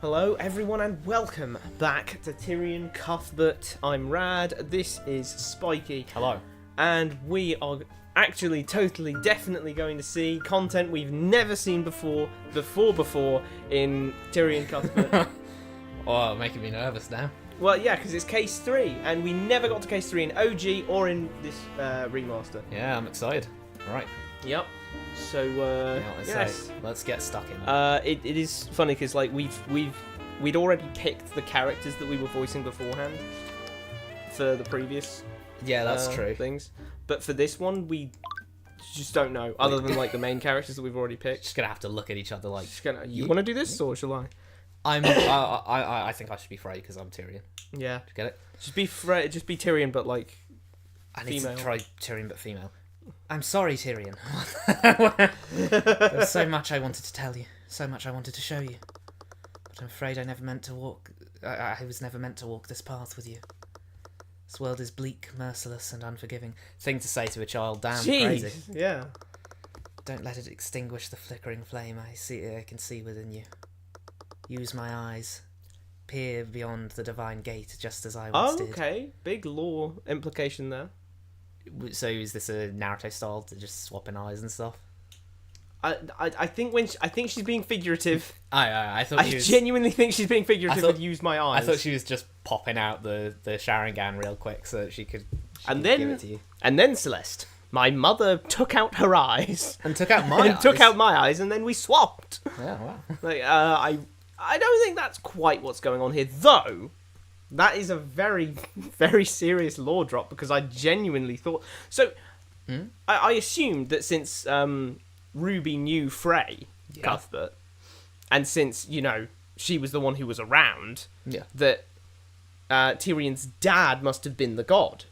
Hello everyone and welcome back to Tyrion Cuthbert. I'm Rad, this is Spiky. Hello. And we are actually definitely going to see content we've never seen before in Tyrion Cuthbert. Oh, making me nervous now. Well, yeah, because it's Case 3, and we never got to Case 3 in OG or in this remaster. Yeah, I'm excited. Right. Yep. So, yes. Let's get stuck in. It is funny because like we'd already picked the characters that we were voicing beforehand for the previous that's true. things, but for this one we just don't know other than like the main characters that we've already picked. Just gonna have to look at each other like. You want to do this or shall I? I think I should be Frey because I'm Tyrion. Yeah. Get it? Just be Tyrion, but like I need female. to try Tyrion but female. I'm sorry, Tyrion. There's so much I wanted to tell you, so much I wanted to show you, but I'm afraid I never meant to walk. I was never meant to walk this path with you. This world is bleak, merciless, and unforgiving. Thing to say to a child. Damn crazy. Yeah. Don't let it extinguish the flickering flame I can see within you. Use my eyes. Peer beyond the divine gate, just as I once did. Okay. Big lore implication there. So is this a narrative style to just swapping eyes and stuff? I think she's being figurative. I genuinely think she's being figurative and use my eyes. I thought she was just popping out the Sharingan real quick so that she could give it to you. And then Celeste, my mother took out her eyes. And took out my eyes. Took out my eyes and then we swapped. Yeah, wow. Like, I don't think that's quite what's going on here, though. That is a very, very serious lore drop because I genuinely thought... So, I assumed that since Ruby knew Frey, Cuthbert, and since, she was the one who was around, that Tyrion's dad must have been the god.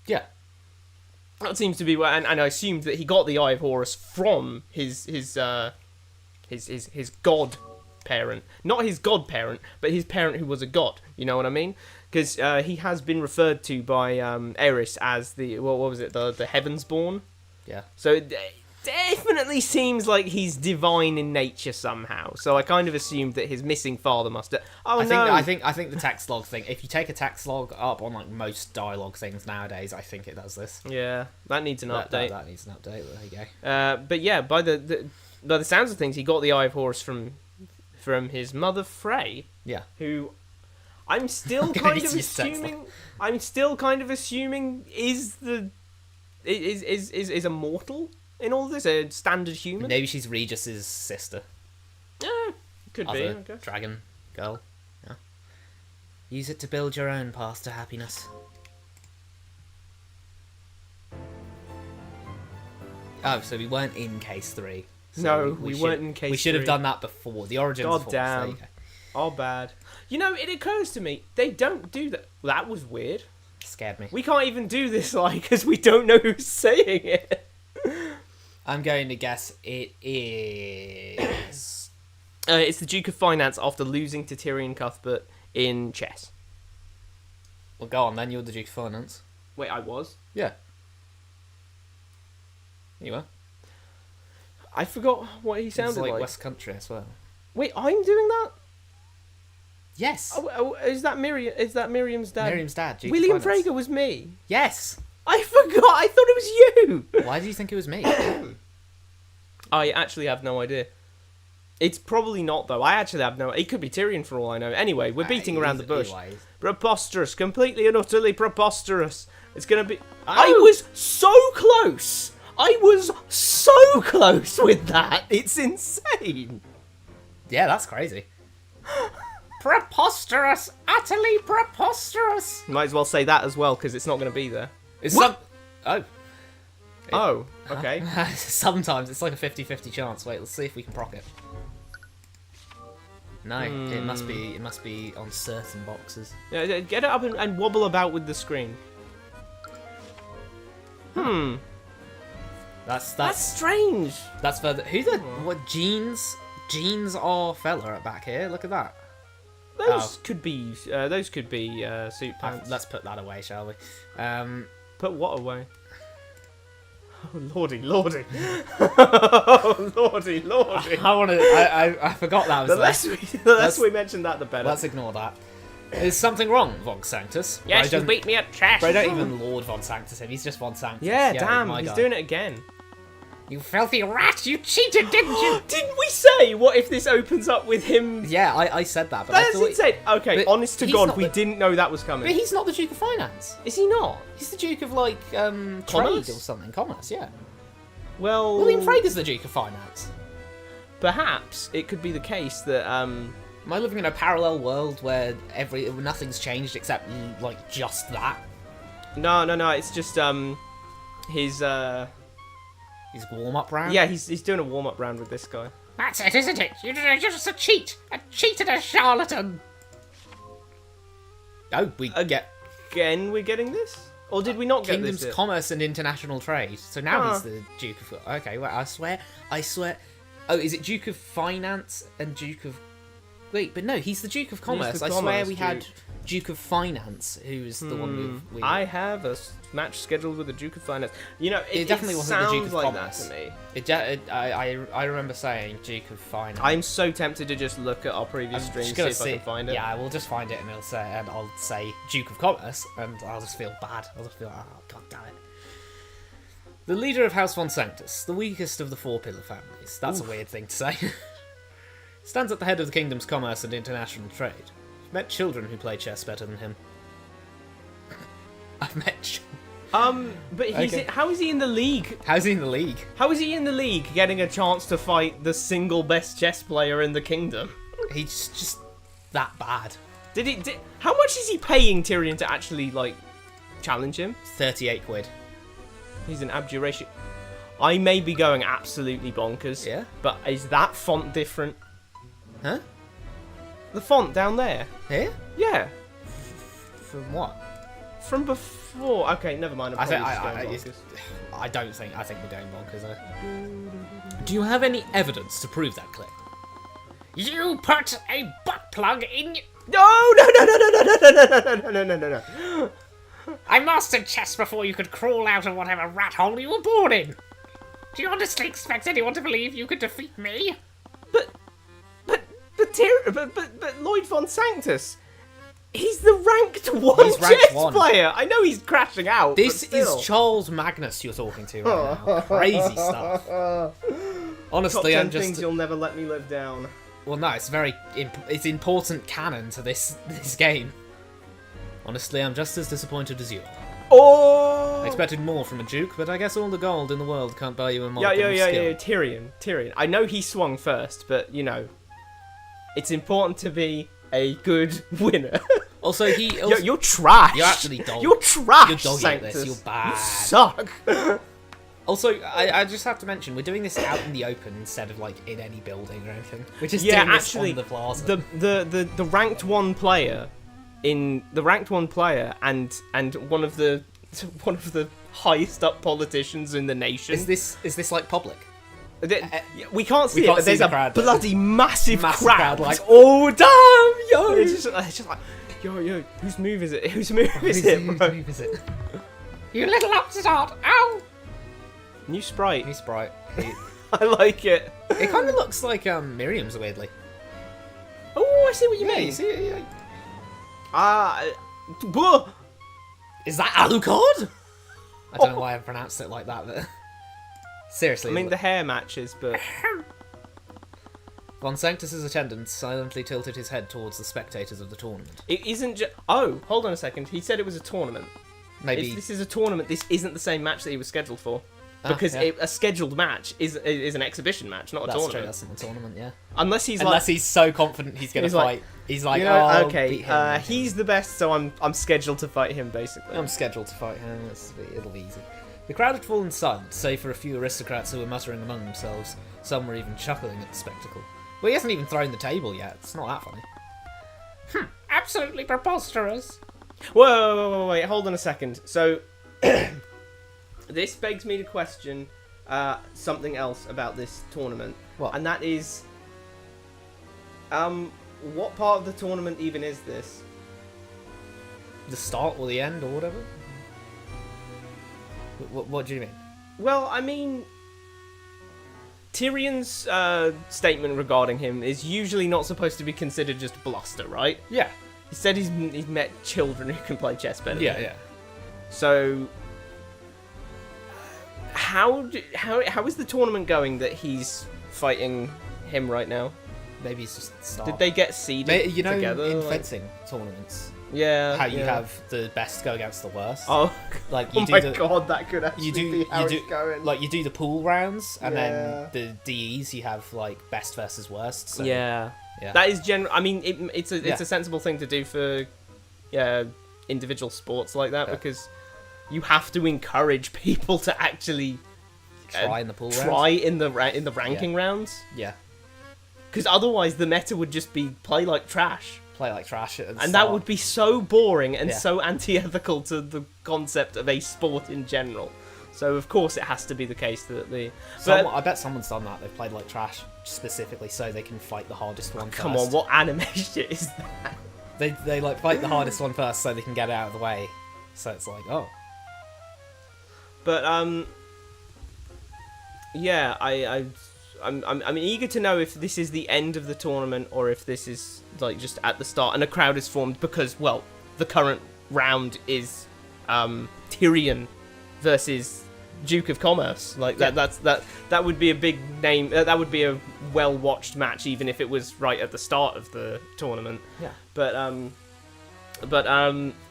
Yeah. That seems to be... And I assumed that he got the Eye of Horus from his god parent, not his godparent, but his parent who was a god. You know what I mean? Because he has been referred to by Eris as the what was it? The Heavensborn. Yeah. So it definitely seems like he's divine in nature somehow. So I kind of assumed that his missing father must have. I think the text log thing. If you take a text log up on like most dialogue things nowadays, I think it does this. Yeah, that needs an update. That needs an update. There you go. But yeah, by the sounds of things, he got the Eye of Horus from his mother Frey. Yeah. Who I'm still kind of assuming is immortal in all this, a standard human. Maybe she's Regis's sister. Yeah, could be. Okay. Dragon girl. Yeah. Use it to build your own path to happiness. Oh, so we weren't in Case 3. So no, we weren't in Case 3. We should have done that before. The Origins God Force. damn. Oh, bad. It occurs to me, they don't do that. That was weird. Scared me. We can't even do this, because we don't know who's saying it. I'm going to guess it is... It's the Duke of Finance after losing to Tyrion Cuthbert in chess. Well, go on then. You're the Duke of Finance. Wait, I was? Yeah. You were. I forgot what he sounded like. West Country as well. Wait, I'm doing that? Yes. Oh, is that Miriam? Is that Miriam's dad? Miriam's dad. Duke William of Finance. Frager was me. Yes. I forgot. I thought it was you. Why do you think it was me? I actually have no idea. It's probably not, though. I actually have no... It could be Tyrion for all I know. Anyway, we're beating around the bush. Preposterous. Completely and utterly preposterous. It's going to be... Oh. I was so close. I was so close with that. It's insane. Yeah, that's crazy. Preposterous. Utterly preposterous. Might as well say that as well, because it's not going to be there. Oh, okay. Sometimes it's like a 50-50 chance. Wait, let's see if we can proc it. No, it must be on certain boxes. Yeah, get it up and wobble about with the screen. That's strange. That's further. What jeans are fella at back here? Look at that. Those could be suit pants. Let's put that away, shall we? Put what away? Oh, lordy. Oh, lordy. I forgot that was The less we mention that, the better. Let's ignore that. Is something wrong, Von Sanctus? Yes, you beat me at chess. Bro, don't even Lord Von Sanctus him. He's just Von Sanctus. Yeah, damn, he's doing it again. You filthy rat! You cheated, didn't you? Didn't we say, what if this opens up with him? Yeah, I said that, but That's I thought... insane. Okay, honest to God, we the... didn't know that was coming. But he's not the Duke of Finance. Is he not? He's the Duke of, like, trade or something. Commerce, yeah. Well... William Frege is the Duke of Finance. Perhaps it could be the case that, Am I living in a parallel world where nothing's changed except, like, just that? No, it's just, his warm-up round? Yeah, he's doing a warm-up round with this guy. That's it, isn't it? You're just a cheat! A cheat and a charlatan! Oh, Again, we're getting this? Or did we not get Kingdom's this yet? commerce and international trade. So now he's the Duke of... Okay, well, I swear... Oh, is it Duke of Finance and Duke of... Wait, but no, he's the Duke of Commerce. I swear we had Duke of Finance, who is the one with... I have a match scheduled with the Duke of Finance. You know, it definitely wasn't the Duke of Commerce. That to me. I remember saying Duke of Finance. I'm so tempted to just look at our previous streams, see if I can find it. Yeah, we'll just find it, and I'll say Duke of Commerce, and I'll just feel bad. I'll just feel, oh, god damn it. The leader of House Von Sanctus, the weakest of the four pillar families. That's a weird thing to say. Stands at the head of the kingdom's commerce and international trade. I've met children who play chess better than him. I've met but how is he in the league? How's he in the league? How is he in the league getting a chance to fight the single best chess player in the kingdom? He's just that bad. How much is he paying Tyrion to actually, like, challenge him? 38 quid. He's an abjuration. I may be going absolutely bonkers. Yeah? But is that font different? Huh? The font down there. Here? Yeah. From what? From before. Okay, never mind. I think we're going bonkers. Do you have any evidence to prove that claim? You put a butt plug in... No. I mastered chess before you could crawl out of whatever rat hole you were born in. Do you honestly expect anyone to believe you could defeat me? But Lloyd Von Sanctus, he's the ranked one chess player. I know he's crashing out. This is Charles Magnus you're talking to right now. Crazy stuff. Honestly, Top 10 things you'll never let me live down. Well, no, it's important canon to this game. Honestly, I'm just as disappointed as you are. Oh! I expected more from a duke, but I guess all the gold in the world can't buy you a modicum of skill. Yeah, Tyrion. I know he swung first, but, you know, it's important to be a good winner. Also, you're trash. You're actually dog. You're trash, You're doggy Sanctus. at this. You're bad. You suck. Also, I just have to mention, we're doing this out in the open instead of, like, in any building or anything. We're just doing this on the plaza. The ranked one player... and one of the highest up politicians in the nation. Is this like public? We can't see it, but there's a bloody massive crowd. Like, oh damn, yo! It's just like, yo, whose move is it? Whose move is it, bro? Whose move is it? You little upstart! Ow! New sprite. I like it. It kind of looks like Miriam's weirdly. Oh, I see what you mean. You see, yeah. Is that Alucard? I don't know why I pronounced it like that, but seriously. I mean, the hair matches, but... Von Sanctus's attendant silently tilted his head towards the spectators of the tournament. It isn't just... Oh, hold on a second. He said it was a tournament. Maybe... This is a tournament. This isn't the same match that he was scheduled for. Because a scheduled match is an exhibition match, not a tournament. True, that's not a tournament, yeah. Unless he's so confident he's going to fight. He's like, you know, oh, okay, he's the best, so I'm scheduled to fight him, basically. I'm scheduled to fight him. It'll be easy. The crowd had fallen silent, save for a few aristocrats who were muttering among themselves. Some were even chuckling at the spectacle. Well, he hasn't even thrown the table yet. It's not that funny. Absolutely preposterous. Whoa, wait, hold on a second. So... This begs me to question something else about this tournament. What? And that is... what part of the tournament even is this? The start or the end or whatever? What do you mean? Well, I mean, Tyrion's statement regarding him is usually not supposed to be considered just bluster, right? Yeah. He said he's met children who can play chess better. Yeah, than him. yeah. So, how is the tournament going that he's fighting him right now? Maybe it's just start. Did they get seeded You know, together? in like- fencing tournaments, Yeah. how you yeah. have the best go against the worst. Oh, Like you oh do my the, god, that could actually be how it's going. like you do the pool rounds, and Yeah. then the DEs you have like best versus worst. So, yeah. yeah. That is general. I mean, it's Yeah. a sensible thing to do for individual sports like that Yeah. because you have to encourage people to actually try in the pool try rounds. in the ranking rounds. Yeah, Because otherwise, the meta would just be play like trash. play like trash, And that would be so boring and Yeah. so anti-ethical to the concept of a sport in general. So, of course, it has to be the case that the... I bet someone's done that. They've played like trash specifically so they can fight the hardest one Come first. on, what anime shit is that? They like fight the hardest one first so they can get it out of the way. So it's like, oh. But, yeah, I'm eager to know if this is the end of the tournament or if this is, like, just at the start and a crowd is formed because, well, the current round is Tyrion versus Duke of Commerce. Like, that would be a big name. That would be a well-watched match even if it was right at the start of the tournament. Yeah. But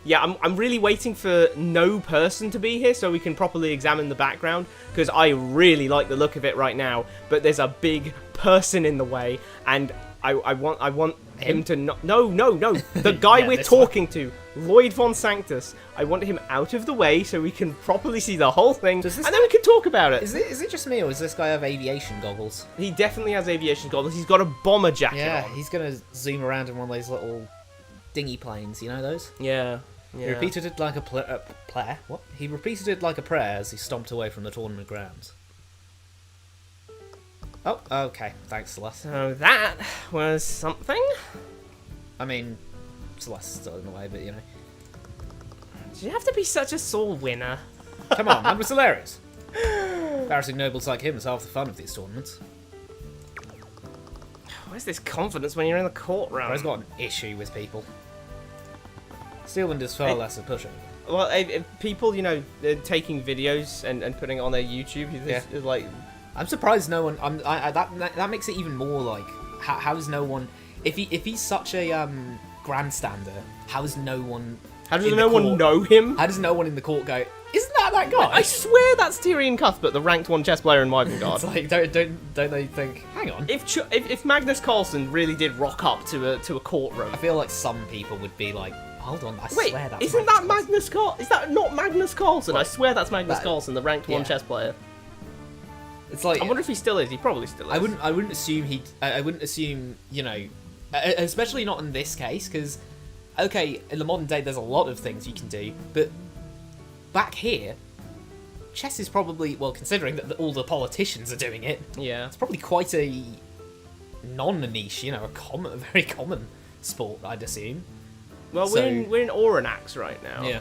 yeah, I'm really waiting for no person to be here so we can properly examine the background because I really like the look of it right now. But there's a big person in the way, and I want him to not. No, the guy Yeah, we're this talking to, Lloyd von Sanctus. I want him out of the way so we can properly see the whole thing, and then we can talk about it. Is it just me or does this guy have aviation goggles? He definitely has aviation goggles. He's got a bomber jacket Yeah, on. he's gonna zoom around in one of those little dinghy planes. You know those? Yeah. He repeated it like a prayer. What? He repeated it like a prayer as he stomped away from the tournament grounds. Oh, okay. Thanks, Celeste. So that was something. I mean, Celeste's still in the way, but you know. Did you have to be such a sore winner? Come on, that was hilarious. Embarrassing nobles like him is half the fun of these tournaments. Where's this confidence when you're in the courtroom? I've got an issue with people. Steelwind is far less a pushover. Well, if people, you know, they're taking videos and putting it on their YouTube, it's like... I'm surprised no one. That makes it even more like. How is no one? If he's such a grandstander, how is no one? How does no one know him? How does no one in the court go? Isn't that guy? I swear that's Tyrion Cuthbert, the ranked 1 chess player in Wyvern It's like don't they think? Hang on. If Magnus Carlsen really did rock up to a courtroom, I feel like some people would be like, hold on, I swear that's. Isn't that Magnus Carlsen? Is that not Magnus Carlsen? I swear that's Magnus That- Carlsen, the ranked 1 yeah. chess player. It's like I wonder if he still is. He probably still is. I wouldn't assume he. I wouldn't assume, you know, especially not in this case, because okay, in the modern day, there's a lot of things you can do, but back here, chess is probably, well, considering that all the politicians are doing it, Yeah. it's probably quite a non-niche, you know, a very common sport, I'd assume. Well, So- we're in Overanalyzing right now.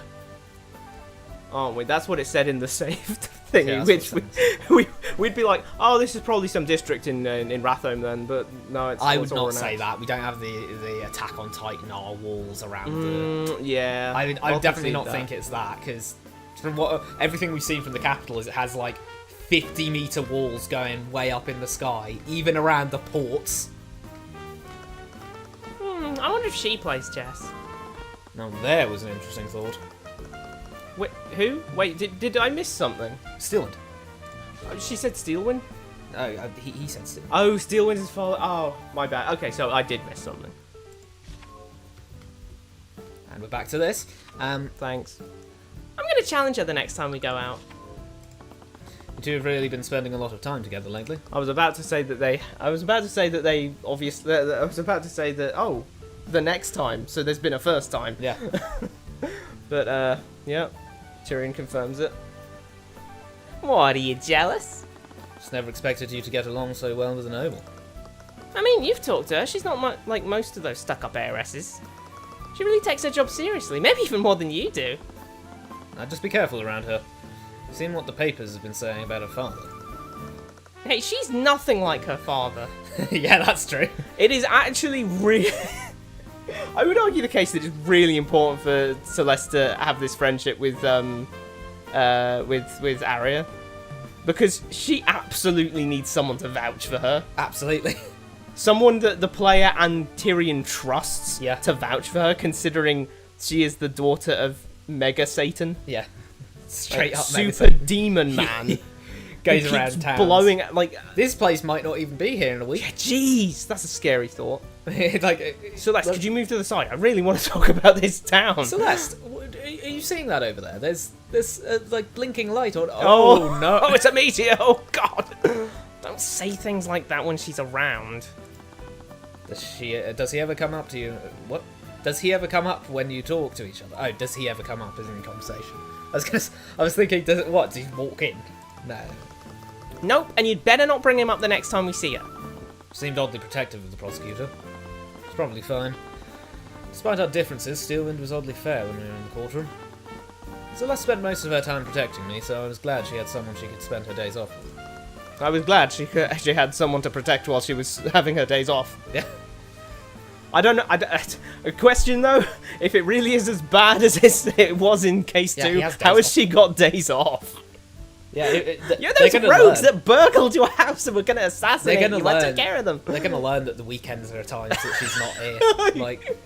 Aren't we? That's what it said in the saved thingy, Yeah, which that's what we'd be like, oh, this is probably some district in Rathome then, but no, it's I it's would not Overanalyzing. say that. We don't have the Attack on Titan R walls around the... Yeah. I would I'll definitely concede not that. think it's that, because from what everything we've seen from the capital is it has like 50-meter walls going way up in the sky, even around the ports. I wonder if she plays chess. Now there was an interesting thought. Wait, who? Wait, did I miss something? Steelwind. She said Steelwind? Oh, he said Steelwind. Oh, Steelwind is following. Oh, my bad. Okay, so I did miss something. And we're back to this. Thanks. I'm gonna challenge her the next time we go out. You two have really been spending a lot of time together lately. I was about to say that they obviously. I was about to say that. Oh, the next time. So there's been a first time. Yeah. But yeah, Tyrion confirms it. What, are you jealous? Just never expected you to get along so well with a noble. I mean, you've talked to her. She's not like most of those stuck-up heiresses. She really takes her job seriously, maybe even more than you do. Now just be careful around her. seen what the papers have been saying about her father? Hey, she's nothing like her father. Yeah, that's true. It is actually really... I would argue the case that it's really important for Celeste to have this friendship with Arya. Because she absolutely needs someone to vouch for her. Absolutely. Someone that the player and Tyrion trusts Yeah. to vouch for her, considering she is the daughter of Mega Satan. Yeah. Straight up Super demon man. Goes who around keeps town. blowing, like... This place might not even be here in a week. Jeez, that's a scary thought. Like, Celeste, could you move to the side? I really want to talk about this town. Celeste, are you seeing that over there? There's this like blinking light on. Oh, no! Oh, it's a meteor! Oh God! Don't say things like that when she's around. Does he ever come up to you? What? Does he ever come up when you talk to each other? Oh, does he ever come up as in conversation? I was thinking, does he walk in? No. Nope, and you'd better not bring him up the next time we see her. Seemed oddly protective of the prosecutor. It's probably fine. Despite our differences, Steelwind was oddly fair when we were in the courtroom. Celeste spent most of her time protecting me, so I was glad she had someone she could spend her days off with. I was glad she had someone to protect while she was having her days off. Yeah. I don't know. A question though, if it really is as bad as it was in case 2, how has she got days off? Yeah, You're those rogues that burgled your house and were going to assassinate you. Let's take care of them. They're going to learn that the weekends are times that she's not here. Like,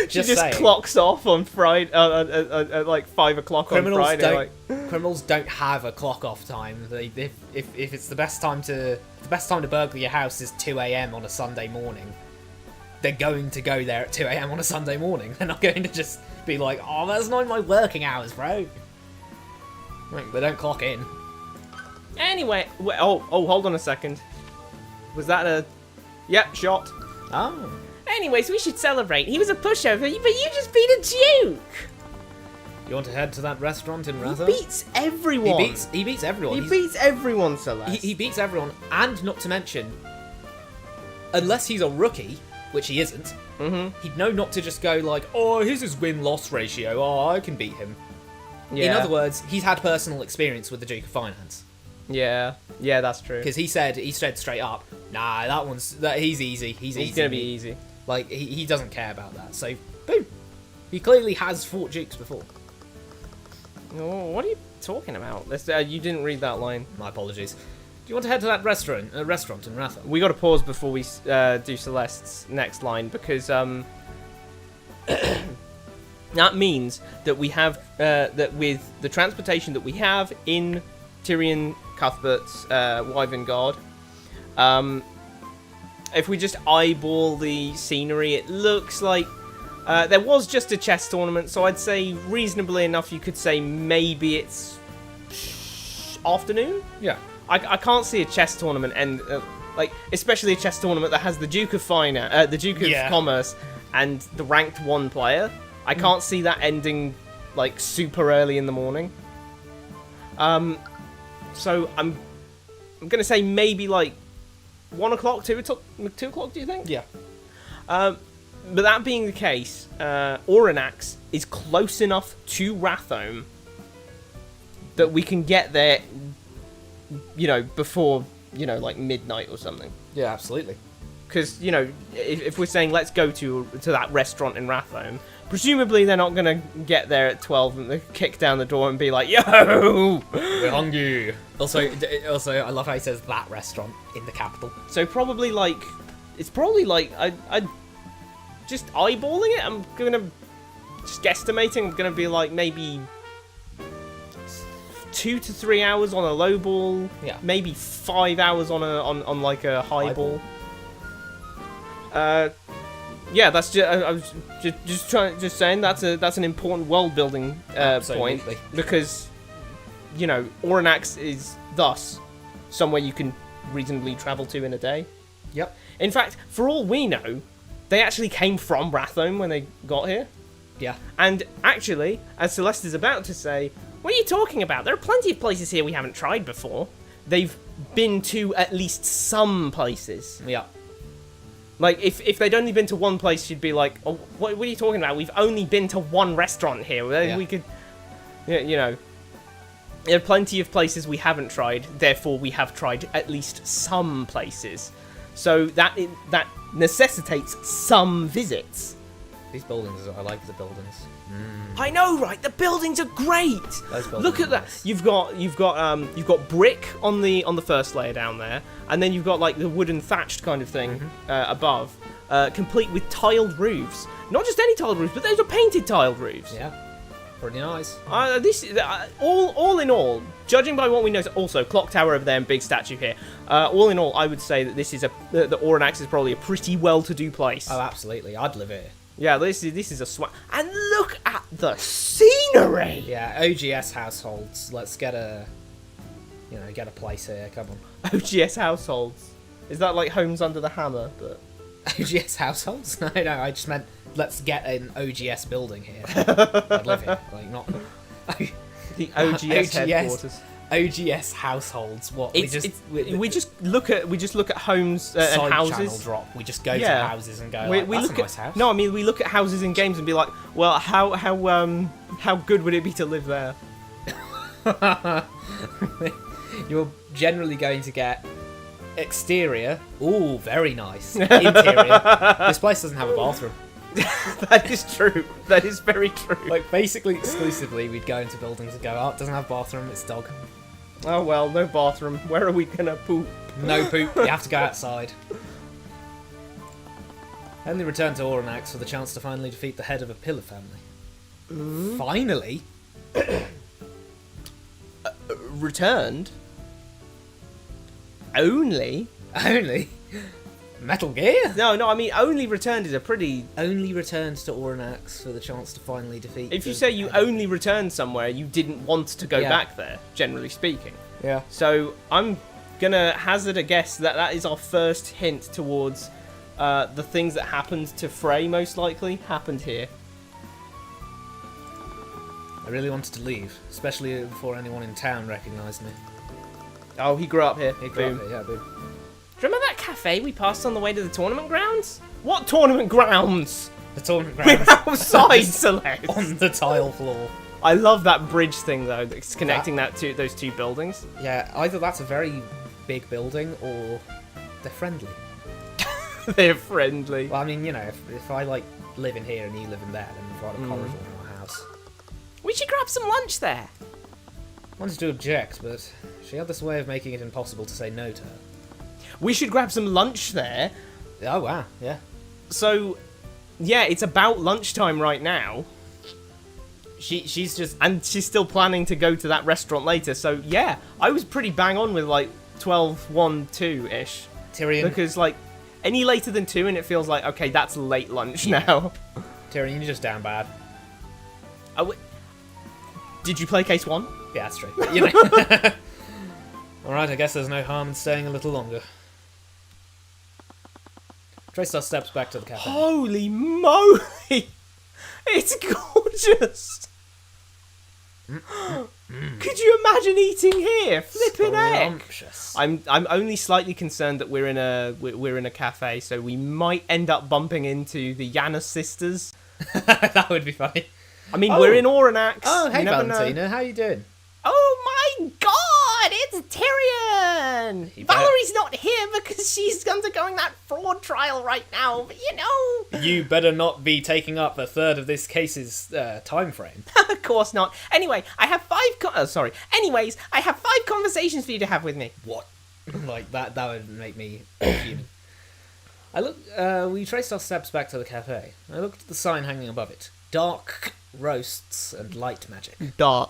she just clocks off on Friday at like 5 o'clock on Friday. Criminals don't have a clock off time. If it's the best time to burgle your house is 2 a.m. on a Sunday morning, they're going to go there at 2 a.m. on a Sunday morning. They're not going to just be like, oh, that's not my working hours, bro. Like, they don't clock in. Anyway, hold on a second. Was that a... Yep, shot. Oh. Anyways, we should celebrate. He was a pushover, but you just beat a duke. You want to head to that restaurant in Ratho? He beats everyone. He beats everyone. He beats everyone, Celeste. He beats everyone, and not to mention, unless he's a rookie, which he isn't, he'd know not to just go like, oh, here's his win-loss ratio, oh, I can beat him. Yeah. In other words, he's had personal experience with the Duke of Finance. Yeah, that's true. Because he said straight up, nah, he's easy. He's gonna be easy. Like, he doesn't care about that. So, boom. He clearly has fought Dukes before. Oh, what are you talking about? You didn't read that line. My apologies. Do you want to head to that restaurant in Ratho? We got to pause before we do Celeste's next line, because that means that we have that with the transportation that we have in Tyrion Cuthbert's Wyvern Guard, if we just eyeball the scenery, it looks like there was just a chess tournament, so I'd say reasonably enough you could say maybe it's afternoon? Yeah. I can't see a chess tournament and especially a chess tournament that has the Duke of Commerce and the ranked 1 player. I can't see that ending like super early in the morning. So I'm gonna say maybe like 1 o'clock, 2 o'clock. Do you think? Yeah. But that being the case, Overanalyzing is close enough to Ratho that we can get there, before, like midnight or something. Yeah, absolutely. Because, if we're saying let's go to that restaurant in Ratho, presumably they're not going to get there at 12 and they kick down the door and be like, yo! We're hungry. Also, I love how he says that restaurant in the capital. So it's probably like, I just eyeballing it, I'm going to, just guesstimating, I'm going to be like maybe 2 to 3 hours on a low ball, maybe 5 hours on like a high ball. Yeah, that's just. I was just saying that's an important world building point, because Overanalyzing is thus somewhere you can reasonably travel to in a day. Yep. In fact, for all we know, they actually came from Ratho when they got here. Yeah. And actually, as Celeste is about to say, what are you talking about? There are plenty of places here we haven't tried before. They've been to at least some places. Yeah. Like, if they'd only been to one place, she'd be like, oh, what are you talking about? We've only been to one restaurant here. We could, There are plenty of places we haven't tried, therefore we have tried at least some places. So that necessitates some visits. These buildings, I like the buildings. I know, right? The buildings are great. Those buildings Look at are that. nice. You've got brick on the first layer down there, and then you've got like the wooden thatched kind of thing above, complete with tiled roofs. Not just any tiled roofs, but those are painted tiled roofs. Yeah, pretty nice. All in all, judging by what we know, also clock tower over there and big statue here. All in all, I would say that this is the Oranax is probably a pretty well-to-do place. Oh, absolutely. I'd live here. Yeah, this is a swag. And look at the scenery. Yeah, OGS households. Let's get a place here. Come on. OGS households. Is that like Homes Under the Hammer? But OGS households? No, I just meant let's get an OGS building here. I'd live here. Like not the OGS headquarters. OGS households. What we just look at homes and side houses. Channel drop. We just go to houses and go. We That's look a nice house. No, I mean we look at houses in games and be like, well, how good would it be to live there? You're generally going to get exterior. Ooh, very nice. Interior. This place doesn't have a bathroom. That is true. That is very true. Like basically exclusively, we'd go into buildings and go, oh, it doesn't have a bathroom. It's dog. Oh well, no bathroom. Where are we gonna poop? No poop. You have to go outside. Only returned to Oranax for the chance to finally defeat the head of a pillar family. Finally? Returned? Only? Only? Metal Gear? No, I mean only returned is a pretty... Only returned to Oranax for the chance to finally defeat... If you say you only returned somewhere, you didn't want to go back there, generally speaking. Yeah. So I'm gonna hazard a guess that that is our first hint towards the things that happened to Frey, most likely, happened here. I really wanted to leave, especially before anyone in town recognised me. Oh, he grew up here. He Boom. grew up here, yeah, boom. Do you remember that cafe we passed on the way to the tournament grounds? What tournament grounds? The tournament We're grounds outside, Celeste. on the tile floor. I love that bridge thing though, that's connecting those two buildings. Yeah, either that's a very big building or they're friendly. They're friendly. Well, I mean, you know, if I like live in here and you live in there, then we've got a corridor in our house. We should grab some lunch there. Wanted to object, but she had this way of making it impossible to say no to her. We should grab some lunch there. Oh wow, yeah. So, yeah, it's about lunchtime right now. She's she's still planning to go to that restaurant later. So yeah, I was pretty bang on with like 12, 1, 2-ish. Tyrion, Because like any later than 2 and it feels like, okay, that's late lunch now. Tyrion, you're just down bad. Did you play case 1? Yeah, that's true. But, you know. Alright, I guess there's no harm in staying a little longer. Traced our steps back to the cafe. Holy moly! It's gorgeous! Could you imagine eating here? Flippin' heck! Scrumptious. I'm only slightly concerned that we're in a cafe, so we might end up bumping into the Janus sisters. That would be funny. I mean, we're in Oranax. Oh, hey you never Valentina, know. how you doing? Oh my god, it's Tyrion! Valerie's not here because she's undergoing that fraud trial right now, but you know... You better not be taking up a third of this case's time frame. Of course not. Anyway, I have 5 Anyways, I have 5 conversations for you to have with me. What? Like, that would make me human. We traced our steps back to the cafe. I looked at the sign hanging above it. Dark roasts and light magic. Dark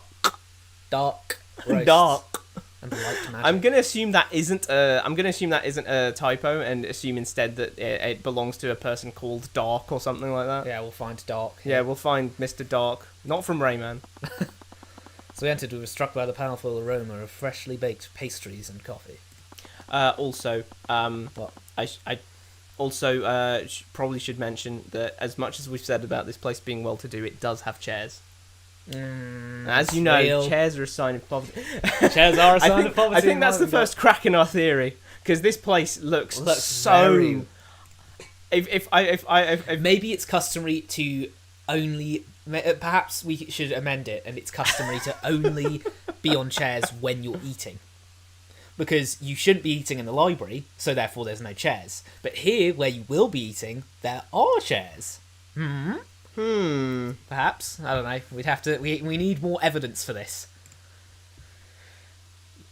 Roasts and light magic. I'm gonna assume that isn't a typo, and assume instead that it belongs to a person called Dark or something like that. Yeah, we'll find Dark. Yeah, we'll find Mr. Dark, not from Rayman. So we entered. We were struck by the powerful aroma of freshly baked pastries and coffee. Also, What? I also probably should mention that as much as we've said about this place being well-to-do, it does have chairs. As you know, real. Chairs are a sign of poverty. Chairs are a sign of poverty. I think that's the first crack in our theory, because this place looks so. Very... If maybe it's customary to only Perhaps we should amend it, and it's customary to only be on chairs when you're eating. Because you shouldn't be eating in the library, so therefore there's no chairs. But here, where you will be eating, there are chairs. Perhaps? I don't know. We'd have to... We need more evidence for this.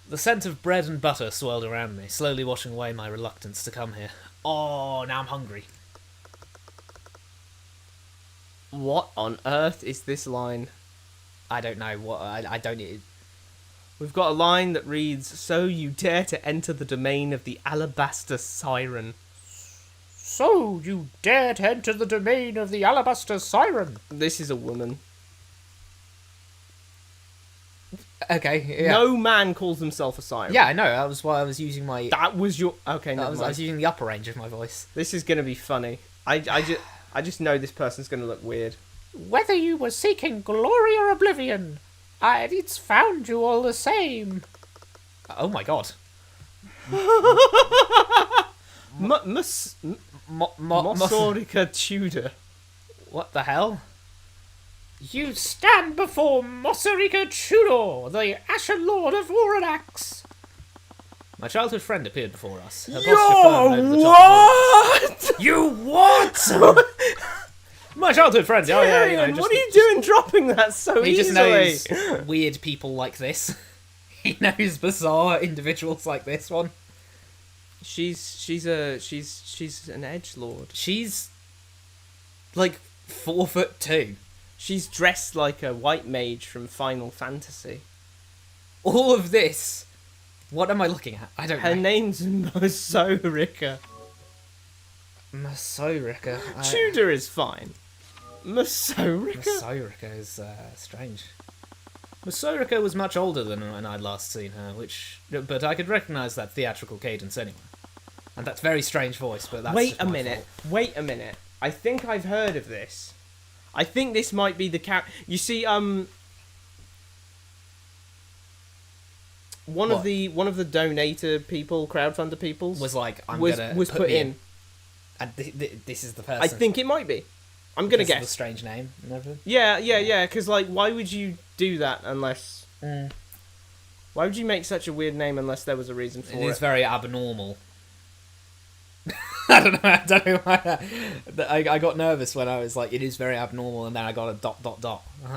The scent of bread and butter swirled around me, slowly washing away my reluctance to come here. Oh, now I'm hungry. What on earth is this line? I don't know what... I don't... We've got a line that reads, "So you dare to enter the domain of the alabaster siren." So you dare to enter the domain of the alabaster siren? This is a woman. Okay, yeah. No man calls himself a siren. Yeah, I know. That was why I was using my... That was your... Okay, I was using the upper range of my voice. This is going to be funny. I just know this person's going to look weird. Whether you were seeking glory or oblivion, it's found you all the same. Oh my god. Mosorica Tudor. What the hell? You stand before Mosorica Tudor, the Ashen Lord of Overanalyzing. My childhood friend appeared before us. Her posture firm over the top of What? You what? My childhood friends. Oh yeah, you know. Tyrion, what are you doing dropping that so He just easily? knows weird people like this. He knows bizarre individuals like this one. She's an edgelord. She's like 4'2". She's dressed like a white mage from Final Fantasy. All of this. What am I looking at? I don't know. Her name's Mosorica. Mosorica. Tudor is fine. Mosorica? Mosorica is strange. Mosorica was much older than when I'd last seen her, but I could recognise that theatrical cadence anyway. And that very strange voice, but that's Wait a minute. I think I've heard of this. I think this might be the You see, one of the donator people, crowdfunder people, was like, was put in. And this is the person. I think it might be. I'm gonna guess. A strange name and everything. Yeah. Because like, why would you do that unless? Why would you make such a weird name unless there was a reason for it? It is very abnormal. I don't know why. I got nervous when I was like, it is very abnormal, and then I got a ... I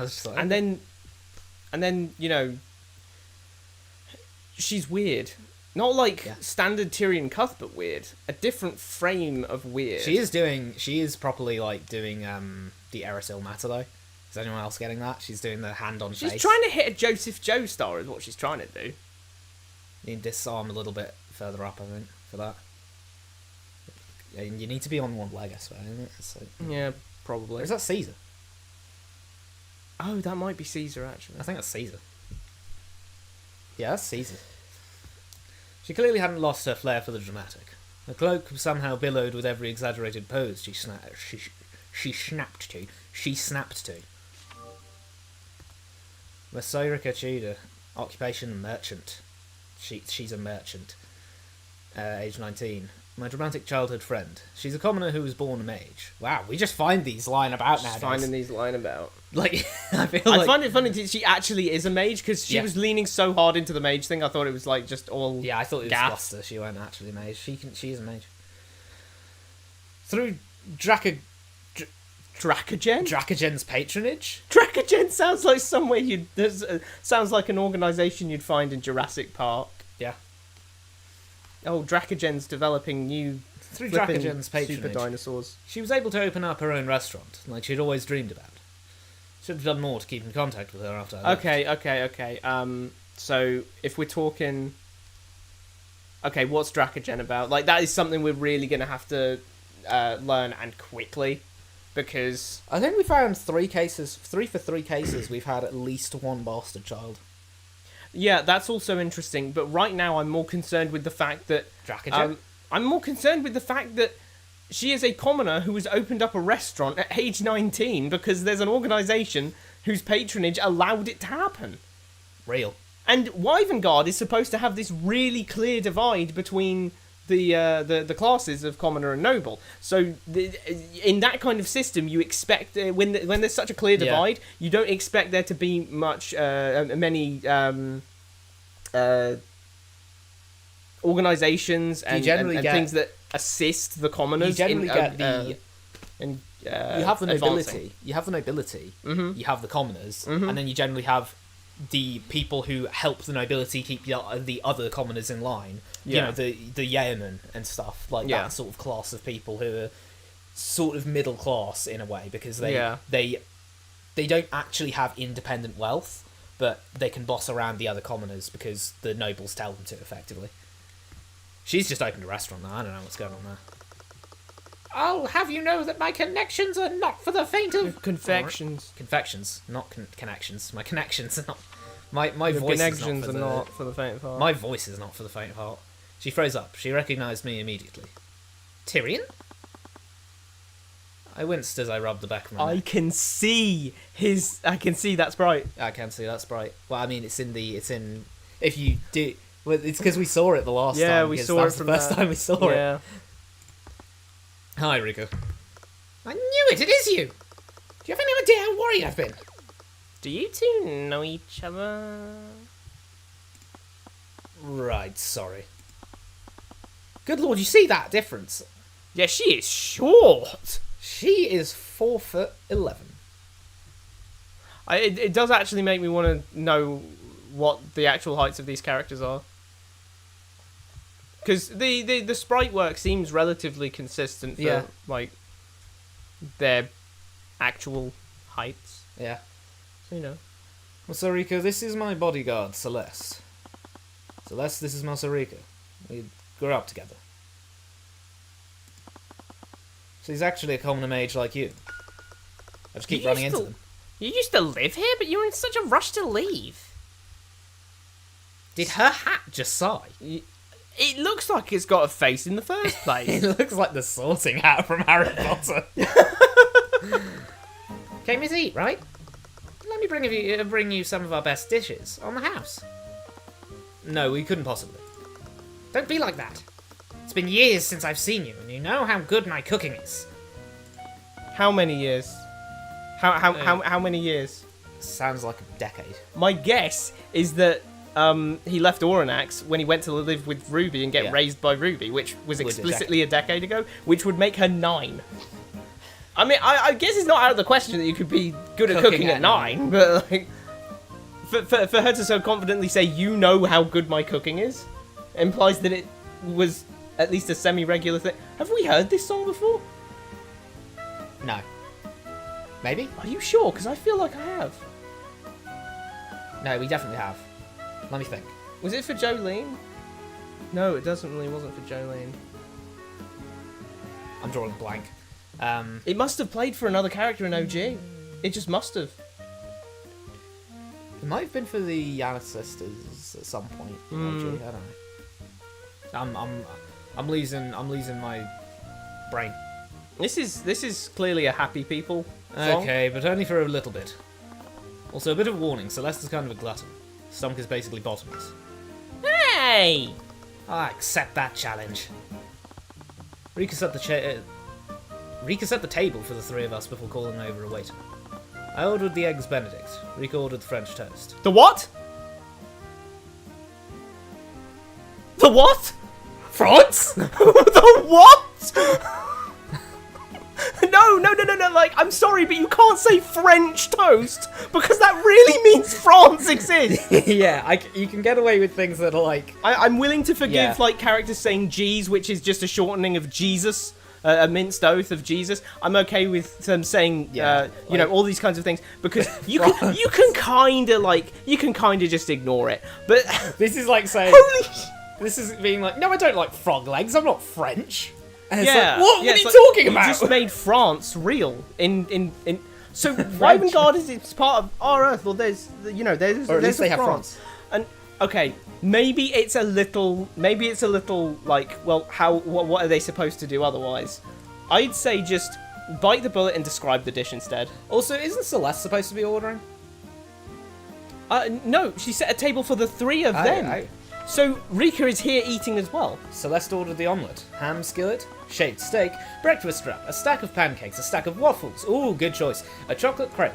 was just like, and then you know, she's weird. Not like standard Tyrion Cuthbert weird. A different frame of weird. She is properly like doing the Erisil matter though. Is anyone else getting that? She's doing the hand on face. She's trying to hit a Joseph Joe star is what she's trying to do. You need this arm a little bit further up, I think, for that. Yeah, you need to be on one leg, I suppose, isn't it? So, yeah, probably. Or is that Caesar? Oh, that might be Caesar, actually. I think that's Caesar. Yeah, that's Caesar. She clearly hadn't lost her flair for the dramatic. Her cloak somehow billowed with every exaggerated pose she snapped to. Mosorica Tudor, occupation merchant. She's a merchant. Age 19. My dramatic childhood friend. She's a commoner who was born a mage. Wow, we just find these lying about nowadays. Finding these lying about. Like, I find it funny that she actually is a mage, because she was leaning so hard into the mage thing, I thought it was like just all I thought it was gas. Gloucester. She weren't actually a mage. She is a mage. Through Dracogen's patronage? Dracogen sounds like somewhere sounds like an organisation you'd find in Jurassic Park. Yeah. Oh, Dracogen's developing new through Dracogen's patronage, super dinosaurs. She was able to open up her own restaurant, like she'd always dreamed about. Should have done more to keep in contact with her after I left. Okay. So if we're talking, okay, what's Dracogen about? Like, that is something we're really gonna have to learn, and quickly, because I think we found 3 cases. 3 for 3 cases. We've had at least one bastard child. Yeah, that's also interesting, but right now I'm more concerned with the fact that... I'm more concerned with the fact that she is a commoner who has opened up a restaurant at age 19 because there's an organisation whose patronage allowed it to happen. Real. And Wyvern Guard is supposed to have this really clear divide between the classes of commoner and noble. So in that kind of system, you expect when there's such a clear divide, you don't expect there to be many organizations and things that assist the commoners. You generally get you have the nobility. You have the nobility. Mm-hmm. You have the commoners, and then you generally have the people who help the nobility keep the other commoners in line. You know, the yeomen and stuff like that sort of class of people who are sort of middle class in a way, because they don't actually have independent wealth, but they can boss around the other commoners because the nobles tell them to, effectively. She's just opened a restaurant now. I don't know what's going on there. I'll have you know that my connections are not for the faint of... Confections. Confections, not connections. My connections are not... My voice connections are not for the faint of heart. My voice is not for the faint of heart. She froze up. She recognised me immediately. Tyrion? I winced as I rubbed the back of my neck. I can see that sprite. I can see that sprite. Well, I mean, if you do... Well, it's because we saw it the last time. Yeah, we saw it from the first time we saw it. Hi, Rico. I knew it! It is you! Do you have any idea how worried I've been? Do you two know each other? Right, sorry. Good lord, you see that difference? Yeah, she is short. She is 4'11". It does actually make me want to know what the actual heights of these characters are. Because the sprite work seems relatively consistent for like their actual heights. Yeah. So, you know. Masarika, this is my bodyguard, Celeste. Celeste, this is Masarika. We grew up together. She's actually a common mage like you. I just keep running into them. You used to live here, but you were in such a rush to leave. Did her hat just sigh? It looks like it's got a face in the first place. It looks like the sorting hat from Harry Potter. Came here to eat, right? Let me bring you some of our best dishes on the house. No, we couldn't possibly. Don't be like that. It's been years since I've seen you, and you know how good my cooking is. How many years? How many years? Sounds like a decade. My guess is that he left Overanalyzing when he went to live with Ruby and get raised by Ruby, which was explicitly a decade ago, which would make her 9. I mean, I guess it's not out of the question that you could be good at cooking at 9, but like, for her to so confidently say, you know how good my cooking is, implies that it was at least a semi-regular thing. Have we heard this song before? No. Maybe? Are you sure? Because I feel like I have. No, we definitely have. Let me think. Was it for Jolene? No, it definitely wasn't for Jolene. I'm drawing a blank. It must have played for another character in OG. It just must have. It might have been for the Yana sisters at some point in OG. I don't know. I'm losing my brain. This is clearly a happy people song. Okay, but only for a little bit. Also, a bit of warning. Celeste is kind of a glutton. Stomach is basically bottomless. Hey! I accept that challenge. Rika set the table for the 3 of us before calling over a waiter. I ordered the eggs Benedict. Rika ordered the French toast. The what? The what? France? The what? No, like, I'm sorry, but you can't say French toast, because that really means France exists. Yeah, you can get away with things that are like... I'm willing to forgive, like, characters saying G's, which is just a shortening of Jesus, a minced oath of Jesus. I'm okay with them saying, you know, all these kinds of things, because you can kind of just ignore it. But this is like saying... This is being like, no, I don't like frog legs, I'm not French. And it's like, what are you talking about? You just made France real in so Ravengard is part of our Earth, or there's or at least they have France. And okay, maybe it's a little like, well, what are they supposed to do otherwise? I'd say just bite the bullet and describe the dish instead. Also, isn't Celeste supposed to be ordering? No, she set a table for the 3 of them. So Rika is here eating as well. Celeste ordered the omelette, ham skillet, shaved steak, breakfast wrap, a stack of pancakes, a stack of waffles. Ooh, good choice. A chocolate crepe,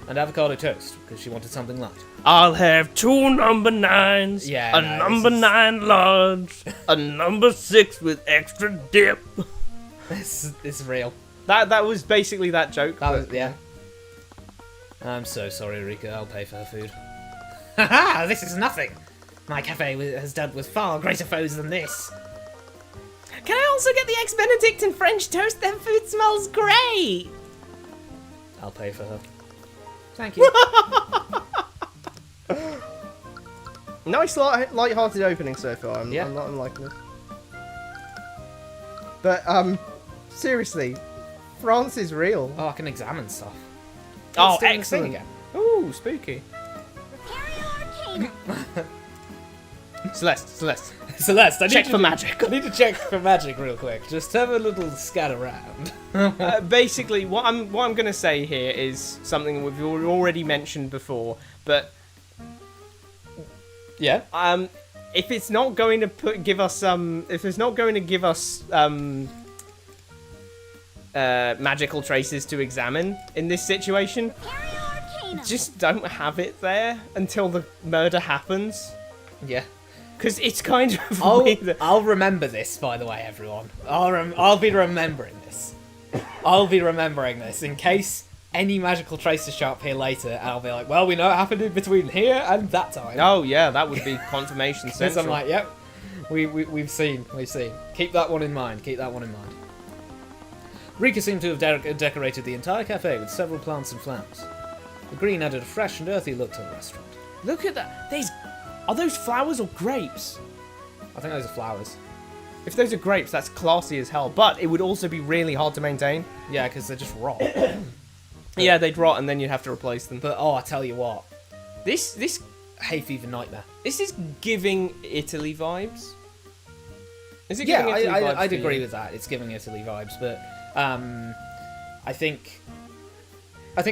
and avocado toast because she wanted something light. I'll have 2 number 9s, Yeah, a no, number 9 large, a number 6 with extra dip. This is real. That was basically that joke. That was, yeah. I'm so sorry, Rika. I'll pay for her food. Haha! This is nothing. My cafe has dealt with far greater foes than this. Can I also get the eggs Benedict and French toast? Their food smells great. I'll pay for her. Thank you. Nice light-hearted opening so far. I'm liking this. But seriously, France is real. Oh, I can examine stuff. Oh, Let's do this thing excellent. again. Ooh, spooky. Arcane. Celeste. Celeste, Check for magic. I need to check for magic real quick. Just have a little scat around. Basically, what I'm gonna say here is something we've already mentioned before, but Yeah. if it's not going to give us magical traces to examine in this situation, just don't have it there until the murder happens. Yeah. Because it's kind of weird. I'll remember this, by the way, everyone. I'll be remembering this. I'll be remembering this in case any magical traces show up here later, and I'll be like, well, we know what happened in between here and that time. Oh yeah, that would be confirmation Since central. I'm like, yep, we've seen. Keep that one in mind. Rika seemed to have decorated the entire cafe with several plants and flowers. The green added a fresh and earthy look to the restaurant. Look at that. Are those flowers or grapes? I think those are flowers. If those are grapes, that's classy as hell. But it would also be really hard to maintain. Yeah, because they're just rot. Yeah, they'd rot and then you'd have to replace them. But I tell you what, This hay fever nightmare. is giving Italy vibes. Is it Yeah, giving Italy vibes I'd for agree you? with that. It's giving Italy vibes, but I think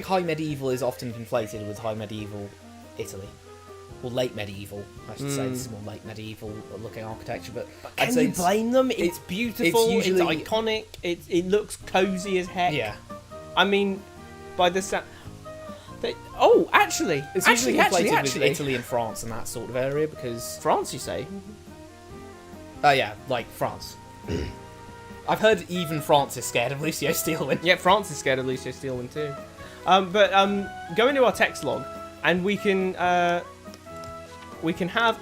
high medieval is often conflated with high medieval Italy. Or late medieval, I should say. This is more late medieval looking architecture, but I'd Can say you blame them? It's beautiful. It's usually- iconic. It looks cozy as heck. Yeah, I mean, by the sound. Oh, actually, it's usually conflated with Italy and France and that sort of area because France, you say? yeah, like France. I've heard even France is scared of Lucio Steelwind. Yeah, France is scared of Lucio Steelwind too. But go into our text log, and we can have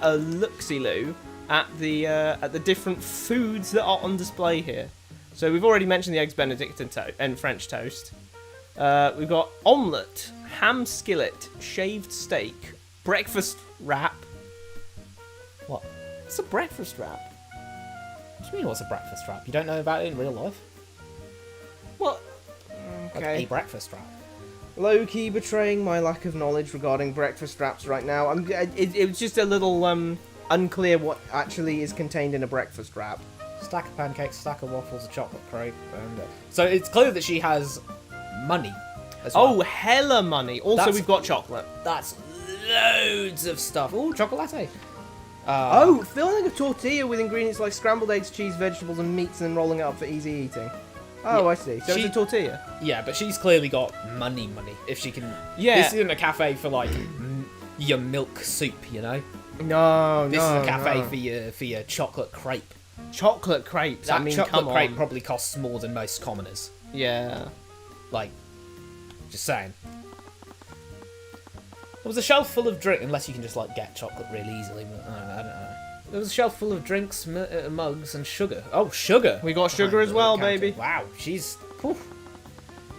a look-see-loo at the different foods that are on display here. So we've already mentioned the eggs Benedict and French toast. We've got omelette, ham skillet, shaved steak, breakfast wrap. What? What's a breakfast wrap? What do you mean, what's a breakfast wrap? You don't know about it in real life? What? Like a breakfast wrap. Low-key betraying my lack of knowledge regarding breakfast wraps right now. It was just a little unclear what actually is contained in a breakfast wrap. Stack of pancakes, stack of waffles, a chocolate crepe, and so it's clear that she has money as well. Oh, hella money. Also, we've got chocolate. That's loads of stuff. Ooh, chocolate. Filling a tortilla with ingredients like scrambled eggs, cheese, vegetables, and meats, and then rolling it up for easy eating. Oh, Yeah. I see. So it's a tortilla. Yeah, but she's clearly got money. If she can. Yeah. This isn't a cafe for like your milk soup, you know. No, This is a cafe for your chocolate crepe. chocolate crepes. That I mean, chocolate come crepe on. probably costs more than most commoners. Yeah. Like, just saying. There was a shelf full of drink, unless you can just like get chocolate really easily. But I don't know. There was a shelf full of drinks, mugs, and sugar. Oh, sugar! We got sugar Behind as the well, counter. baby. Wow, she's. Whew.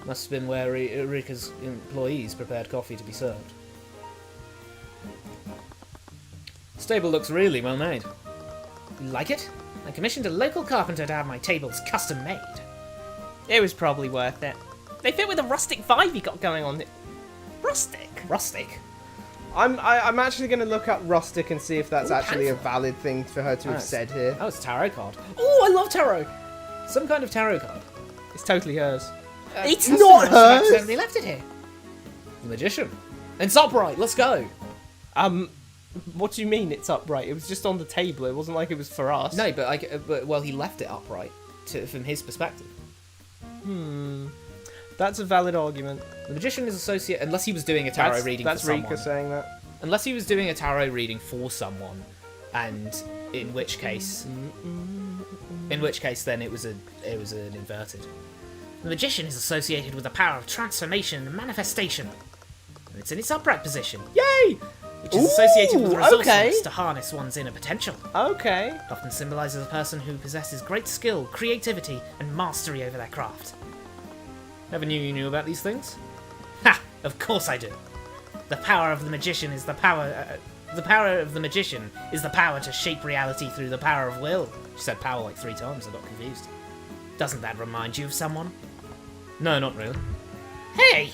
Must have been where Rika's employees prepared coffee to be served. The table looks really well made. You like it? I commissioned a local carpenter to have my tables custom made. It was probably worth it. They fit with the rustic vibe you got going on. Rustic? Rustic? I'm actually going to look up rustic and see if that's actually a valid thing for her to have said here. Oh, it's a tarot card. Oh, I love tarot! Some kind of tarot card. It's totally hers. It's Customer not must have hers! accidentally left it here. The magician. It's upright, let's go. What do you mean it's upright? It was just on the table. It wasn't like it was for us. No, but he left it upright from his perspective. That's a valid argument. The magician is associated, unless he was doing a tarot reading for someone. That's Rika saying that. Unless he was doing a tarot reading for someone, and in which case then it was an inverted. The magician is associated with the power of transformation and manifestation. And it's in its upright position. Yay! Which is associated with resourcefulness to harness one's inner potential. Okay. It often symbolises a person who possesses great skill, creativity, and mastery over their craft. Never knew you knew about these things? Ha! Of course I do. The power of the magician is the power. The power of the magician is the power to shape reality through the power of will. She said power like 3 times. I got confused. Doesn't that remind you of someone? No, not really. Hey!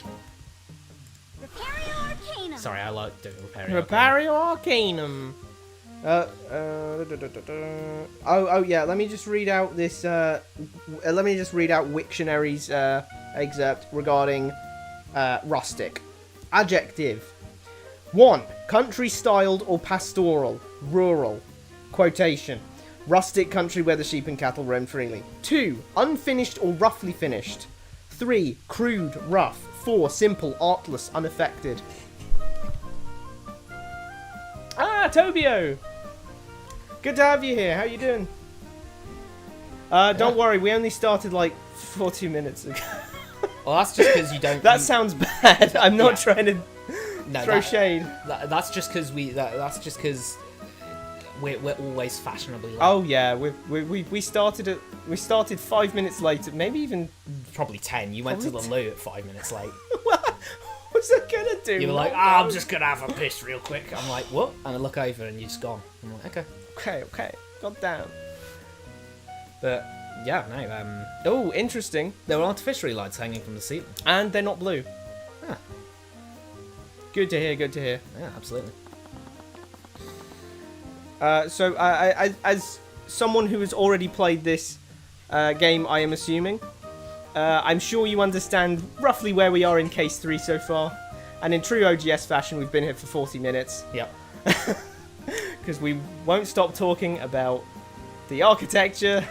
Repario Arcanum. Sorry, I like doing Repario. Repario Arcanum. Oh yeah. Let me just read out this. Let me just read out Wiktionary's excerpt regarding rustic. Adjective. 1. Country-styled or pastoral, rural. Quotation. Rustic country where the sheep and cattle roam freely. 2. Unfinished or roughly finished. 3. Crude, rough. 4. Simple, artless, unaffected. Ah, Tobio! Good to have you here. How you doing? Don't worry, we only started like 40 minutes ago. Well, that's just because you don't. That sounds bad. I'm not trying to throw shade. That's just because we're always fashionably late. Oh yeah, we started 5 minutes late. Maybe even Probably 10. You went to the loo at 5 minutes late. what was I gonna do? You were like, I'm just gonna have a piss real quick. I'm like, what? And I look over and you're just gone. I'm like, okay. Okay. God damn. But yeah, no. Oh, interesting. There were artificial lights hanging from the ceiling. And they're not blue. Ah. Good to hear. Yeah, absolutely. So, as someone who has already played this game, I am assuming, I'm sure you understand roughly where we are in Case 3 so far. And in true OGS fashion, we've been here for 40 minutes. Yep. Because we won't stop talking about the architecture,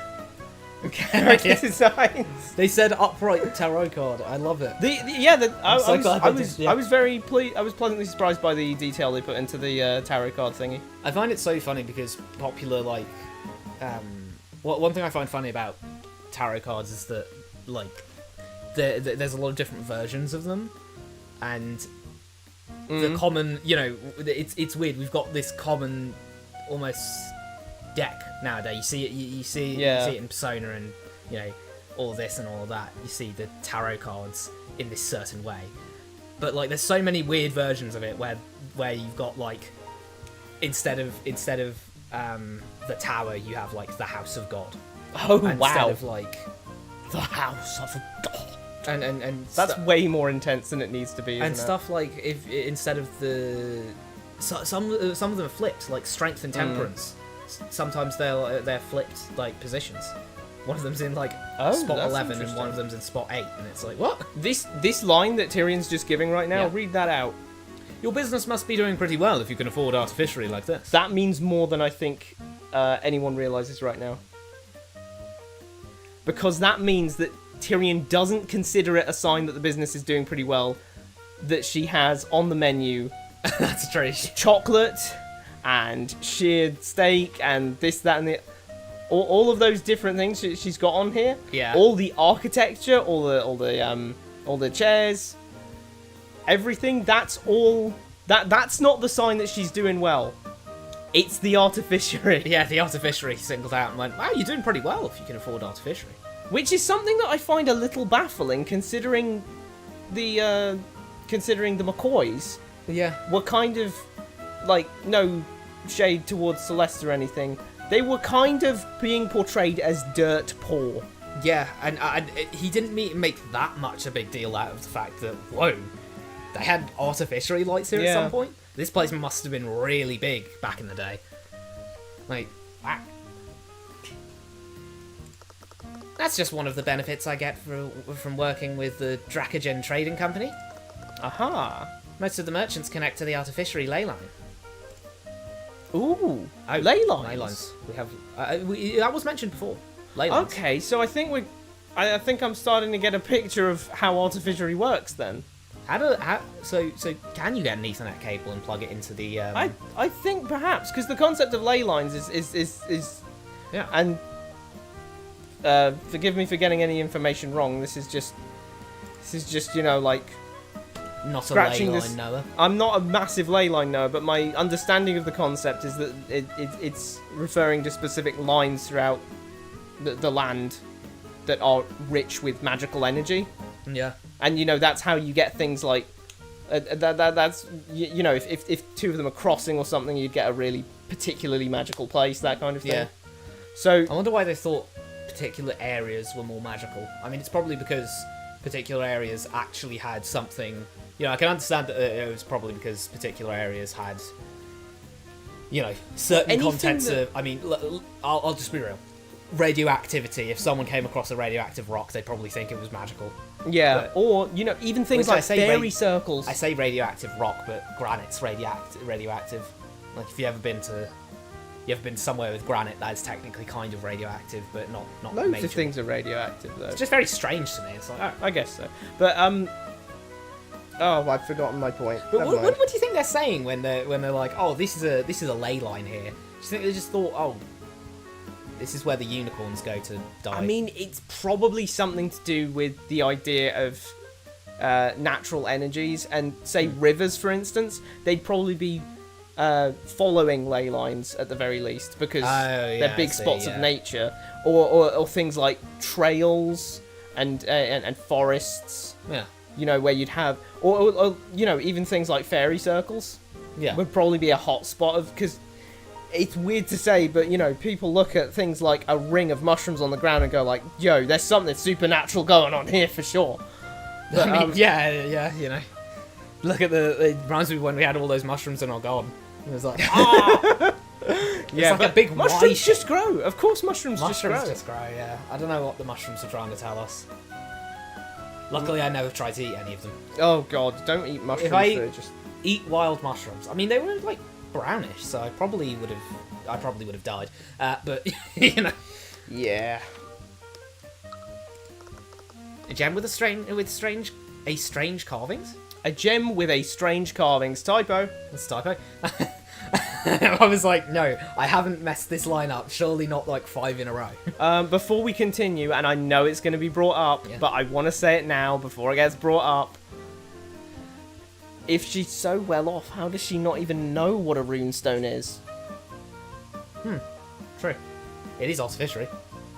the character designs. They said upright tarot card. I love it. I was very I was pleasantly surprised by the detail they put into the tarot card thingy. I find it so funny because popular, like, one thing I find funny about tarot cards is that, like, there's a lot of different versions of them, and the common, it's weird. We've got this common, almost deck nowadays. You see it, you see it in Persona, and all this and all of that. You see the tarot cards in this certain way, but like, there's so many weird versions of it where you've got, like, instead of the tower, you have like the House of God. Oh, and wow! Instead of like the House of God. And that's way more intense than it needs to be. And stuff like, if instead of some of them are flipped, like strength and temperance. Sometimes they're flipped, like, positions. One of them's in like spot 11 and one of them's in spot 8, and it's like, what? This line that Tyrion's just giving right now, read that out. Your business must be doing pretty well if you can afford artificially like this. That means more than I think anyone realizes right now. Because that means that Tyrion doesn't consider it a sign that the business is doing pretty well, that she has on the menu that's true. chocolate and sheared steak and this, that, and the... All of those different things she's got on here. Yeah. All the architecture, all the chairs, everything. That's all. That's not the sign that she's doing well. It's the artificery. Yeah, the artificery singled out and went, "Wow, you're doing pretty well if you can afford artificery." Which is something that I find a little baffling, considering the McCoys. Yeah. Were kind of like, no shade towards Celeste or anything. They were kind of being portrayed as dirt poor. Yeah, and he didn't make that much a big deal out of the fact that, whoa, they had artificially lights here at some point. This place must have been really big back in the day. Like, wow. That's just one of the benefits I get from working with the Dracogen Trading Company. Aha. Most of the merchants connect to the artificery ley line. Ooh, Oh, ley lines. Ley lines. We have. That was mentioned before. Ley lines. Okay, so I think I think I'm starting to get a picture of how artificery works then. So can you get an Ethernet cable and plug it into the? I think perhaps because the concept of ley lines is Yeah. and forgive me for getting any information wrong. This is just like Not a scratching ley this. line knower. I'm not a massive ley line knower, but my understanding of the concept is that it's referring to specific lines throughout the land that are rich with magical energy. Yeah. And that's how you get things like that's if two of them are crossing or something, you'd get a really particularly magical place, that kind of thing. Yeah. So I wonder why they thought particular areas were more magical. I mean, it's probably because particular areas actually had something. I can understand that it was probably because particular areas had, certain Anything contents that- of. I mean, I'll just be real. Radioactivity. If someone came across a radioactive rock, they'd probably think it was magical. yeah, But- or even things Which I like say fairy circles. I say radioactive rock, but granite's radioactive. Like if you ever been somewhere with granite, that's technically kind of radioactive, but not Loads major. of things are radioactive though. It's just very strange to me. It's like, oh. I guess so, but oh, I've forgotten my point. But Never what mind. do you think they're saying when they're like, oh, this is a ley line here? Do you think they just thought, oh, this is where the unicorns go to die? I mean, it's probably something to do with the idea of natural energies, and say rivers, for instance. They'd probably be following ley lines at the very least, because they're big spots of nature, or things like trails and forests. Yeah. Where you'd have, or even things like fairy circles. Yeah. Would probably be a hot spot of, because it's weird to say, but people look at things like a ring of mushrooms on the ground and go like, yo, there's something supernatural going on here for sure. But, I mean, yeah. Look at it reminds me when we had all those mushrooms in our garden. It was like, yeah, like but a big mushrooms Y just grow. Of course, mushrooms mushrooms just grow. just grow. Yeah. I don't know what the mushrooms were trying to tell us. Luckily, I never tried to eat any of them. Oh god, don't eat mushrooms. I- They're just Eat wild mushrooms. I mean, they were like brownish, so I probably would have died. But yeah. a gem with strange carvings. A gem with a strange carvings. Typo. That's a typo. I was like, no, I haven't messed this line up. Surely not like 5 in a row. Before we continue, and I know it's going to be brought up, Yeah. but I want to say it now before it gets brought up. If she's so well off, how does she not even know what a runestone is? True. It is artificery.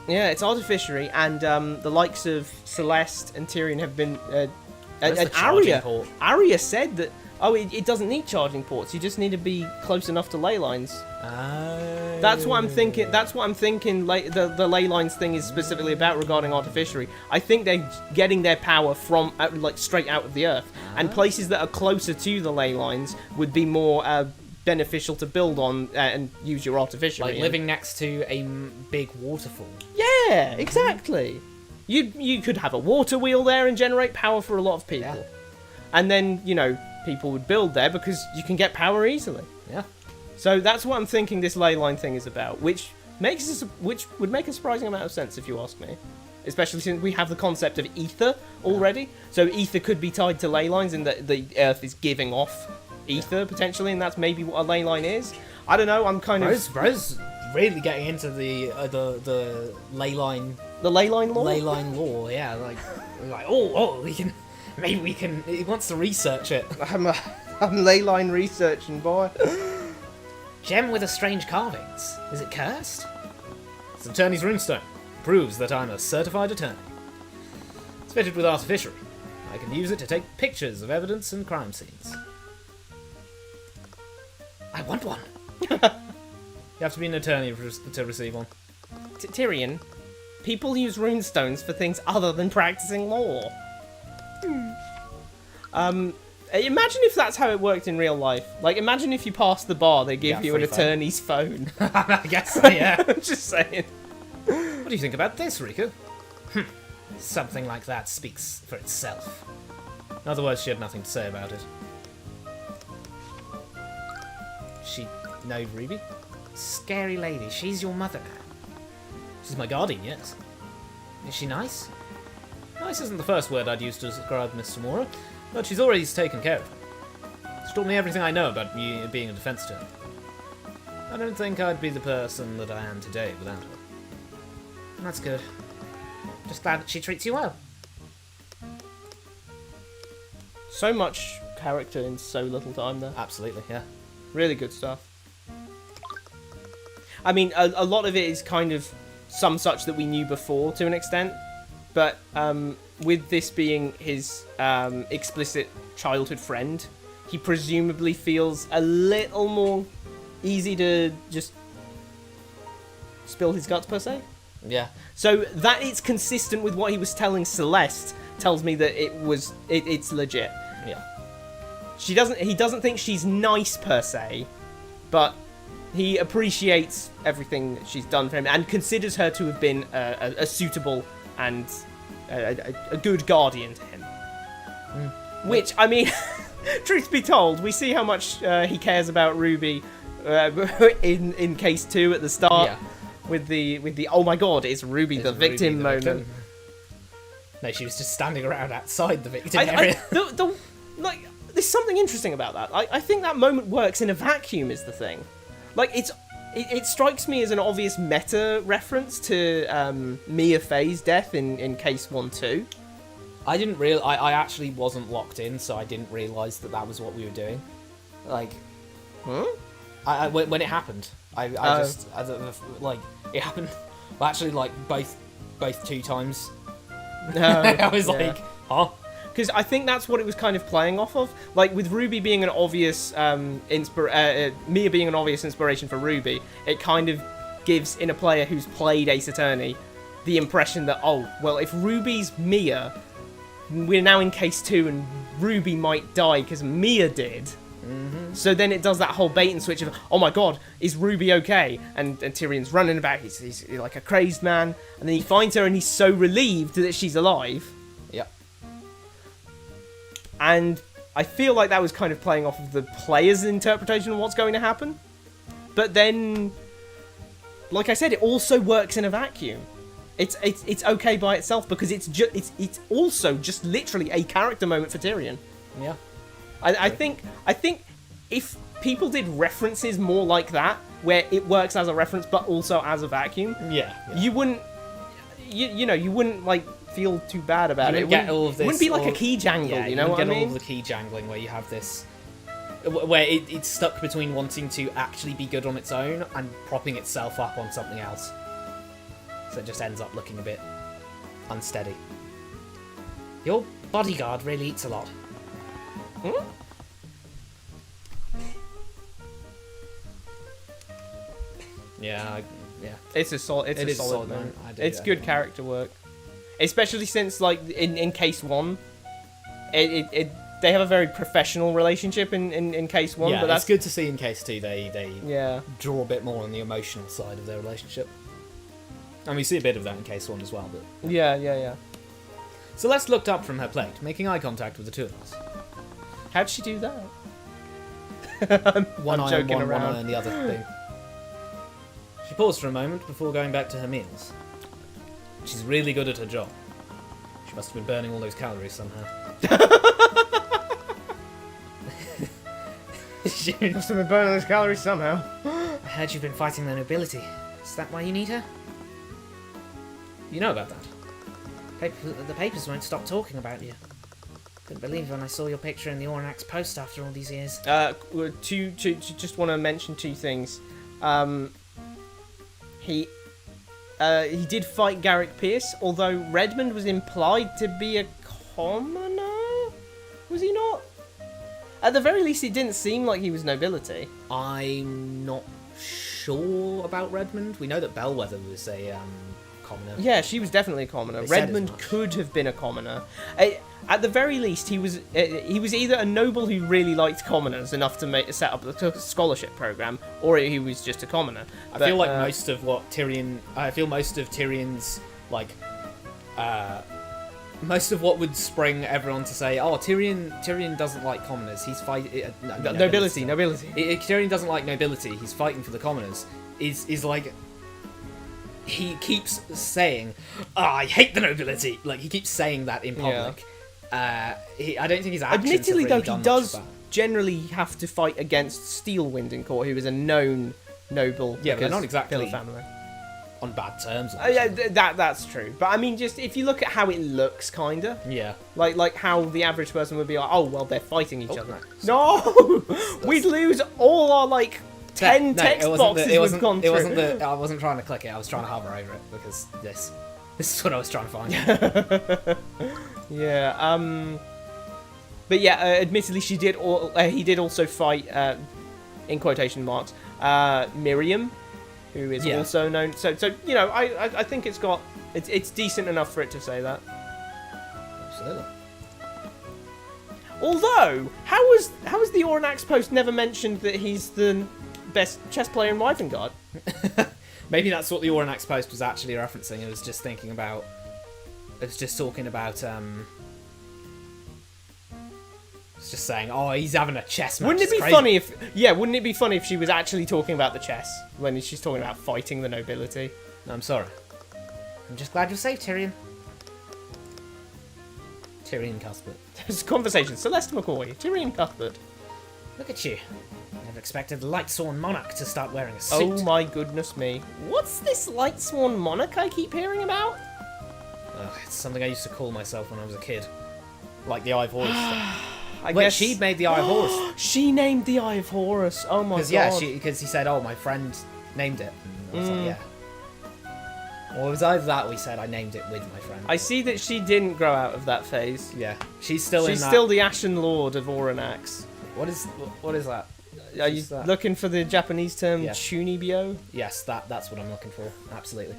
Yeah, it's artificery, and the likes of Celeste and Tyrion have been... Where's and the charging Arya. port? Arya said that, it doesn't need charging ports, you just need to be close enough to ley lines. That's what I'm thinking. That's what I'm thinking. The ley lines thing is specifically about regarding artificery. I think they're getting their power from straight out of the earth, and places that are closer to the ley lines would be more beneficial to build on and use your artificery. Like in. living next to a big waterfall. Yeah, exactly. You could have a water wheel there and generate power for a lot of people, Yeah. and then people would build there because you can get power easily. Yeah. So that's what I'm thinking this ley line thing is about, which would make a surprising amount of sense if you ask me. Especially since we have the concept of ether already. So ether could be tied to ley lines, and the earth is giving off ether potentially, and that's maybe what a ley line is. I don't know. I'm kind of Bro's really getting into the ley line the ley line law. ley line law. Yeah, like we can. He wants to research it. I'm ley line researching, boy. Gem with a strange carvings. Is it cursed? It's attorney's runestone. Proves that I'm a certified attorney. It's fitted with artificery. I can use it to take pictures of evidence and crime scenes. I want one. You have to be an attorney to receive one. Tyrion, people use runestones for things other than practicing law. Imagine if that's how it worked in real life. Like, imagine if you passed the bar, they give Yeah, you an free phone. attorney's phone. I guess so, yeah. I'm just saying. What do you think about this, Riku? Something like that speaks for itself. In other words, she had nothing to say about it. No, Ruby. Scary lady. She's your mother now. She's my guardian, yes. Is she nice? Nice isn't the first word I'd use to describe Miss Samora, but she's always taken care of. She taught me everything I know about me being a defense attorney. I don't think I'd be the person that I am today without her. That's good. Just glad that she treats you well. So much character in so little time there. Absolutely, yeah. Really good stuff. I mean, a lot of it is kind of some such that we knew before to an extent, but with this being his explicit childhood friend, he presumably feels a little more easy to just spill his guts, per se. Yeah. So that it's consistent with what he was telling Celeste tells me that it's legit. Yeah. He doesn't think she's nice per se, but he appreciates everything that she's done for him and considers her to have been a suitable and a good guardian to him. Which, I mean, truth be told, we see how much he cares about Ruby in case 2 at the start. Yeah. With the oh my god, is Ruby the victim moment? No, she was just standing around outside the victim area. Like, there's something interesting about that. I think that moment works in a vacuum is the thing. Like, it strikes me as an obvious meta reference to Mia Fey's death in Case 1-2. I actually wasn't locked in, so I didn't realise that was what we were doing. Like, when it happened, it happened. Well, actually, like both 2 times. I was like, huh? Because I think that's what it was kind of playing off of. Like, with Ruby being an obvious Mia being an obvious inspiration for Ruby, it kind of gives, in a player who's played Ace Attorney, the impression that, oh, well, if Ruby's Mia, we're now in Case 2 and Ruby might die because Mia did. So then it does that whole bait and switch of, oh my god, is Ruby okay? And Tyrion's running about, he's like a crazed man, and then he finds her and he's so relieved that she's alive. Yep. And I feel like that was kind of playing off of the player's interpretation of what's going to happen. But then, like I said, it also works in a vacuum. It's okay by itself because it's also just literally a character moment for Tyrion. Yeah. I think if people did references more like that, where it works as a reference but also as a vacuum, you wouldn't, you wouldn't like feel too bad about it. You get all of this. It wouldn't be like a key jangle, you know what I mean? All of the key jangling where you have this, where it's stuck between wanting to actually be good on its own and propping itself up on something else. So it just ends up looking a bit unsteady. Your bodyguard really eats a lot. Yeah. It's a solid moment. It's good character work, especially since like in Case 1, they have a very professional relationship in Case 1. Yeah, but that's good to see in Case 2. They draw a bit more on the emotional side of their relationship, and we see a bit of that in Case 1 as well. But yeah. Celeste looked up from her plate, making eye contact with the 2 of us. How'd she do that? One I'm eye joking on one, around. one eye on the other thing. She paused for a moment before going back to her meals. She's really good at her job. She must have been burning all those calories somehow. She must have been burning those calories somehow. I heard you've been fighting the nobility. Is that why you need her? You know about that? The papers won't stop talking about you. Couldn't believe when I saw your picture in the Oranax Post after all these years. Just want to mention 2 things. He did fight Garrick Pierce, although Redmond was implied to be a commoner? Was he not? At the very least, it didn't seem like he was nobility. I'm not sure about Redmond. We know that Bellwether was a commoner. Yeah, she was definitely a commoner. Redmond could have been a commoner. At the very least, he was either a noble who really liked commoners enough to set up a scholarship program, or he was just a commoner. I feel like most of Tyrion's like most of what would spring everyone to say, oh, Tyrion doesn't like commoners. He's fighting Nobility. Tyrion doesn't like nobility. He's fighting for the commoners. Is like he keeps saying, I hate the nobility. Like he keeps saying that in public. I don't think his actions Admittedly, have though, really he done does much of generally have to fight against Steelwind in court, who is a known noble. Yeah, but they're not because exactly Villa family. on bad terms. Yeah, that's true. But I mean, just if you look at how it looks, kinda Yeah. like how the average person would be like, oh well, they're fighting each other. no. No, we'd lose all our like 10 text boxes we've gone through. I wasn't trying to click it. I was trying to hover over it because this is what I was trying to find. Yeah. But yeah, admittedly, he did also fight, in quotation marks, Miriam, who is also known. So you know, I think it's decent enough for it to say that. Absolutely. Although, how was the Oranax post never mentioned that he's the best chess player in Isengard? Maybe that's what the Oranax post was actually referencing. It was just thinking about. It was just talking about. It's just saying, oh, he's having a chess match. Wouldn't it It's be crazy. funny if? Yeah, wouldn't it be funny if she was actually talking about the chess when she's talking about fighting the nobility? No, I'm sorry. I'm just glad you're safe, Tyrion. Tyrion Cuthbert. There's a conversation. Celeste McCoy, Tyrion Cuthbert. Look at you. Never expected the Lightsworn Monarch to start wearing a suit. Oh my goodness me! What's this Lightsworn Monarch I keep hearing about? It's something I used to call myself when I was a kid. Like the Eye of Horus stuff. I Wait, guess she made the Eye of Horus. She named the Eye of Horus. Oh my god! Because he said, oh, my friend named it. And I was like, yeah. Or it was either that or he said, I named it with my friend. I see that she didn't grow out of that phase. Yeah. She's still in that. still the Ashen Lord of Oranax. What is that? Are you that? looking for the Japanese term Yeah. Chunibyo? Yes, that's what I'm looking for. Absolutely.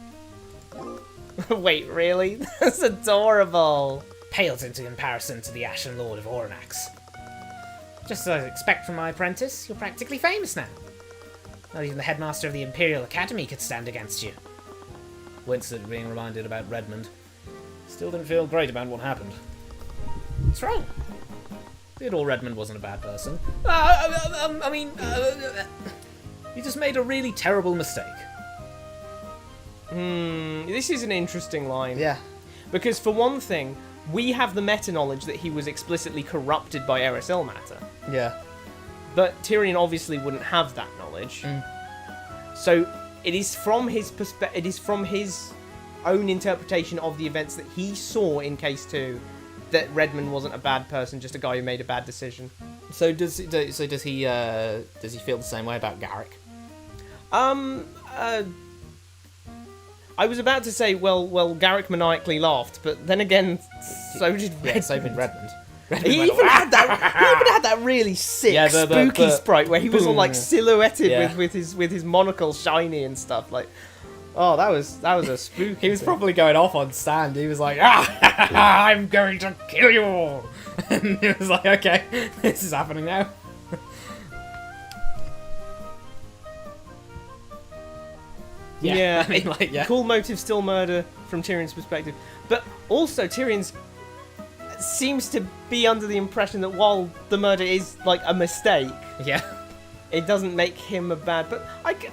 Wait, really? That's adorable. Pales into comparison to the Ashen Lord of Oranax. Just as I expect from my apprentice, you're practically famous now. Not even the headmaster of the Imperial Academy could stand against you. Winced at being reminded about Redmond. Still didn't feel great about what happened. What's wrong? Theodore Redmond wasn't a bad person. He just made a really terrible mistake. This is an interesting line. Yeah. Because for one thing, we have the meta-knowledge that he was explicitly corrupted by Eris Ilmater. Yeah. But Tyrion obviously wouldn't have that knowledge. So it is from his it is from his own interpretation of the events that he saw in Case 2 that Redmond wasn't a bad person, just a guy who made a bad decision. So does he feel the same way about Garrick? I was about to say, well, Garrick maniacally laughed, but then again, so did Redmond. Yeah, so did Redmond. He even had that really sick, spooky sprite where he was all like silhouetted with his monocle shiny and stuff. Like, oh, that was a spooky. He was probably going off on stand. He was like, I'm going to kill you all. And he was like, okay, this is happening now. Yeah, I mean, like, yeah. Cool motive, still murder from Tyrion's perspective. But also, Tyrion seems to be under the impression that while the murder is like a mistake, Yeah. it doesn't make him a bad. But I can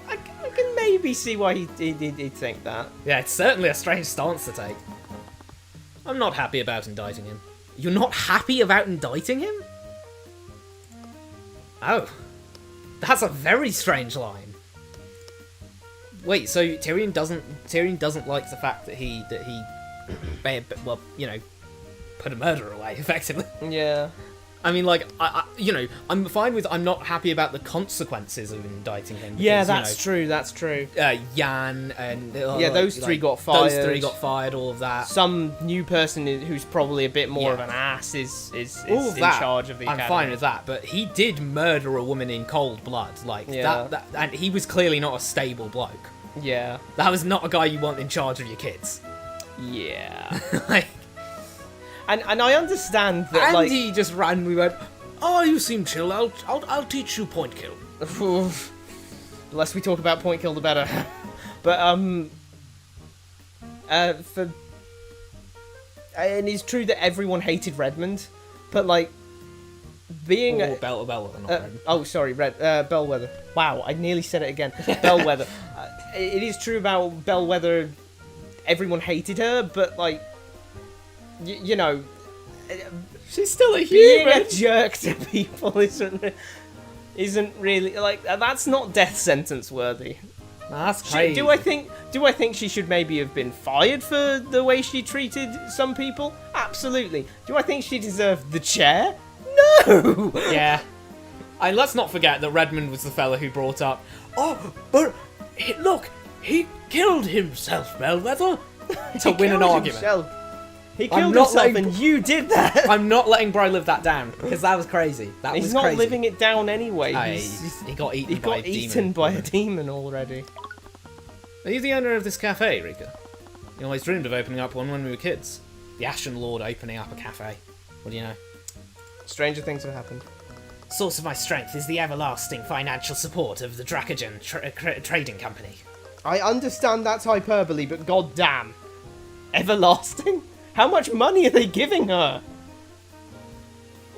maybe see why he'd think that. Yeah, it's certainly a strange stance to take. I'm not happy about indicting him. You're not happy about indicting him? Oh. That's a very strange line. Wait, so Tyrion doesn't like the fact that he well, you know, put a murderer away, effectively. Yeah. I mean, like, I'm fine with. I'm not happy about the consequences of indicting him. Because, Yeah, that's true. That's true. Jan and those three got fired. Those three got fired. All of that. Some new person who's probably a bit more Yeah. of an ass is All in of that, charge of the I'm academy. fine with that, but he did murder a woman in cold blood. Like Yeah. that, and he was clearly not a stable bloke. Yeah. That was not a guy you want in charge of your kids. Yeah. Like, and I understand that, and like, he just randomly went, "Oh, you seem chill. I'll teach you point kill." the less we talk about point kill, the better. But and it's true that everyone hated Redmond, but like being Bellwether, not Redmond. oh sorry, Bellwether. Wow, I nearly said it again. Bellwether. It is true about Bellwether. Everyone hated her, but like you know, She's still a being human. a jerk to people isn't really like that's not death sentence worthy. That's crazy. Do I think she should maybe have been fired for the way she treated some people? Absolutely. Do I think she deserved the chair? No. Yeah. And let's not forget that Redmond was the fella who brought up, oh, but look, he killed himself, Bellwether, to win an argument. He killed himself and you did that. I'm not letting Bro live that down, because that was crazy. He's not living it down anyway. He got eaten by a demon. He got eaten by a demon already. Are you the owner of this cafe, Rika? You always dreamed of opening up one when we were kids. The Ashen Lord opening up a cafe. What do you know? Stranger things have happened. Source of my strength is the everlasting financial support of the Dracogen Trading Company. I understand that's hyperbole, but goddamn. Everlasting? How much money are they giving her?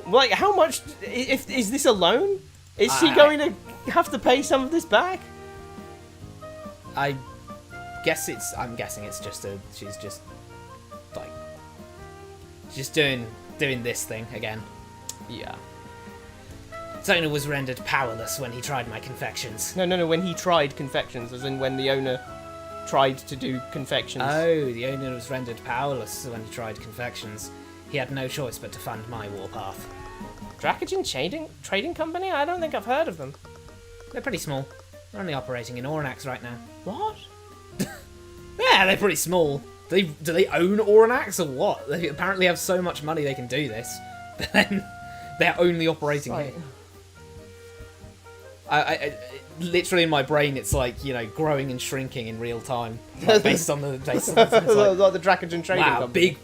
Like, how much... Is this a loan? Is she going to have to pay some of this back? I'm guessing it's just she's just doing this thing again. Yeah. Its owner was rendered powerless when he tried my confections. No, when he tried confections, as in when the owner tried to do confections. Oh, the owner was rendered powerless when he tried confections. He had no choice but to fund my warpath. Dracogen Trading Company? I don't think I've heard of them. They're pretty small. They're only operating in Oranax right now. What? Yeah, they're pretty small. Do they own Oranax or what? They apparently have so much money they can do this, but then they're only operating here. I literally in my brain, it's like, you know, growing and shrinking in real time, like, based on the Like the Dracogen Trading Company.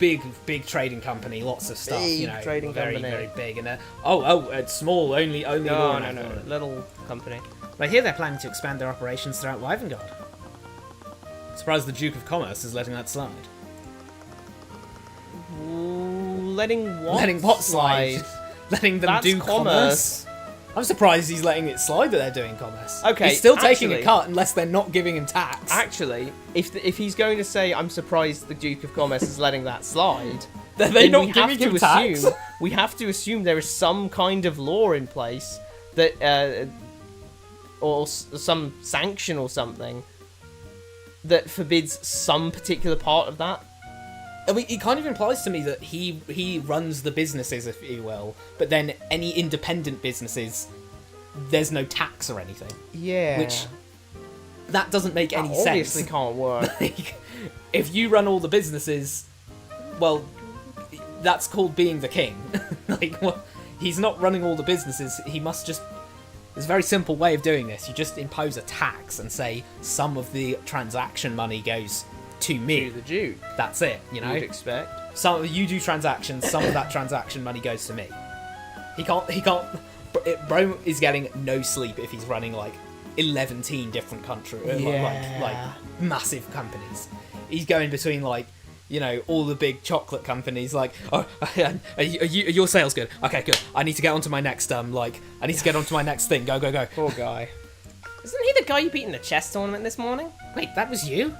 big trading company, lots of stuff. Big you know, trading very company. very big, and it's small, only No, little company. I hear they're planning to expand their operations throughout Wyvengard. Surprised the Duke of Commerce is letting that slide. Letting what? Letting what slide? Letting them That's do commerce. I'm surprised he's letting it slide that they're doing commerce. Okay, he's still taking a actually- cut unless they're not giving him tax. Actually, if he's going to say, I'm surprised the Duke of Commerce is letting that slide, They're then not we giving have to him tax. assume we have to assume there is some kind of law in place that, or some sanction or something that forbids some particular part of that. I mean, it kind of implies to me that he runs the businesses, if you will, but then any independent businesses, there's no tax or anything. Yeah. Which, that doesn't make any sense. Obviously can't work. Like, if you run all the businesses, well, that's called being the king. Like, well, he's not running all the businesses, he must just... There's a very simple way of doing this. You just impose a tax and say some of the transaction money goes to me. To the Duke. That's it, you know? You'd expect. Some you do transactions, some of that transaction money goes to me. He can't... Bro is getting no sleep if he's running, like, 11 different countries. Like, massive companies. He's going between, like, you know, all the big chocolate companies, like, oh, are your sales good? Okay, good. I need to get onto my next, I need to get onto my next thing. Go. Poor guy. Isn't he the guy you beat in the chess tournament this morning? Wait, that was you?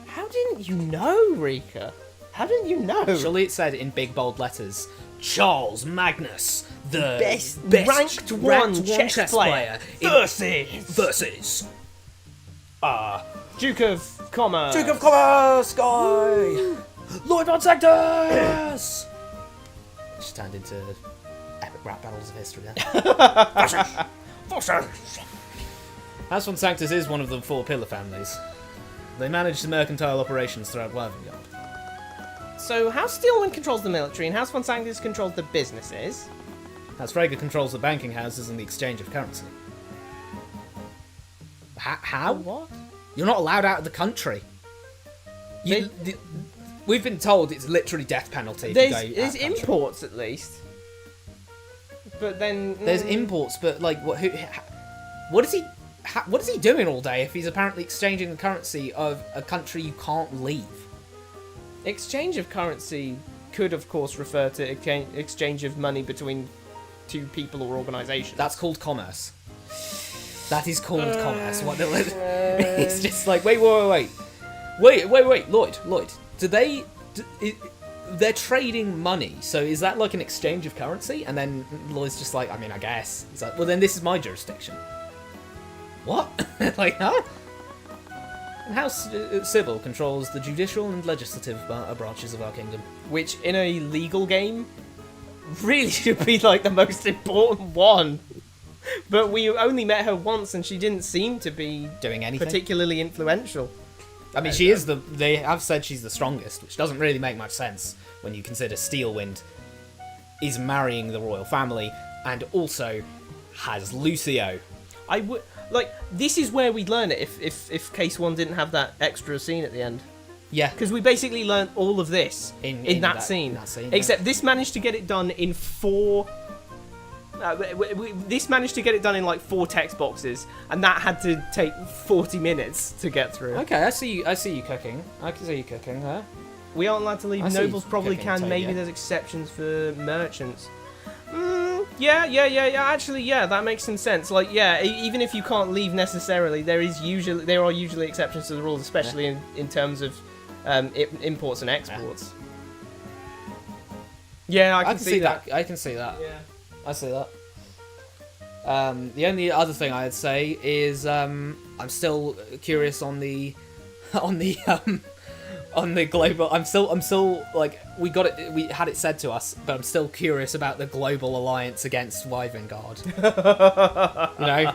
How didn't you know, Rika? How didn't you know? Surely it said in big bold letters, Charles Magnus, the best ranked one chess player versus Duke of Commerce. Duke of Commerce guy! Lloyd von Sanctus! Which turned into epic rap battles of history then. House von Sanctus is one of the four pillar families. They manage the mercantile operations throughout Wyvengard. So House Steelman controls the military and House von Sanctus controls the businesses. House Frege controls the banking houses and the exchange of currency. How? What? You're not allowed out of the country. We've been told it's literally death penalty if you go out of the There's country. imports at least. But then... There's imports, but like, what is he doing all day if he's apparently exchanging the currency of a country you can't leave? Exchange of currency could, of course, refer to exchange of money between two people or organisations. That's called commerce. That is called commerce. What it's just like, wait, Lloyd. They're trading money, so is that like an exchange of currency? And then Lloyd's just like, I mean, I guess. He's like, well, then this is my jurisdiction. What? Like, huh? And House Civil controls the judicial and legislative branches of our kingdom. Which, in a legal game, really should be like the most important one. But we only met her once, and she didn't seem to be Doing anything? particularly influential. I mean, she is they have said she's the strongest, which doesn't really make much sense when you consider Steelwind is marrying the royal family and also has Lucio. I would like this is where we'd learn it if Case 1 didn't have that extra scene at the end. Yeah. Because we basically learned all of this in that scene. Yeah. Except this managed to get it done in 4. This managed to get it done in like 4 text boxes, and that had to take 40 minutes to get through. Okay, I see you cooking. I can see you cooking there. We aren't allowed to leave. I see Nobles probably cooking, can. so, Maybe yeah. there's exceptions for merchants. Yeah. Actually, yeah, that makes some sense. Like, yeah, even if you can't leave necessarily, there are usually exceptions to the rules, especially in terms of imports and exports. Yeah, I can see that. I can see that. Yeah. I see that. The only other thing I'd say is I'm still curious on the global. I'm still like we had it said to us, but I'm still curious about the global alliance against Wyvern-Guard. You know,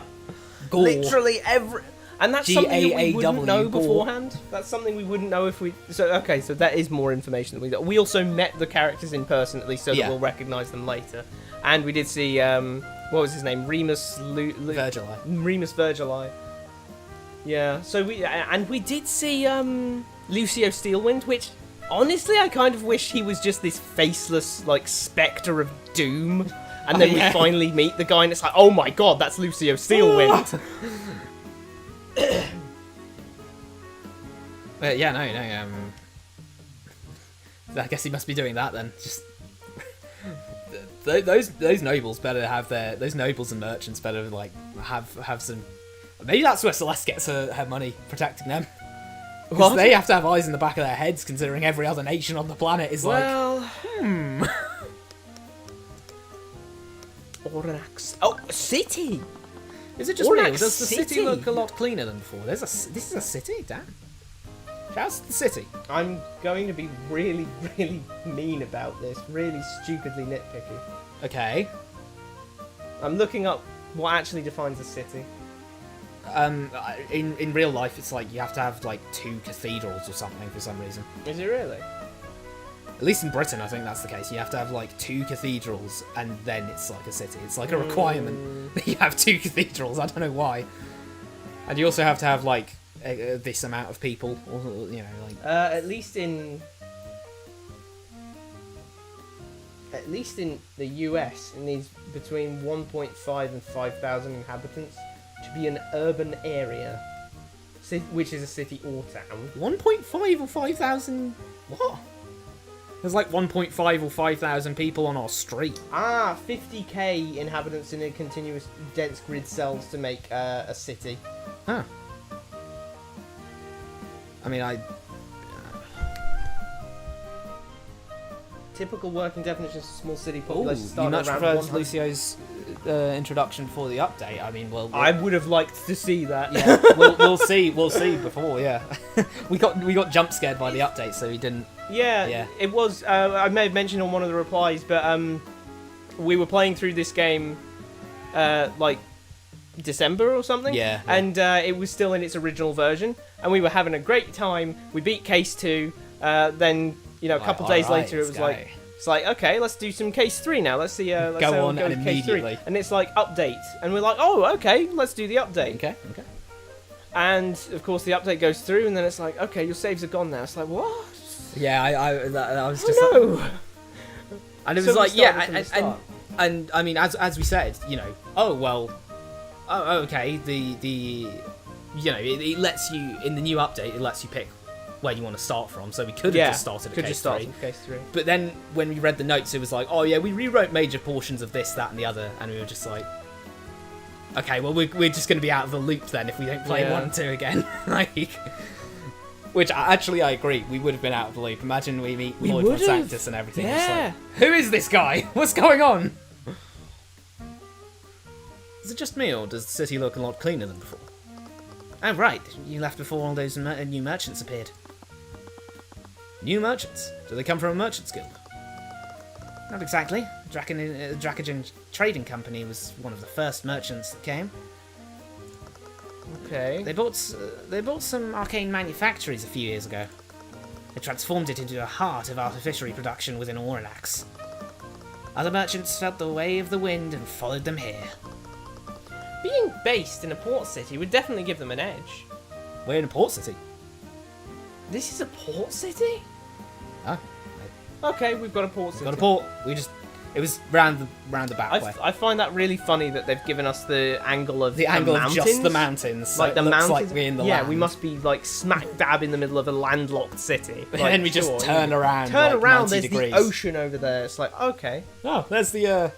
Gaul. Literally every. And that's something that we wouldn't know Gaul. beforehand. That's something we wouldn't know if we... So that is more information that we got. We also met the characters in person, at least, so that we'll recognise them later. And we did see, what was his name? Remus Virgili. Remus Virgili. Yeah, so we did see Lucio Steelwind, which, honestly, I kind of wish he was just this faceless, like, spectre of doom. And then we finally meet the guy, and it's like, oh my god, that's Lucio Steelwind. I guess he must be doing that then. Just those nobles better have those nobles and merchants better like have some. Maybe that's where Celeste gets her money, protecting them. Because they have to have eyes in the back of their heads, considering every other nation on the planet is Oranax. Oh, a city! Is it just Oranax me? Or does the city City? look a lot cleaner than before? This is a city, damn. Shouts to the city. I'm going to be really, really mean about this. Really stupidly nitpicky. Okay. I'm looking up what actually defines a city. In real life, it's like you have to have like 2 cathedrals or something for some reason. Is it really? At least in Britain, I think that's the case. You have to have like 2 cathedrals, and then it's like a city. It's like a requirement that you have 2 cathedrals. I don't know why. And you also have to have like this amount of people, or you know, like. At least in the US, it needs between 1.5 and 5,000 inhabitants to be an urban area, which is a city or town. 1.5 or 5,000. What? There's like 1.5 or 5,000 people on our street. 50k inhabitants in a continuous dense grid cells to make a city. Huh. I mean, Typical working definition of small city Ooh, population you started much around preferred 100. Lucio's introduction for the update. I mean, well, I would have liked to see that. yeah, we'll see before. Yeah, we got jump scared by the update, so we didn't. Yeah. It was. I may have mentioned on one of the replies, but we were playing through this game, like December or something. Yeah. And it was still in its original version, and we were having a great time. We beat Case 2. Then a couple days later, it was like. It's like, okay, let's do some Case 3 now. Let's see. Let's go on go and with Case 3. immediately. And it's like update, and we're like, oh, okay, let's do the update. Okay. And of course, the update goes through, and then it's like, okay, your saves are gone now. It's like, what? Yeah, I was just. No. Like, and it So was we like, started from the yeah, start. and I mean, as we said, okay, the it lets you in the new update. It lets you pick where you want to start from. So we could have just started at case 3. Case 3. But then when we read the notes, it was like, oh yeah, we rewrote major portions of this, that, and the other, and we were just like, okay, well we're just going to be out of the loop then if we don't play 1 and 2 again. Like, which actually I agree, we would have been out of the loop. Imagine we meet Lord von Sanctus and everything. Yeah. Just like, who is this guy? What's going on? Is it just me, or does the city look a lot cleaner than before? Oh right, you left before all those new merchants appeared. New merchants? Do they come from a merchant's guild? Not exactly. Dracogen Trading Company was one of the first merchants that came. Okay. They bought some Arcane manufactories a few years ago. They transformed it into a heart of artificery production within Overanalyzing. Other merchants felt the way of the wind and followed them here. Being based in a port city would definitely give them an edge. We're in a port city. This is a port city? Oh, Okay, we've got a port city. got a port. It was round the back way. I find that really funny that they've given us the angle of The angle of mountains. just the mountains. So Like the it looks mountains. like we're in the yeah, land. we must be like smack dab in the middle of a landlocked city. And Like, then we just sure, turn around. Turn like around. 90 There's degrees. the ocean over there. It's like, okay, Oh, there's the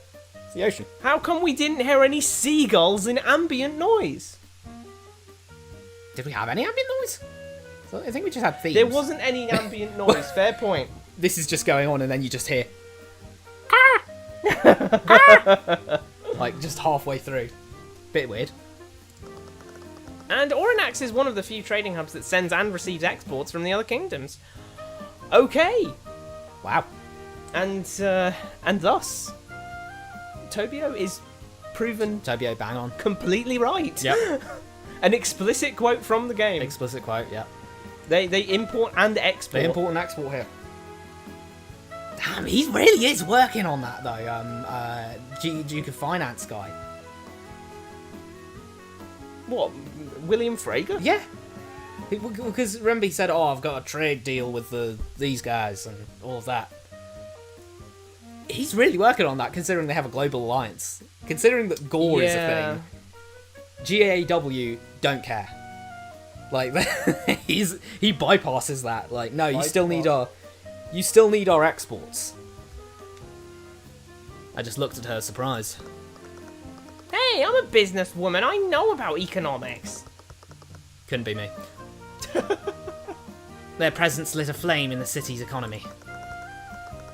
ocean. how come we didn't hear any seagulls in ambient noise? Did we have any ambient noise? So I think we just had themes. There wasn't any ambient noise. Fair point. This is just going on, and then you just hear. Like just halfway through. Bit weird. And Oranax is one of the few trading hubs that sends and receives exports from the other kingdoms. Okay, Wow. and thus, Tobio is proven Tobio, bang on. completely right. Yep. An explicit quote from the game. Explicit quote. Yeah. They import and export. They import and export here. Damn, he really is working on that though. Duke of Finance guy. What? William Frager? Yeah. Because remember he said, "Oh, I've got a trade deal with these guys and all of that." He's really working on that, considering they have a global alliance. Considering that Gore is a thing, GAW don't care. Like he bypasses that. Like, no, you still need our exports. I just looked at her surprised. Hey, I'm a businesswoman. I know about economics. Couldn't be me. Their presence lit a flame in the city's economy.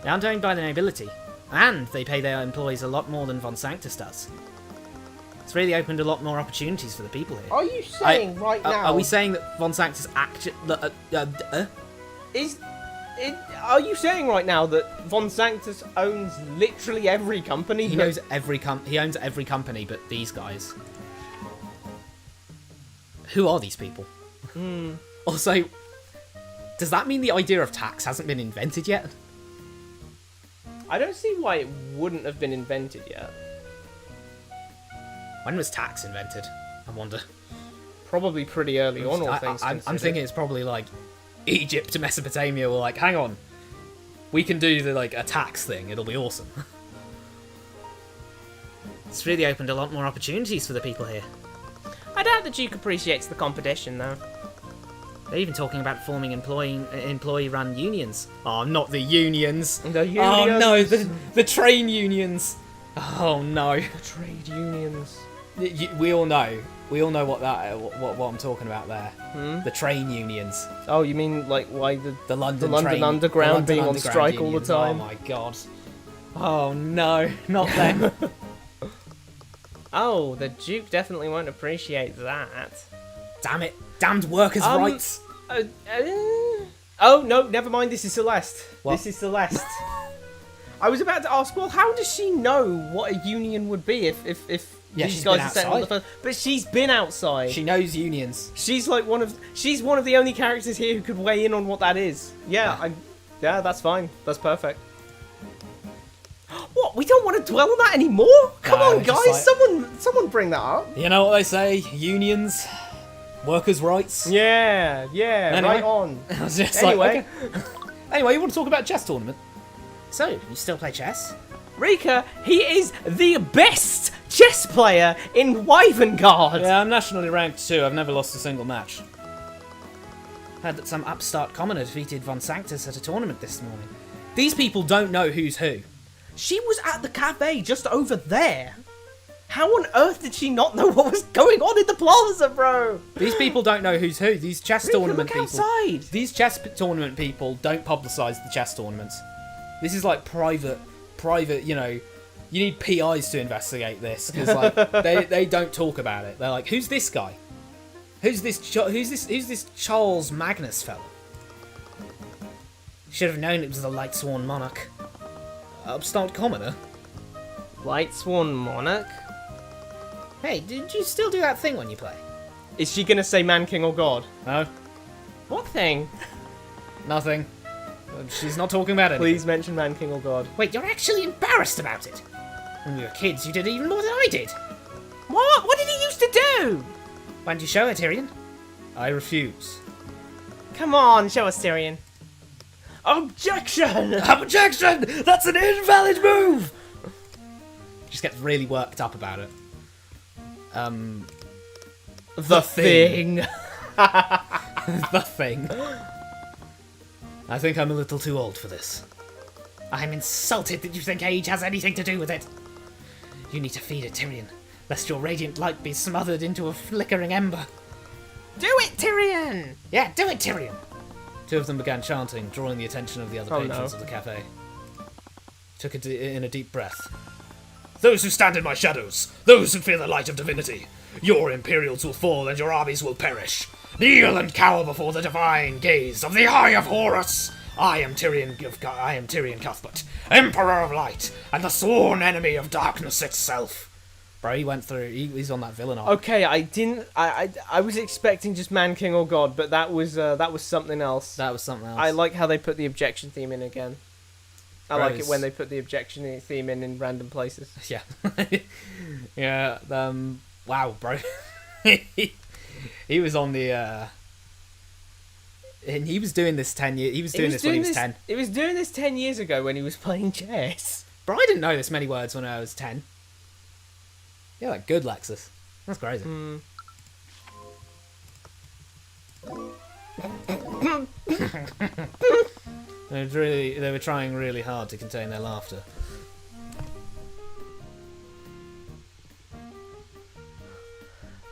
They aren't owned by the nobility, and they pay their employees a lot more than Von Sanctus does. It's really opened a lot more opportunities for the people here. Are you saying right now? Are we saying that Von Sanctus actually... Are you saying right now that Von Sanctus owns literally every company? He owns every company but these guys. Who are these people? Also, does that mean the idea of tax hasn't been invented yet? I don't see why it wouldn't have been invented yet. When was tax invented? I wonder. Probably pretty early on, all things I'm considered. thinking it's probably like Egypt to Mesopotamia were like, hang on, we can do a tax thing. It'll be awesome. It's really opened a lot more opportunities for the people here. I doubt the Duke appreciates the competition, though. They're even talking about forming employee-run unions. Oh, not the unions. The unions. Oh no, the train unions. Oh no. The trade unions. We all know what I'm talking about there. The train unions. Oh, you mean like why The London Underground being on strike all the time? Oh my god. Oh no, not them. Oh, the Duke definitely won't appreciate that. Damn it. Damned workers' rights. Oh, no, never mind. This is Celeste. What? This is Celeste. I was about to ask, well, how does she know what a union would be if Yeah, these she's guys been are sent on the outside. phone? But she's been outside. She knows unions. She's like one of the only characters here who could weigh in on what that is. Yeah, that's fine. That's perfect. What? We don't want to dwell on that anymore? Come No, on, just guys. Someone bring that up. You know what they say? Unions, workers' rights. Yeah, Anyway. right on. I was just Anyway. like, okay. Anyway, you want to talk about chess tournament? So, you still play chess? Rika, he is the best chess player in Wyvern Guard. Yeah, I'm nationally ranked too. I've never lost a single match. Heard that some upstart commoner defeated Von Sanctus at a tournament this morning. These people don't know who's who. She was at the cafe just over there. How on earth did she not know what was going on in the plaza, bro? These people don't know who's who. These chess tournament Look people. outside. These chess tournament people don't publicise the chess tournaments. This is like private. You know, you need PIs to investigate this because like they don't talk about it. They're like, who's this guy? Who's this Charles Magnus fellow? Should have known it was the Light Sworn Monarch. Upstart commoner. Light Sworn Monarch? Hey, did you still do that thing when you play? Is she gonna say man, king, or god? No, What thing? nothing. She's not talking about it. Please mention man, king, or god. Wait, you're actually embarrassed about it. When we were kids, you did even more than I did. What? What did he used to do? Why don't you show her, Tyrion? I refuse. Come on, show us, Tyrion. Objection! Objection! That's an invalid move! Just gets really worked up about it. The thing. The thing. I think I'm a little too old for this. I'm insulted that you think age has anything to do with it. You need to feed it, Tyrion, lest your radiant light be smothered into a flickering ember. Do it, Tyrion! Yeah, do it, Tyrion! Two of them began chanting, drawing the attention of the other patrons of the cafe. Took it in a deep breath. Those who stand in my shadows, those who fear the light of divinity, your Imperials will fall and your armies will perish. Kneel and cower before the divine gaze of the Eye of Horus. I am Tyrion Cuthbert, Emperor of Light, and the sworn enemy of darkness itself. Bro, he went through. He's on that villain arc. Okay, I was expecting just man, king, or god, but that was something else. That was something else. I like how they put the objection theme in again. I Bro, like it when they put the objection theme in random places. Yeah. Yeah. Wow, bro. He was on the. And he was doing this 10 years. He was doing this when he was 10. He was doing this 10 years ago when he was playing chess. Bro, I didn't know this many words when I was 10. Yeah, like good, Lexus. That's crazy. They were trying really hard to contain their laughter.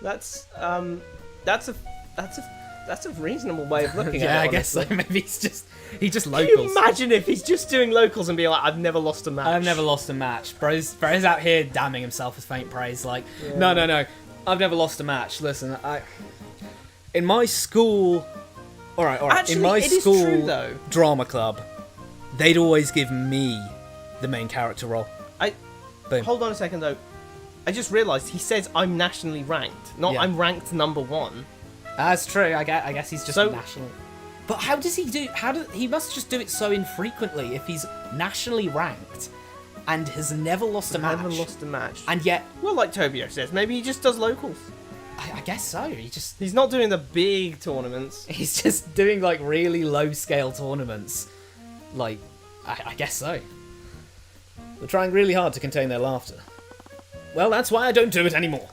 That's a reasonable way of looking at it. Yeah, I guess so. honestly. Maybe he just Can locals. you imagine if he's just doing locals and be like, I've never lost a match. I've never lost a match. Bro's out here damning himself with faint praise. Like, no. I've never lost a match. Listen, in my school. All right. Actually, in my it is school true, though. drama club, they'd always give me the main character role. Boom. Hold on a second though. I just realised he says I'm nationally ranked, not Yeah. I'm ranked number 1. That's true. I guess he's just So- national. But how does he do? He must just do it so infrequently if he's nationally ranked and has never lost a match. Never lost a match. And yet, Well, like Tobio says, maybe he just does locals. I guess so. He's not doing the big tournaments. He's just doing like really low scale tournaments. Like, I guess so. They're trying really hard to contain their laughter. Well, that's why I don't do it anymore.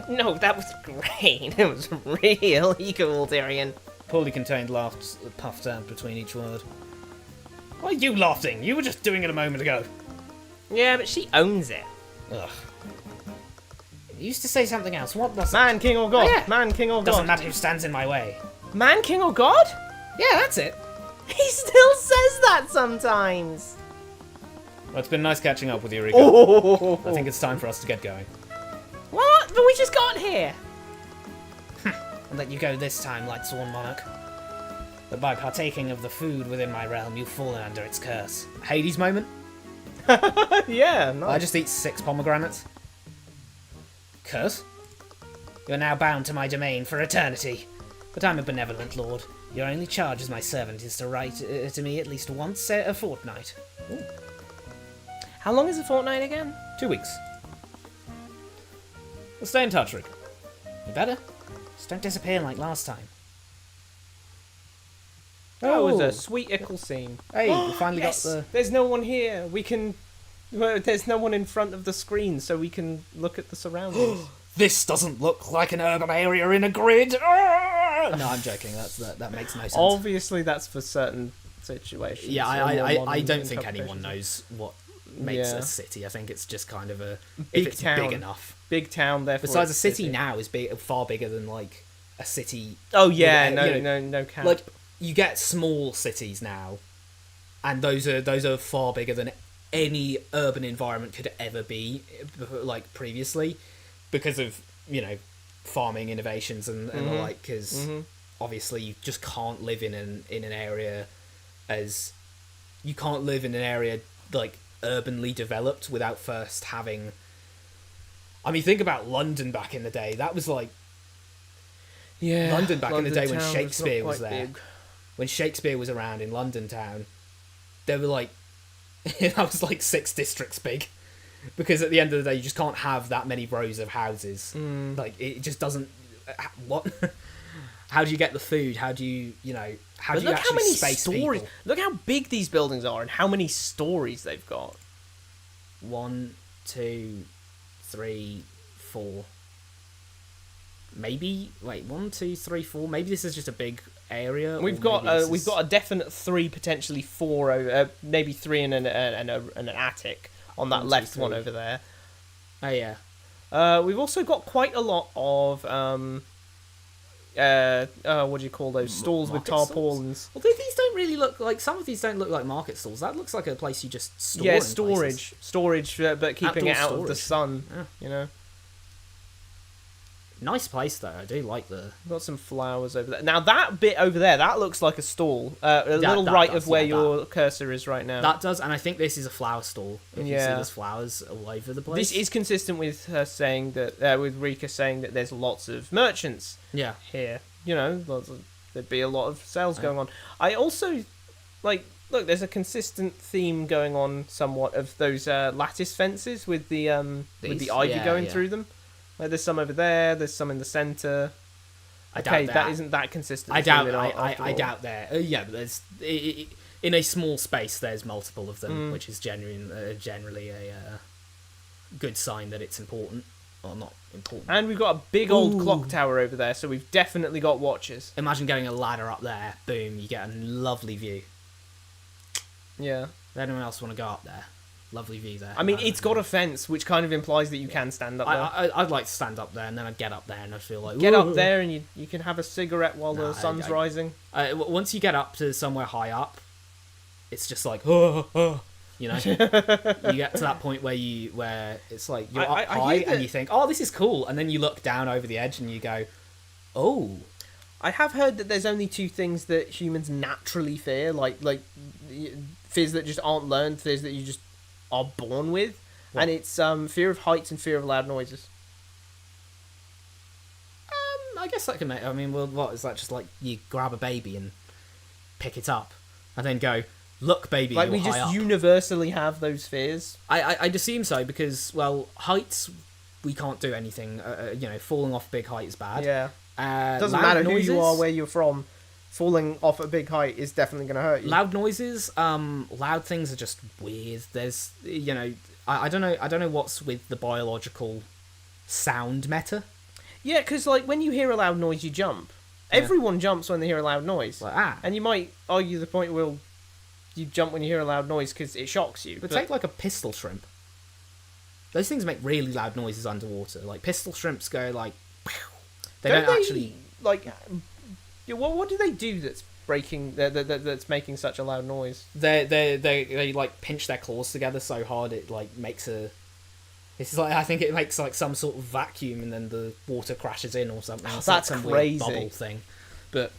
No, that was great. It was really cool, Tyrion. Poorly contained laughs puffed out between each word. Why are you laughing? You were just doing it a moment ago. Yeah, but she owns it. Ugh. You used to say something else. What was it? Man, king, or god? Oh, yeah. Man, king, or god? Doesn't matter who stands in my way. Man, king, or god? Yeah, that's it. He still says that sometimes. Well, it's been nice catching up with you, Rico. Oh. I think it's time for us to get going. What? But we just got here. I'll let you go this time, Light Sworn Monarch. But by partaking of the food within my realm, you've fallen under its curse. Hades moment? Yeah, nice. I just eat 6 pomegranates. Curse? You're now bound to my domain for eternity. But I'm a benevolent lord. Your only charge as my servant is to write to me at least once a fortnight. Ooh. How long is a fortnight again? 2 weeks. We'll stay in touch, Rick. You better. Just don't disappear like last time. That was Oh. a sweet ickle scene. Hey, we finally Yes! got the... There's no one here. We can... Well, there's no one in front of the screen, so we can look at the surroundings. This doesn't look like an urban area in a grid. No, I'm joking. That makes no sense. Obviously, that's for certain situations. Yeah, I don't think anyone interpretations. knows what makes Yeah. a city. I think it's just kind of a Big if it's town. big enough. Big town, therefore. Besides, a it's city now is far bigger than like a city. Oh yeah, with, no cap. Like you get small cities now, and those are far bigger than any urban environment could ever be, like previously, because of farming innovations and the like. Because obviously you just can't live in an area like urbanly developed without first having. I mean, think about London back in the day. That was like yeah, London back in the day when town Shakespeare not was quite there. big. When Shakespeare was around in London town, there were like that was like 6 districts big, because at the end of the day you just can't have that many rows of houses. Like it just doesn't. What? How do you get the food? How do you how But do you look how actually many space stories. people? Look how big these buildings are and how many stories they've got. 1, 2, 3, 4. Maybe 1, 2, 3, 4. Maybe this is just a big area. We've got a definite 3, potentially 4, maybe 3 and an attic on that 1, 2, left one 3. over there. Oh yeah. We've also got quite a lot of what do you call those stalls with Market stalls? tarpaulins? Although these don't really look like, some of these don't look like market stalls. That looks like a place you just store. Yeah, in storage, but keeping Outdoor it out of the storage. sun. Yeah. You know, Nice place though. I do like the. we've got some flowers over there. Now that bit over there, that looks like a stall. A little that right does, of where yeah, your cursor is right now. That does, and I think this is a flower stall. If you see, Yeah. there's flowers all over the place. This is consistent with her saying that, with Rika saying that there's lots of merchants yeah. here. There'd be a lot of sales going on. I also look. There's a consistent theme going on, somewhat, of those lattice fences with the These? ivy Yeah, going yeah. through them. Like there's some over there. There's some in the center. I Okay, doubt that isn't that consistent. I with doubt. it I after all. doubt there. Yeah, but there's in a small space. There's multiple of them, which is generally a good sign that it's important. Well, not important. And we've got a big old Ooh. clock tower over there, so we've definitely got watchers. Imagine getting a ladder up there. Boom! You get a lovely view. Yeah. Does anyone else want to go up there? Lovely view there. I mean, it's got a fence, which kind of implies that you can stand up there. I'd like to stand up there, and then I'd get up there, and I'd feel like Get "Ooh." up there, and you can have a cigarette while No, the sun's rising. Once you get up to somewhere high up, it's just like you know. You get to that point where it's like you're I up high hear and that- you think, oh, this is cool, and then you look down over the edge and you go, oh, I have heard that there's only 2 things that humans naturally fear, like fears that just aren't learned, fears that you just are born with, What? and it's fear of heights and fear of loud noises. I guess that can make. I mean, well, what is that? Just like you grab a baby and pick it up, and then go, look, baby, Like you're we high just up. universally have those fears. I'd assume so because, well, heights, we can't do anything. Falling off a big height is bad. Yeah, doesn't Loud matter noises, who you are, where you're from. Falling off a big height is definitely going to hurt you. Loud noises, loud things are just weird. There's, I don't know what's with the biological sound meta. Yeah, because like when you hear a loud noise, you jump. Yeah. Everyone jumps when they hear a loud noise. Like, And you might argue the point where you jump when you hear a loud noise because it shocks you. but take like a pistol shrimp. Those things make really loud noises underwater. Like pistol shrimps go like, they don't actually. like. Yeah, what do they do that's breaking that's making such a loud noise? They like pinch their claws together so hard it like makes a. It's like I think it makes like some sort of vacuum and then the water crashes in or something. It's like That's some crazy. weird bubble thing. But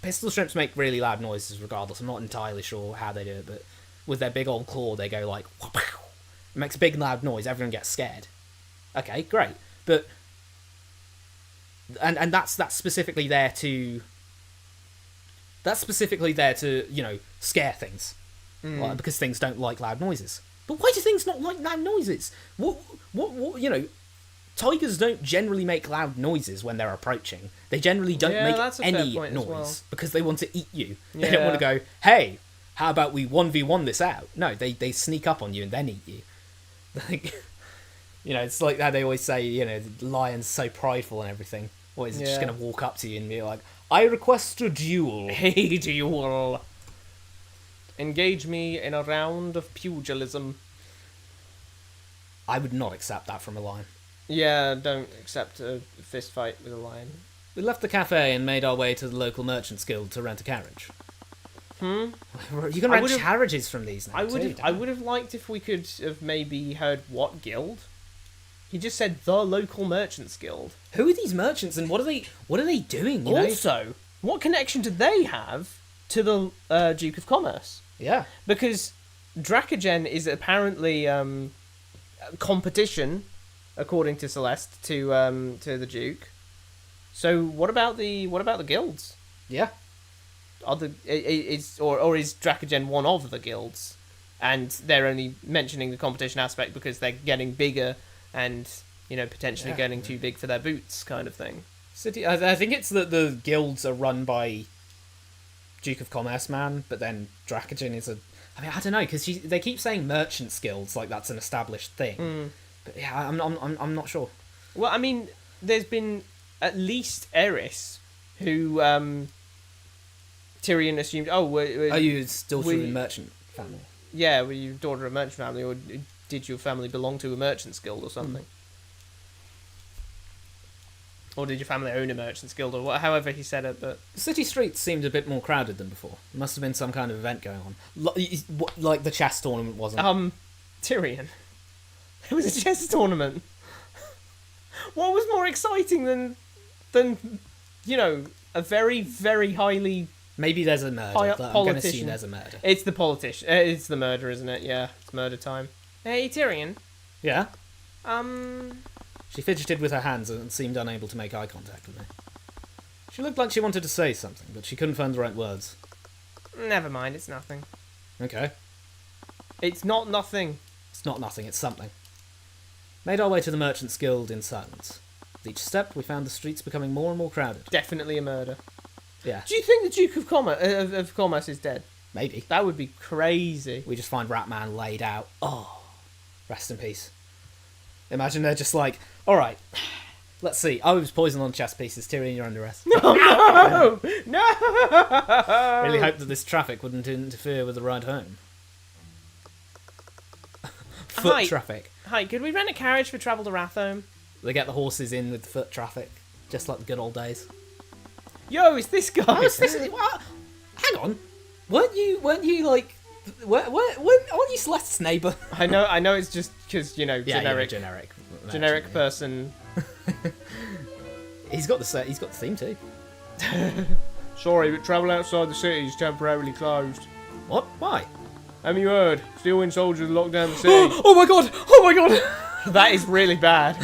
pistol shrimps make really loud noises regardless. I'm not entirely sure how they do it, but with their big old claw they go like. It makes a big loud noise. Everyone gets scared. Okay, great, but. And that's specifically there to. That's specifically there to scare things, like, because things don't like loud noises. But why do things not like loud noises? What tigers don't generally make loud noises when they're approaching. They generally don't Yeah, make that's a fair any point as noise well. because they want to eat you. They don't Yeah. want to go, hey, how about we 1v1 this out? No, they sneak up on you and then eat you. Like, it's like how they always say, the lion's so prideful and everything. Or is it Yeah. just going to walk up to you and be like, I request a duel? Hey, duel. Engage me in a round of pugilism. I would not accept that from a lion. Yeah, don't accept a fist fight with a lion. We left the cafe and made our way to the local merchants guild to rent a carriage. Hmm? You can I rent would've- carriages from these now. I would too, have. don't I you? would have liked if we could have maybe heard what guild. He just said the local merchants guild. Who are these merchants and what are they doing? You know? Also, what connection do they have to the Duke of Commerce? Yeah. Because Dracogen is apparently competition, according to Celeste, to the Duke. So what about the guilds? Yeah. Is Dracogen one of the guilds, and they're only mentioning the competition aspect because they're getting bigger and potentially Yeah. getting too big for their boots, kind of thing. City. I think it's that the guilds are run by Duke of Commerce man, but then Dracogen is a. I mean, I don't know because they keep saying merchants guilds like that's an established thing. But yeah, I'm not sure. Well, I mean, there's been at least Eris, who Tyrion assumed. Oh, Are you still we- through merchant family? yeah, were you daughter of a merchant family, or did your family belong to a merchant's guild or something? Or did your family own a merchant's guild, or however he said it? But The city streets seemed a bit more crowded than before. There must have been some kind of event going on, like the chess tournament wasn't. Tyrion, there was a chess tournament. What was more exciting than a very, very highly? Maybe there's a murder. High up I'm going to politician. assume there's a murder. It's the politician. It's the murder, isn't it? Yeah, it's murder time. Hey, Tyrion. Yeah. Um, She fidgeted with her hands and seemed unable to make eye contact with me. She looked like she wanted to say something, but she couldn't find the right words. never mind. It's nothing. Okay. It's not nothing. It's not nothing, it's something. Made our way to the Merchants Guild in silence. With each step, we found the streets becoming more and more crowded. Definitely a murder. Yeah, Do you think the Duke of Commerce is dead? maybe. That would be crazy. We just find Ratman laid out. Oh, rest in peace. Imagine they're just like, alright, let's see. I was poisoned on chess pieces. Tyrion, you're under arrest. No! No! Really hoped that this traffic wouldn't interfere with the ride home. Foot Hi. traffic. Hi, could we rent a carriage for travel to Rathome? They get the horses in with the foot traffic, just like the good old days. Yo, it's this guy. Oh, it's this. What? Hang on. Weren't you like? Aren't you Celeste's neighbour? I know. It's just because generic Generic person. He's got the theme too. Sorry, but travel outside the city is temporarily closed. What? Why? Haven't you heard? Steel Wind soldiers locked down the city. Oh my god! Oh my god! That is really bad.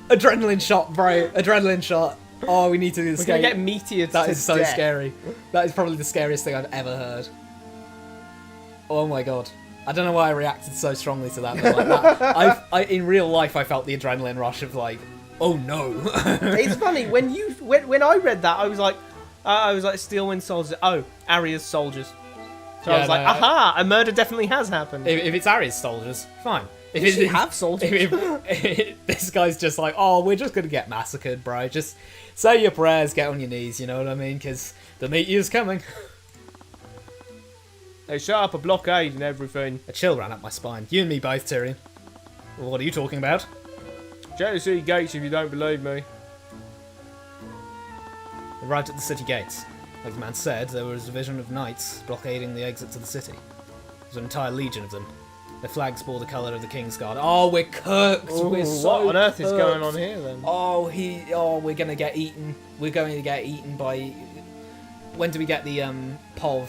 Adrenaline shot, bro. Adrenaline shot. Oh, we need to We're escape. gonna get meteored. That to is so death. scary. That is probably the scariest thing I've ever heard. Oh my god. I don't know why I reacted so strongly to that, but like that. I in real life I felt the adrenaline rush of like, oh no. It's funny when I read that, I was like Steel Wind soldiers. Oh, Arya's soldiers. So I Yeah, was like, no, aha, a murder definitely has happened. If it's Ares soldiers, fine. If Does she it's- have soldiers? if this guy's just like, oh, we're just gonna get massacred, bro. Just say your prayers, get on your knees. You know what I mean? Because the meteor's coming. They set up a blockade and everything. A chill ran up my spine. You and me both, Tyrion. Well, what are you talking about? Check the city gates if you don't believe me. Arrived at the city gates. Like the man said, there was a division of knights blockading the exit to the city. There was an entire legion of them. Their flags bore the colour of the King's Guard. Oh, we're cooked! We're Ooh, so what on earth is cooked. going on here then? We're gonna get eaten. We're going to get eaten by... When do we get the, POV...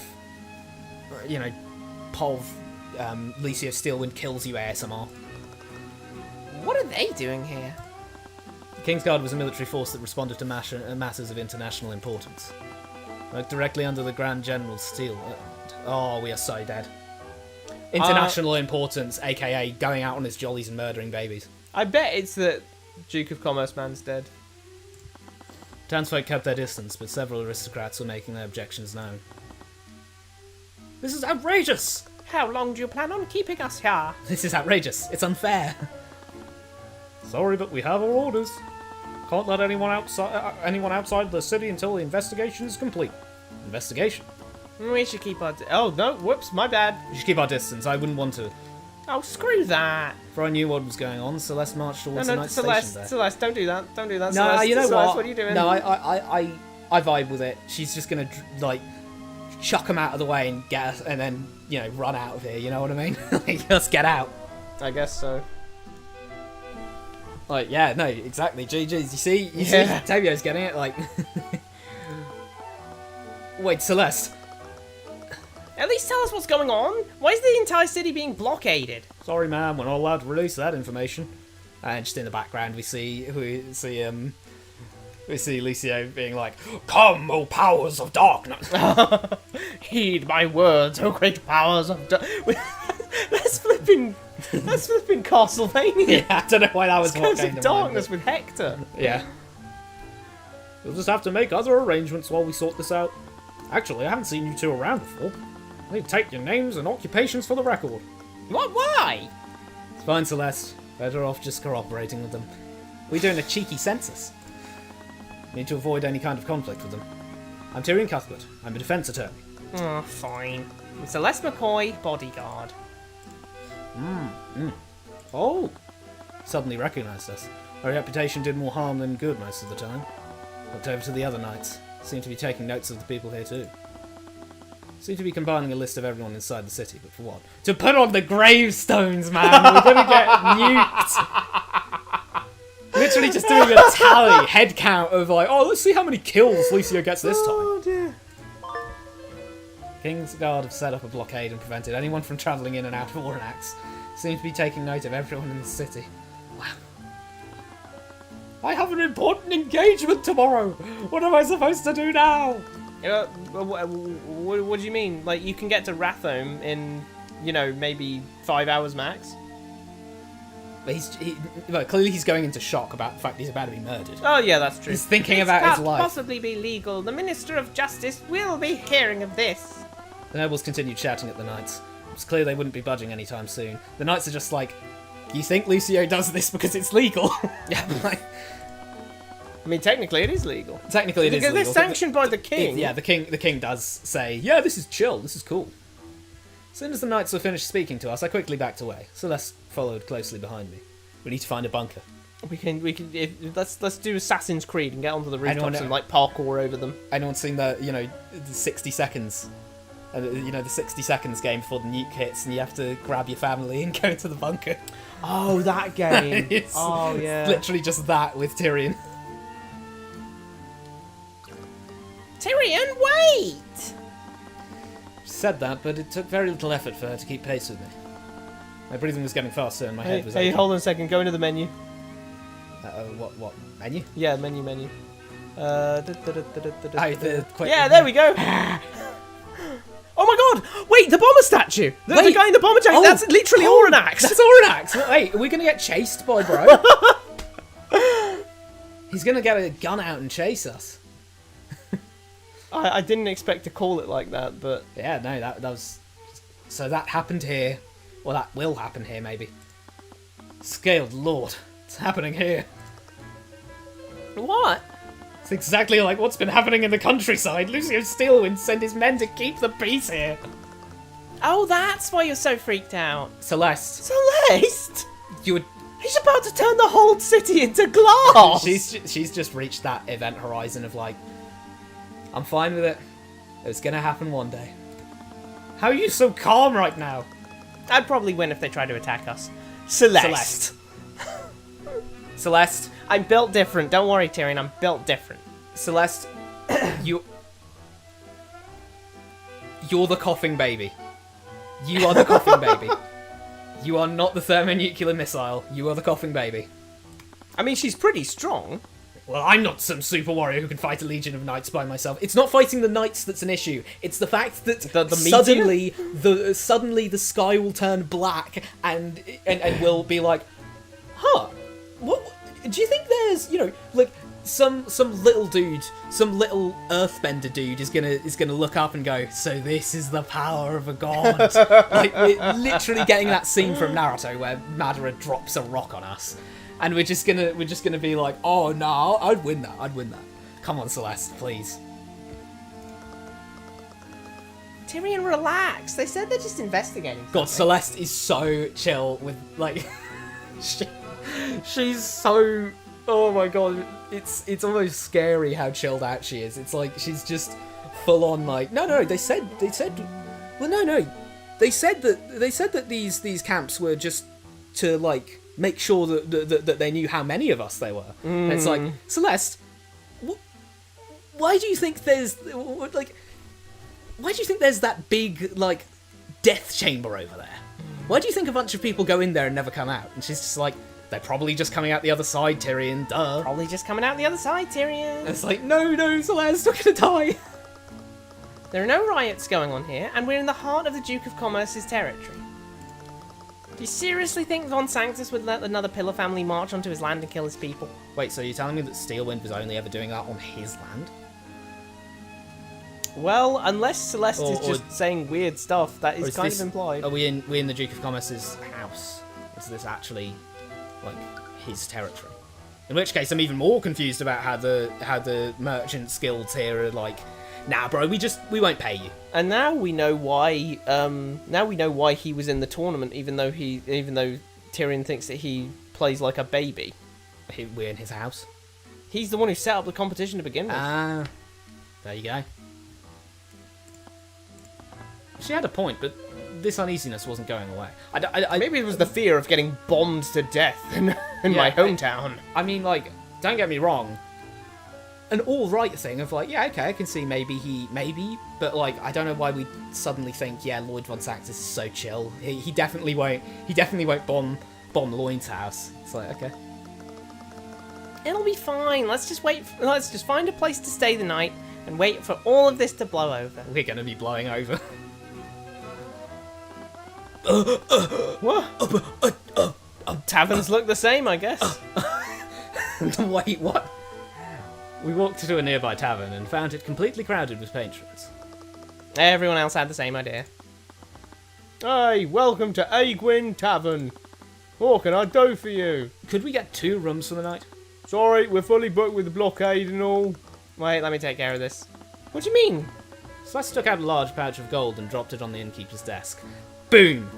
POV, Lucio Steelwind kills you ASMR. What are they doing here? The King's Guard was a military force that responded to matters of international importance. Like directly under the Grand General's steel. Oh, we are so dead. International importance, aka going out on his jollies and murdering babies. I bet it's that Duke of Commerce man's dead. Townsfolk kept their distance, but several aristocrats were making their objections known. This is outrageous! How long do you plan on keeping us here? This is outrageous. It's unfair. Sorry, but we have our orders. Can't let anyone outside the city until the investigation is complete. Investigation? We should keep our... Oh, no, whoops, my bad. We should keep our distance. I wouldn't want to. Oh, screw that. For I knew what was going on, Celeste marched towards the night Celeste, station there. Celeste, don't do that. Don't do that, No, Celeste. you know Celeste, what are you doing? No, I vibe with it. She's just gonna like chuck him out of the way and get us, and then run out of here. You know what I mean? Like, let's get out. I guess so. Like, yeah, no, exactly. GG's. You see, Tavio's getting it. Like, wait, Celeste. At least tell us what's going on. Why is the entire city being blockaded? Sorry, ma'am, we're not allowed to release that information. And just in the background, we see Lucio being like, "Come, O powers of darkness! Heed my words, O great powers of That's flipping Castlevania. Yeah, I don't know why that was what Curse came of to Darkness mind, with Hector. but- Yeah. We'll just have to make other arrangements while we sort this out. Actually, I haven't seen you two around before. I need to take your names and occupations for the record. What? Why? It's fine, Celeste. Better off just cooperating with them. We're doing a cheeky census. We need to avoid any kind of conflict with them. I'm Tyrion Cuthbert. I'm a defense attorney. Oh, fine. Celeste McCoy, bodyguard. Oh! Suddenly recognised us. Our reputation did more harm than good most of the time. Looked over to the other knights. Seemed to be taking notes of the people here too. Seemed to be compiling a list of everyone inside the city, but for what? To put on the gravestones, man! We're gonna get nuked! Literally just doing a tally, head count of like, oh, let's see how many kills Lucio gets this time. Oh dear. King's Guard have set up a blockade and prevented anyone from travelling in and out of Overanalyzing. Seem to be taking note of everyone in the city. Wow. I have an important engagement tomorrow! What am I supposed to do now? What do you mean? Like, you can get to Rathome in, maybe 5 hours max? But clearly he's going into shock about the fact he's about to be murdered. Oh, yeah, that's true. He's thinking about his life. Possibly be legal. The Minister of Justice will be hearing of this. The nobles continued shouting at the knights. It was clear they wouldn't be budging anytime soon. The knights are just like, you think Lucio does this because it's legal? Yeah, I mean, technically it is legal. Technically it is legal. Because they're sanctioned by the king. Yeah, the king does say, yeah, this is chill, this is cool. As soon as the knights were finished speaking to us, I quickly backed away. Celeste followed closely behind me. We need to find a bunker. Let's do Assassin's Creed and get onto the rooftops Anyone- and like parkour over them. Anyone seen the 60 seconds? The 60 seconds game before the nuke hits and you have to grab your family and go into the bunker. Oh, that game. It's Oh, yeah. literally just that with Tyrion. Tyrion, wait! She said that, but it took very little effort for her to keep pace with me. My breathing was getting faster and my head was Hey, aching. hold on a second. Go into the menu. What menu? Yeah, menu. Oh, the quick. Yeah, there we go. Oh my god! Wait, the bomber statue! The Wait. guy in the bomber jacket, that's literally Oranax! That's Overanalyzing! Wait, are we gonna get chased by bro? He's gonna get a gun out and chase us. I didn't expect to call it like that, but... Yeah, no, that was... So that happened here. Well, that will happen here, maybe. Scaled Lord. It's happening here. What? It's exactly like what's been happening in the countryside. Lucio Steelwind sent his men to keep the peace here. Oh, that's why you're so freaked out. Celeste, Celeste? you would... He's about to turn the whole city into glass! She's just reached that event horizon of like, I'm fine with it. It's gonna happen one day. How are you so calm right now? I'd probably win if they tried to attack us. Celeste. Celeste, I'm built different. Don't worry, Tyrion. I'm built different. Celeste, you're the coughing baby. You are the coughing baby. You are not the thermonuclear missile. You are the coughing baby. I mean, she's pretty strong. Well, I'm not some super warrior who can fight a legion of knights by myself. It's not fighting the knights that's an issue. It's the fact that suddenly the sky will turn black and will be like, huh? What do you think? There's like some little dude, some little earthbender dude is gonna look up and go, so this is the power of a god. Like we're literally getting that scene from Naruto where Madara drops a rock on us. and we're just gonna be like, oh no, I'd win that. Come on, Celeste, please. Tyrion, relax. They said they're just investigating. God, Celeste is so chill with like, she's so. Oh my god, it's almost scary how chilled out she is. It's like she's just full on like, no, they said, well, no, they said that these camps were just to like make sure that they knew how many of us there were. And it's like, Celeste, why do you think there's like, why do you think there's that big like death chamber over there? Why do you think a bunch of people go in there and never come out? And she's just like, they're probably just coming out the other side, Tyrion, duh. Probably just coming out the other side, Tyrion. And it's like, no, Celeste, we're gonna die. There are no riots going on here, and we're in the heart of the Duke of Commerce's territory. Do you seriously think Von Sanctus would let another Pillar family march onto his land and kill his people? Wait, so you're telling me that Steelwind was only ever doing that on his land? Well, unless Celeste is just saying weird stuff, that is kind of implied. Are we in the Duke of Commerce's house? Is this actually like his territory? In which case, I'm even more confused about how the merchants guilds here are like, nah, bro, we won't pay you. And now we know why. Now we know why he was in the tournament, even though Tyrion thinks that he plays like a baby. We're in his house. He's the one who set up the competition to begin with. Ah, there you go. She had a point, but this uneasiness wasn't going away. Maybe it was the fear of getting bombed to death in my hometown. I mean, like, don't get me wrong. An all-right thing of like, yeah, okay, I can see maybe, but like, I don't know why we suddenly think, yeah, Lloyd Von Sanctus is so chill. He definitely won't bomb Lloyd's house. It's like, okay. It'll be fine. Let's just wait. Let's just find a place to stay the night and wait for all of this to blow over. We're gonna be blowing over. What? Taverns look the same, I guess. Wait, what? We walked to a nearby tavern and found it completely crowded with patrons. Everyone else had the same idea. Hey, welcome to Aegwyn Tavern. What can I do for you? Could we get 2 rooms for the night? Sorry, we're fully booked with the blockade and all. Wait, let me take care of this. What do you mean? Celeste took out a large pouch of gold and dropped it on the innkeeper's desk. Boom!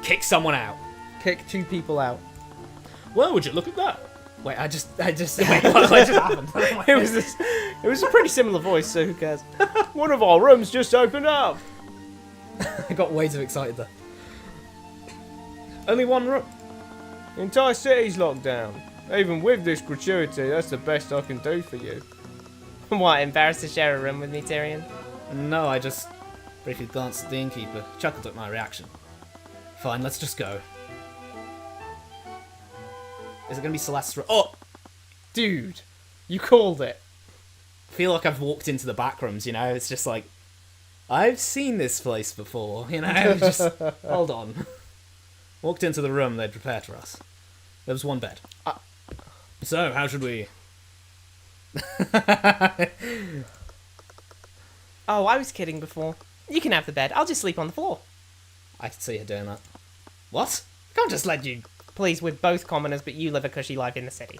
Kick someone out. Kick 2 people out. Well, would you look at that? Wait, I just wait, what just happened? It was a pretty similar voice, so who cares? One of our rooms just opened up. I got way too excited there. Only 1 room. The entire city's locked down. Even with this gratuity, that's the best I can do for you. What, embarrassed to share a room with me, Tyrion? No, I just briefly glanced at the innkeeper, chuckled at my reaction. Fine, let's just go. Is it going to be Celeste's room? Oh! Dude, you called it. I feel like I've walked into the back rooms, you know? It's just like, I've seen this place before, you know? Just, hold on. Walked into the room they'd prepared for us. There was 1 bed. So, how should we... Oh, I was kidding before. You can have the bed. I'll just sleep on the floor. I could see her doing that. What? I can't just let you... Please, we're both commoners, but you live a cushy life in the city.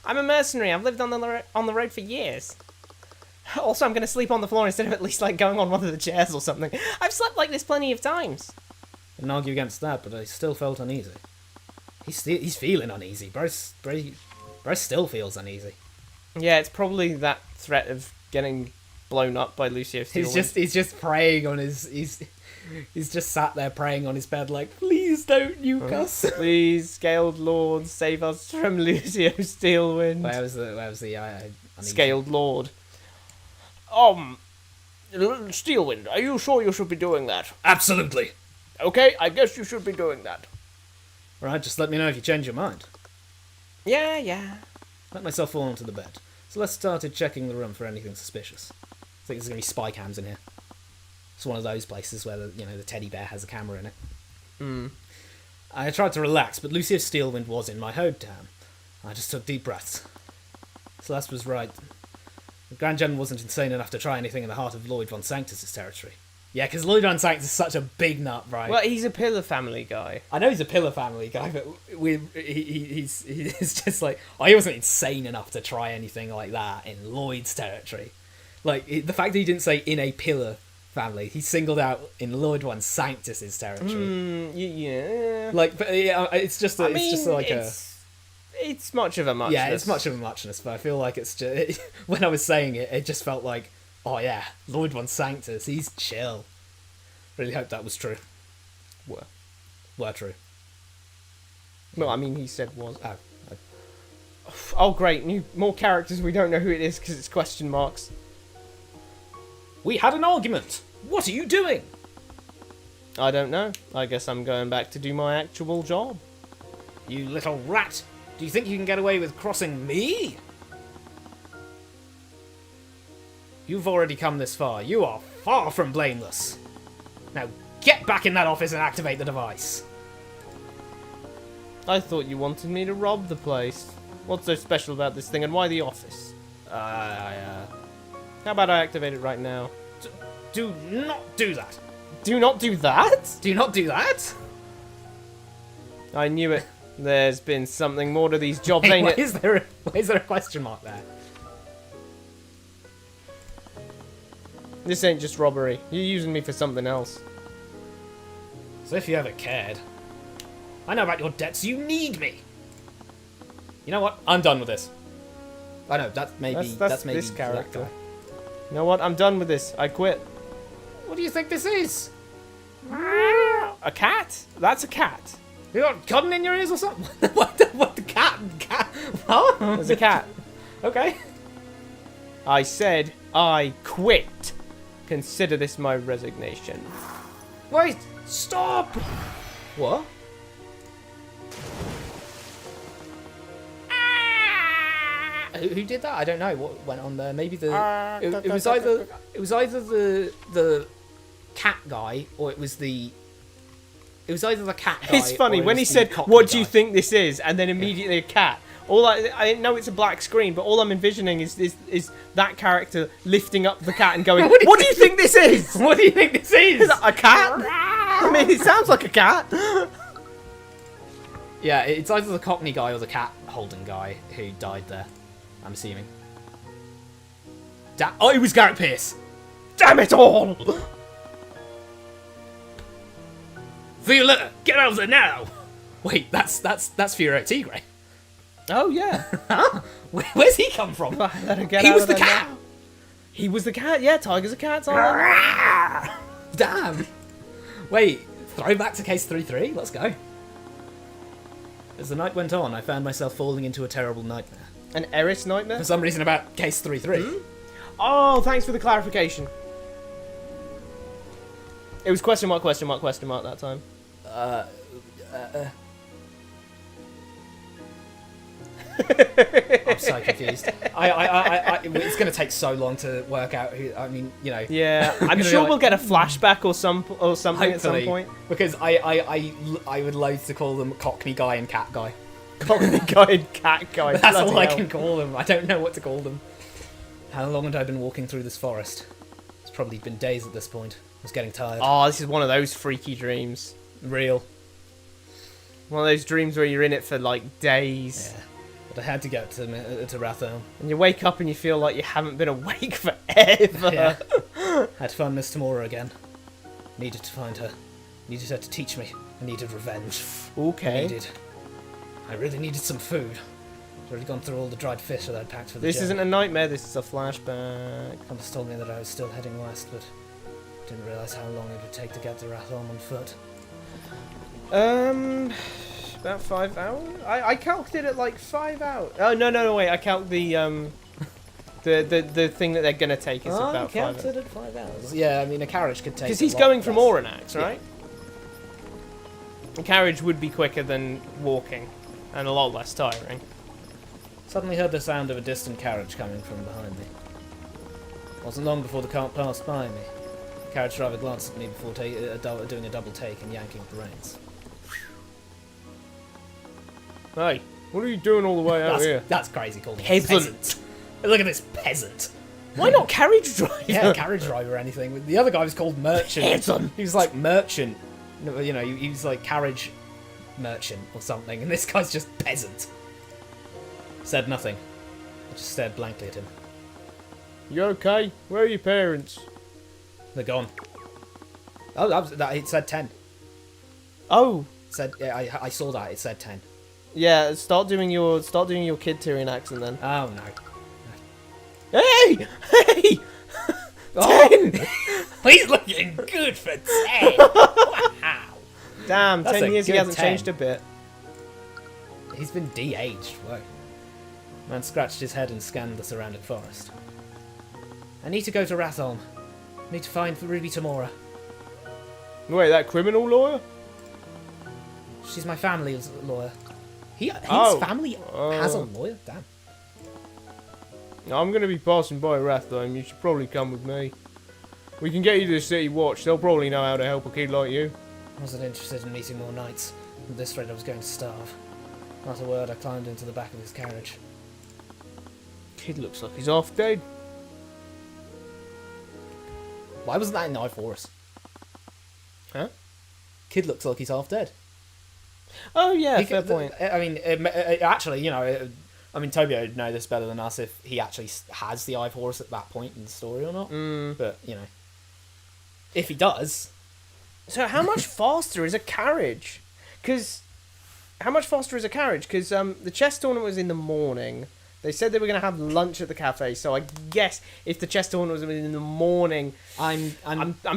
I'm a mercenary. I've lived on the road for years. Also, I'm going to sleep on the floor instead of at least like going on one of the chairs or something. I've slept like this plenty of times. I didn't argue against that, but I still felt uneasy. He's feeling uneasy. Bro still feels uneasy. Yeah, it's probably that threat of getting blown up by Lucio Steelwind. He's just praying on his... He's just sat there praying on his bed like, please don't nuke us. Please, Scaled Lord, save us from Lucio Steelwind. Where was the uneasy? Scaled Lord. Steelwind, are you sure you should be doing that? Absolutely. Okay, I guess you should be doing that. Right, just let me know if you change your mind. Yeah. Let myself fall onto the bed. So let's started checking the room for anything suspicious. I think there's going to be spy cams in here. It's one of those places where the teddy bear has a camera in it. I tried to relax, but Lucio Steelwind was in my hometown. I just took deep breaths. Celeste was right. The Grand General wasn't insane enough to try anything in the heart of Lloyd Von Sanctus' territory. Yeah, because Lloyd Van Sanct is such a big nut, right? Well, he's a Pillar family guy. I know he's a Pillar family guy, but he's just like, he wasn't insane enough to try anything like that in Lloyd's territory. Like, the fact that he didn't say in a Pillar family, he singled out in Lloyd Van Sanctus's territory. Yeah. Like, but yeah, it's just it's much of a muchness. Yeah, it's much of a muchness, but I feel like it's just when I was saying it, it just felt like, oh yeah, Lloyd Van Sanctus, he's chill. Really hope that was true. Were true. Well, I mean, he said was. Oh. Oh, great! More characters. We don't know who it is because it's question marks. We had an argument. What are you doing? I don't know. I guess I'm going back to do my actual job. You little rat. Do you think you can get away with crossing me? You've already come this far. You are far from blameless. Now get back in that office and activate the device. I thought you wanted me to rob the place. What's so special about this thing, and why the office? How about I activate it right now? Do not do that. Do not do that? Do not do that? I knew it. There's been something more to these jobs, Hey, ain't why it? is there a question mark there? This ain't just robbery. You're using me for something else. So if you ever cared. I know about your debts. You need me. You know what? I'm done with this. I know, that's maybe That's maybe this that character. guy. You know what? I'm done with this. I quit. What do you think this is? A cat? That's a cat. You got cotton in your ears or something? what the cat? Huh? There's a cat. Okay. I said I quit. Consider this my resignation. Wait! Stop! What? Who did that? I don't know. What went on there? Maybe the it was either the cat guy or it was either the cat guy. It's funny or it when was he the said, Cockney "What do you guy." think this is?" and then immediately a cat. I know it's a black screen, but all I'm envisioning is that character lifting up the cat and going, "What do you think this is? What do you think this is? Is that a cat?" I mean, it sounds like a cat. Yeah, it's either the Cockney guy or the cat holding guy who died there. I'm assuming. Oh, it was Garrett Pierce. Damn it all! Violetta, get out of there now! Wait, that's Fiore Tigre. Oh yeah. Huh? Where's he come from? He was the cat. He was the cat. Yeah, tigers are cats, aren't Damn. Wait, throwback to case 3-3. Let's go. As the night went on, I found myself falling into a terrible nightmare. they? An Eris nightmare. For some reason about case 3-3. Oh, thanks for the clarification. It was question mark that time. I'm so confused. It's going to take so long to work out who. I mean, you know. Yeah, I'm gonna sure be we'll like- get a flashback or something Hopefully, at some point. because I would loathe to call them Cockney guy and cat guy. Cockney guy and cat guy. That's all bloody I hell. can call them. I don't know what to call them. How long had I been walking through this forest? It's probably been days at this point. I was getting tired. Oh, this is one of those freaky dreams. Real. One of those dreams where you're in it for like days. Yeah. But I had to get to Rathelm. And you wake up and you feel like you haven't been awake forever. Yeah. Had to find Miss Tamora again. Needed to find her. Needed her to teach me. I needed revenge. Okay. I really needed some food. I'd already gone through all the dried fish that I'd packed for the This journey. isn't a nightmare, this is a flashback. Compass told me that I was still heading west, but didn't realise how long it would take to get to Rathelm on foot. About 5 hours? I calced it at like 5 hours. Oh, no, wait, I calc the thing that they're gonna take is about 5 hours. at 5 hours. Yeah, I mean, a carriage could take Because a he's lot going from less. Overanalyzing, right? A carriage would be quicker than walking, and a lot less tiring. Suddenly heard the sound of a distant carriage coming from behind me. Wasn't long before the cart passed by me. The carriage driver glanced at me before doing a double take and yanking at the reins. Hey, what are you doing all the way out here? That's crazy calling him Peasant. peasant. Look at this peasant. Why not carriage driver? Yeah, carriage driver or anything. The other guy was called Merchant. Handsome. He was like Merchant. You know, he was like carriage merchant or something, and this guy's just peasant. Said nothing. I just stared blankly at him. You okay? Where are your parents? They're gone. Oh, it said 10. Oh, It said, yeah, I saw that. It said 10. yeah. Start doing your kid Tyrion accent then. Oh, no. Hey, hey! Oh, he's looking good for 10. Wow. Damn, That's 10 a years he good hasn't 10. changed a bit. He's been de-aged. Whoa. Man scratched his head and scanned the surrounding forest. I need to go to Ratholm. Need to find Ruby Tamora. Wait, that criminal lawyer? She's my family's lawyer. His Oh. family has a lawyer? Damn. I'm going to be passing by Ratholm. You should probably come with me. We can get you to the City Watch. They'll probably know how to help a kid like you. I wasn't interested in meeting more knights. At this rate I was going to starve. Not a word, I climbed into the back of his carriage. Kid looks like he's half dead. Why wasn't that in the I-Force? Huh? Kid looks like he's half dead. Oh, yeah, He fair could- point. I mean, actually, you know, I mean, Toby would know this better than us if he actually has the I-Force at that point in the story or not. But, you know, if he does... So how much faster is a carriage? Because the chess tournament was in the morning. They said they were going to have lunch at the cafe. So I guess if the chess tournament was in the morning, I'm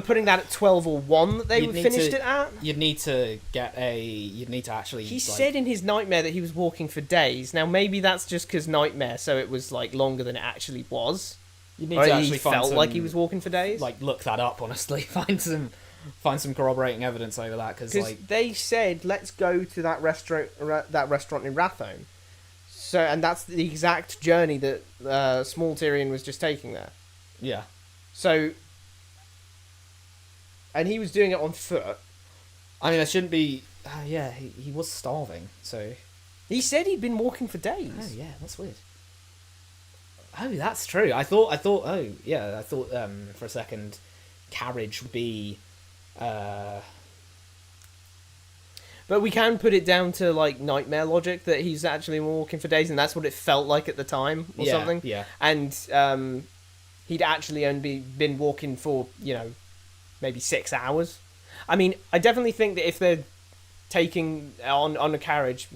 putting that at 12 or 1 that they You'd need finished to- it at. You'd need to actually... He like, said in his nightmare that he was walking for days. Now maybe that's just because nightmare, so it was like longer than it actually was. you need Or to he actually find felt some, like he was walking for days. like, look that up, honestly. Find some corroborating evidence over that, because, Because like... they said, let's go to that restaurant in Ratholm. So, and that's the exact journey that small Tyrion was just taking there. Yeah. So, and he was doing it on foot. I mean, there shouldn't be... yeah, he was starving, so... He said he'd been walking for days. Oh, yeah, that's weird. Oh, that's true. I thought, for a second, carriage would be... But we can put it down to, like, nightmare logic that he's actually been walking for days, and that's what it felt like at the time, or something. Yeah. And he'd actually only been walking for, maybe 6 hours. I mean, I definitely think that if they're taking on a carriage,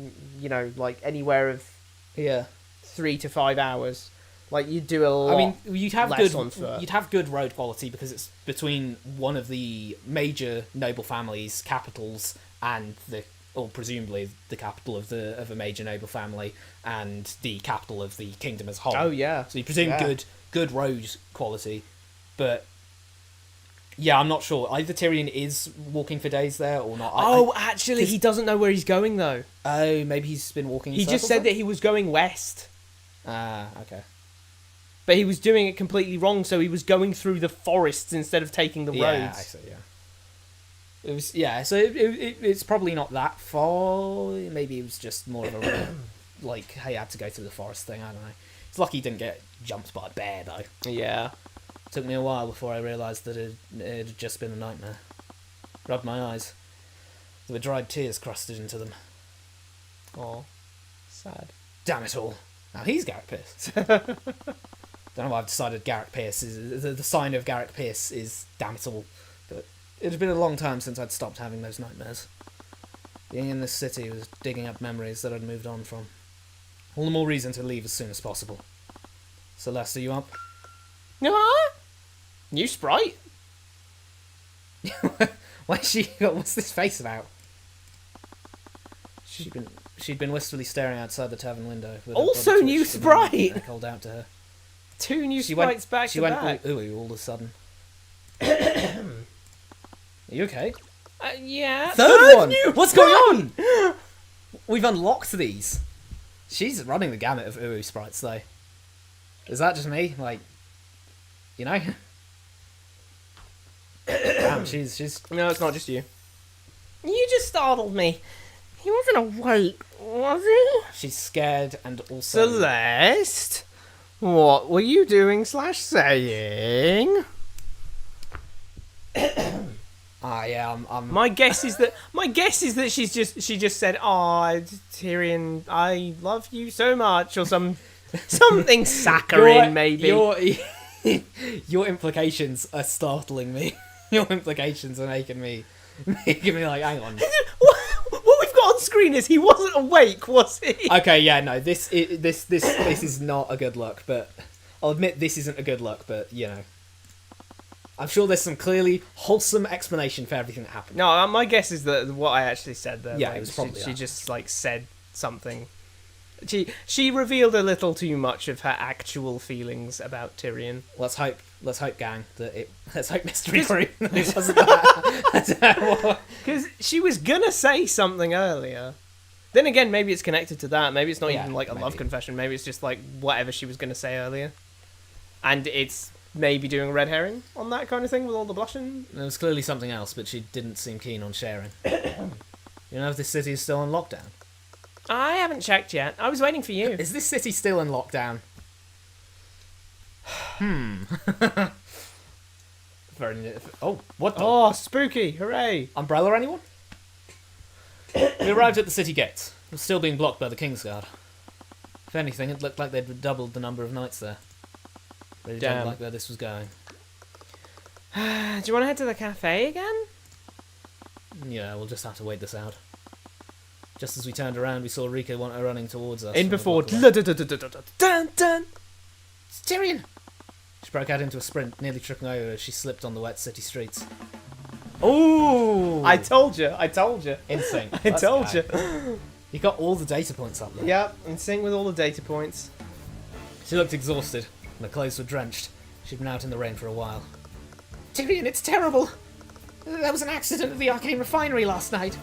like anywhere of Yeah. 3 to 5 hours, like you'd do a lot. I mean, you'd have less on foot. You'd have good road quality because it's between one of the major noble families' capitals and presumably the capital of a major noble family and the capital of the kingdom as a whole. Oh yeah. So you presume Yeah. good road quality, but yeah, I'm not sure. Either Tyrion is walking for days there or not. Actually, he doesn't know where he's going though. Oh, maybe he's been walking. In He just circles said then? that he was going west. Okay. But he was doing it completely wrong, so he was going through the forests instead of taking the Yeah, roads. I see. Yeah. It was so it's probably not that far. Maybe it was just more of a like, hey, I had to go through the forest thing. I don't know. It's lucky he didn't get jumped by a bear though. Yeah. It took me a while before I realised that it had just been a nightmare. Rubbed my eyes. There were dried tears crusted into them. Oh, sad. Damn it all! Now he's Garrick Pierce. Don't know why I've decided Garrick Pierce is the sign of Garrick Pierce is damn it all. But it had been a long time since I'd stopped having those nightmares. Being in this city was digging up memories that I'd moved on from. All the more reason to leave as soon as possible. Celeste, are you up? New sprite? What's this face about? She'd been wistfully staring outside the tavern window. With her Also body new twitched and sprite! I called out to her. 2 new She sprites back She to went back. ooh all of a sudden. Are you okay? Yeah. Third one! new What's going on? We've unlocked these. She's running the gamut of ooh sprites though. Is that just me? Like, you know? Damn, she's No, it's not just you. You just startled me. He wasn't awake, was he? she's scared and also Celeste? What were you doing / saying? My guess is that she just said, "Oh, Tyrion, I love you so much," or something saccharine, maybe. Your implications are startling me. Your implications are making me like, hang on. What we've got on screen is he wasn't awake, was he? Okay, yeah, no, this is not a good look, but I'll admit this isn't a good look, but you know, I'm sure there's some clearly wholesome explanation for everything that happened. No, my guess is that what I actually said there. Yeah, it was probably she that. just like said something. She revealed a little too much of her actual feelings about Tyrion. Let's hope, gang, let's hope Mystery Crew it wasn't that. Because she was gonna say something earlier. Then again, maybe it's connected to that. Maybe it's not even like a love confession. Maybe it's just like whatever she was gonna say earlier, and it's maybe doing a red herring on that kind of thing with all the blushing. There was clearly something else, but she didn't seem keen on sharing. You know if this city is still on lockdown? I haven't checked yet. I was waiting for you. Is this city still in lockdown? Oh, what the? Oh, spooky! Hooray! Umbrella, anyone? We arrived at the city gates. It was still being blocked by the Kingsguard. If anything, it looked like they'd doubled the number of knights there. Really Damn. don't like where this was going. Do you want to head to the cafe again? Yeah, we'll just have to wait this out. Just as we turned around, we saw Rika running towards us. In from a before. block away. Dun dun. It's Tyrion! She broke out into a sprint, nearly tripping over as she slipped on the wet city streets. Ooh! I told you. In sync. I told you. You got all the data points up there. Yep, in sync with all the data points. She looked exhausted, and her clothes were drenched. She'd been out in the rain for a while. Tyrion, it's terrible! There was an accident at the Arcane refinery last night.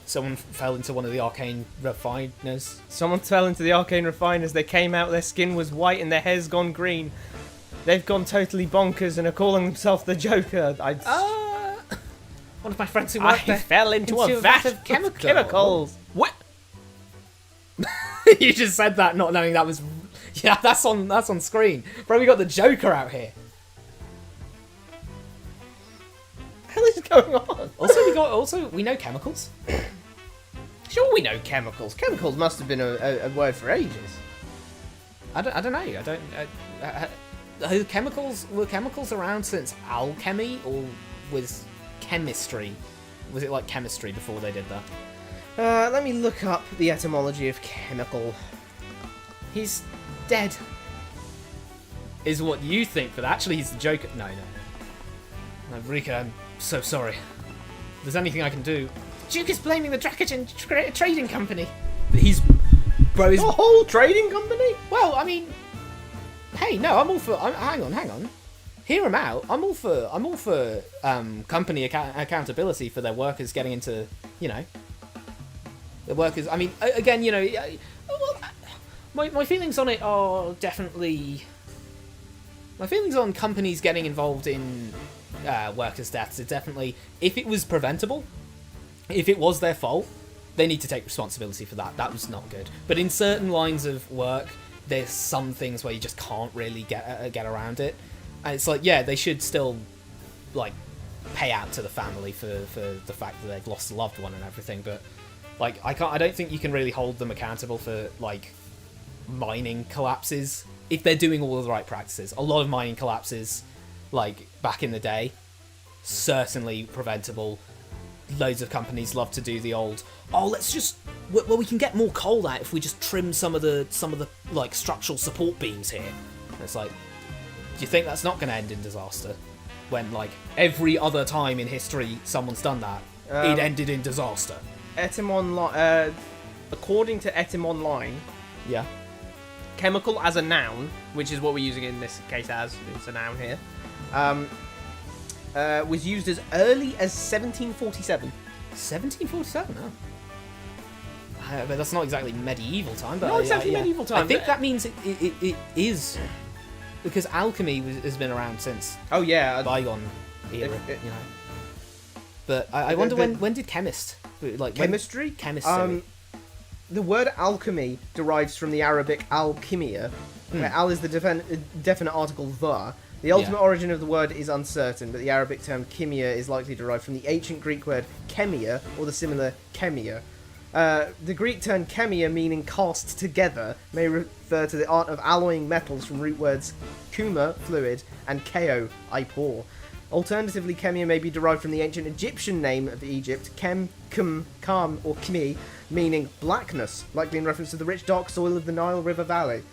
Someone fell into one of the Arcane refiners. Someone fell into the Arcane refiners. They came out, their skin was white and their hair's gone green. They've gone totally bonkers and are calling themselves the Joker. One of my friends who worked there fell into a vat of chemicals. What? You just said that not knowing that was... Yeah, that's on screen. Bro, we got the Joker out here. What the hell is going on? Also, we know chemicals. Sure we know chemicals. Chemicals must have been a word for ages. I don't know. Were chemicals around since alchemy, or was chemistry? Was it like chemistry before they did that? Let me look up the etymology of chemical. He's dead. Is what you think, but actually he's the Joker. No, Rika, I'm so sorry. If there's anything I can do... Duke is blaming the Dracagen trading company. He's... Bro, The whole trading company? Well, I mean... Hey, no, I'm all for... hang on. Hear him out. I'm all for company accountability for their workers getting into, you know... The workers... I mean, again, you know... My feelings on it are definitely... My feelings on companies getting involved in workers' deaths are definitely... If it was preventable, if it was their fault, they need to take responsibility for that. That was not good. But in certain lines of work, there's some things where you just can't really get around it. And it's like, yeah, they should still, like, pay out to the family for the fact that they've lost a loved one and everything. But, like, I don't think you can really hold them accountable for, like, mining collapses if they're doing all of the right practices. A lot of mining collapses, like, back in the day, certainly preventable. Loads of companies love to do the old, let's just, well, we can get more coal out if we just trim some of the like structural support beams here. And it's like, do you think that's not going to end in disaster? When, like, every other time in history someone's done that, it ended in disaster. According to Etim Online, Yeah. chemical as a noun, which is what we're using in this case as, it's a noun here, was used as early as 1747. 1747, oh. But that's not exactly medieval time. But Not exactly medieval time, I think but- that means it is, because alchemy has been around since Oh yeah, bygone era, it- you know. But I wonder when did chemist, like, chemistry. chemistry. the word alchemy derives from the Arabic alchimia, where al is the definite article the. The ultimate origin of the word is uncertain, but the Arabic term chemia is likely derived from the ancient Greek word chemia, or the similar chemia. The Greek term chemia, meaning cast together, may refer to the art of alloying metals from root words kuma, fluid, and keo, I pour. Alternatively, chemia may be derived from the ancient Egyptian name of Egypt, kem, kum, kam, or kmi, meaning blackness, likely in reference to the rich dark soil of the Nile River Valley.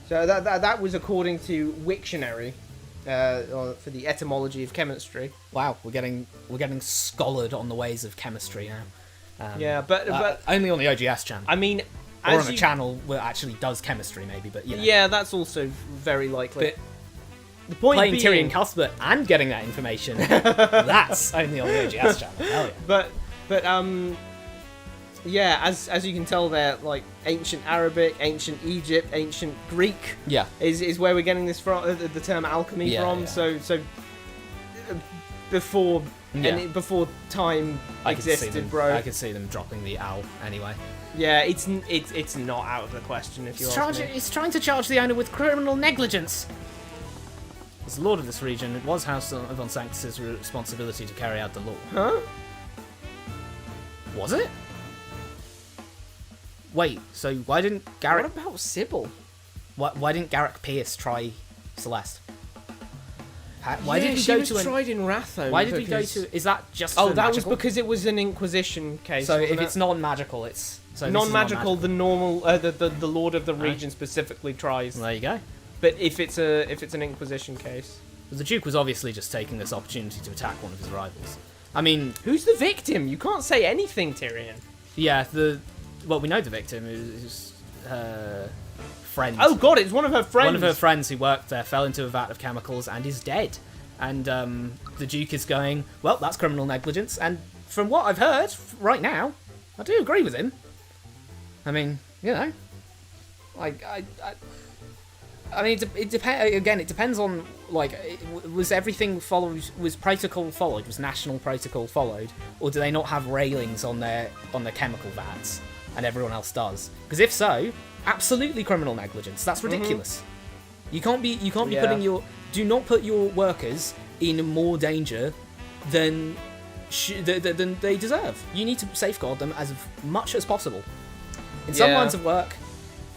So that was according to Wiktionary, for the etymology of chemistry. Wow, we're getting scholared on the ways of chemistry now. Yeah, but only on the OGS channel. I mean, or on a channel that actually does chemistry, maybe. But yeah, that's also very likely. But the point playing being, Tyrion Cuthbert and getting that information, that's only on the OGS channel. Hell yeah. But yeah, as you can tell there, like ancient Arabic, ancient Egypt, ancient Greek, Yeah. is where we're getting this from, the term alchemy from. Yeah. So before Yeah. before time I could see existed, them, bro. I could see them dropping the owl anyway. Yeah, it's not out of the question if you ask me. It's trying to charge the owner with criminal negligence. As the lord of this region, it was House of Von Sanctus's responsibility to carry out the law. Huh? Was it? Wait, so why didn't What Garrick... about Sybil? Why didn't Garrick Pierce try Celeste? Why did he she go was to tried in Ratho? Why did he go because- to... Is that just Oh, for that magical? was because it was an Inquisition case. So if wasn't it's it? non-magical, it's... So this is non-magical, non-magical. the normal, the Lord of the Region specifically tries. Well, there you go. But if it's an Inquisition case, The Duke was obviously just taking this opportunity to attack one of his rivals. I mean, who's the victim? You can't say anything, Tyrion. yeah, well, we know the victim is her friend. Oh God, it's one of her friends. One of her friends who worked there fell into a vat of chemicals and is dead. And the Duke is going, well, that's criminal negligence. And from what I've heard right now, I do agree with him. I mean, you know, I mean, it depends. Again, it depends on was everything followed? Was protocol followed? Was national protocol followed, or do they not have railings on their chemical vats, and everyone else does? Because if so, absolutely criminal negligence. That's ridiculous. You can't be Yeah. putting your. Do not put your workers in more danger than than they deserve. You need to safeguard them as much as possible. In some Yeah. lines of work,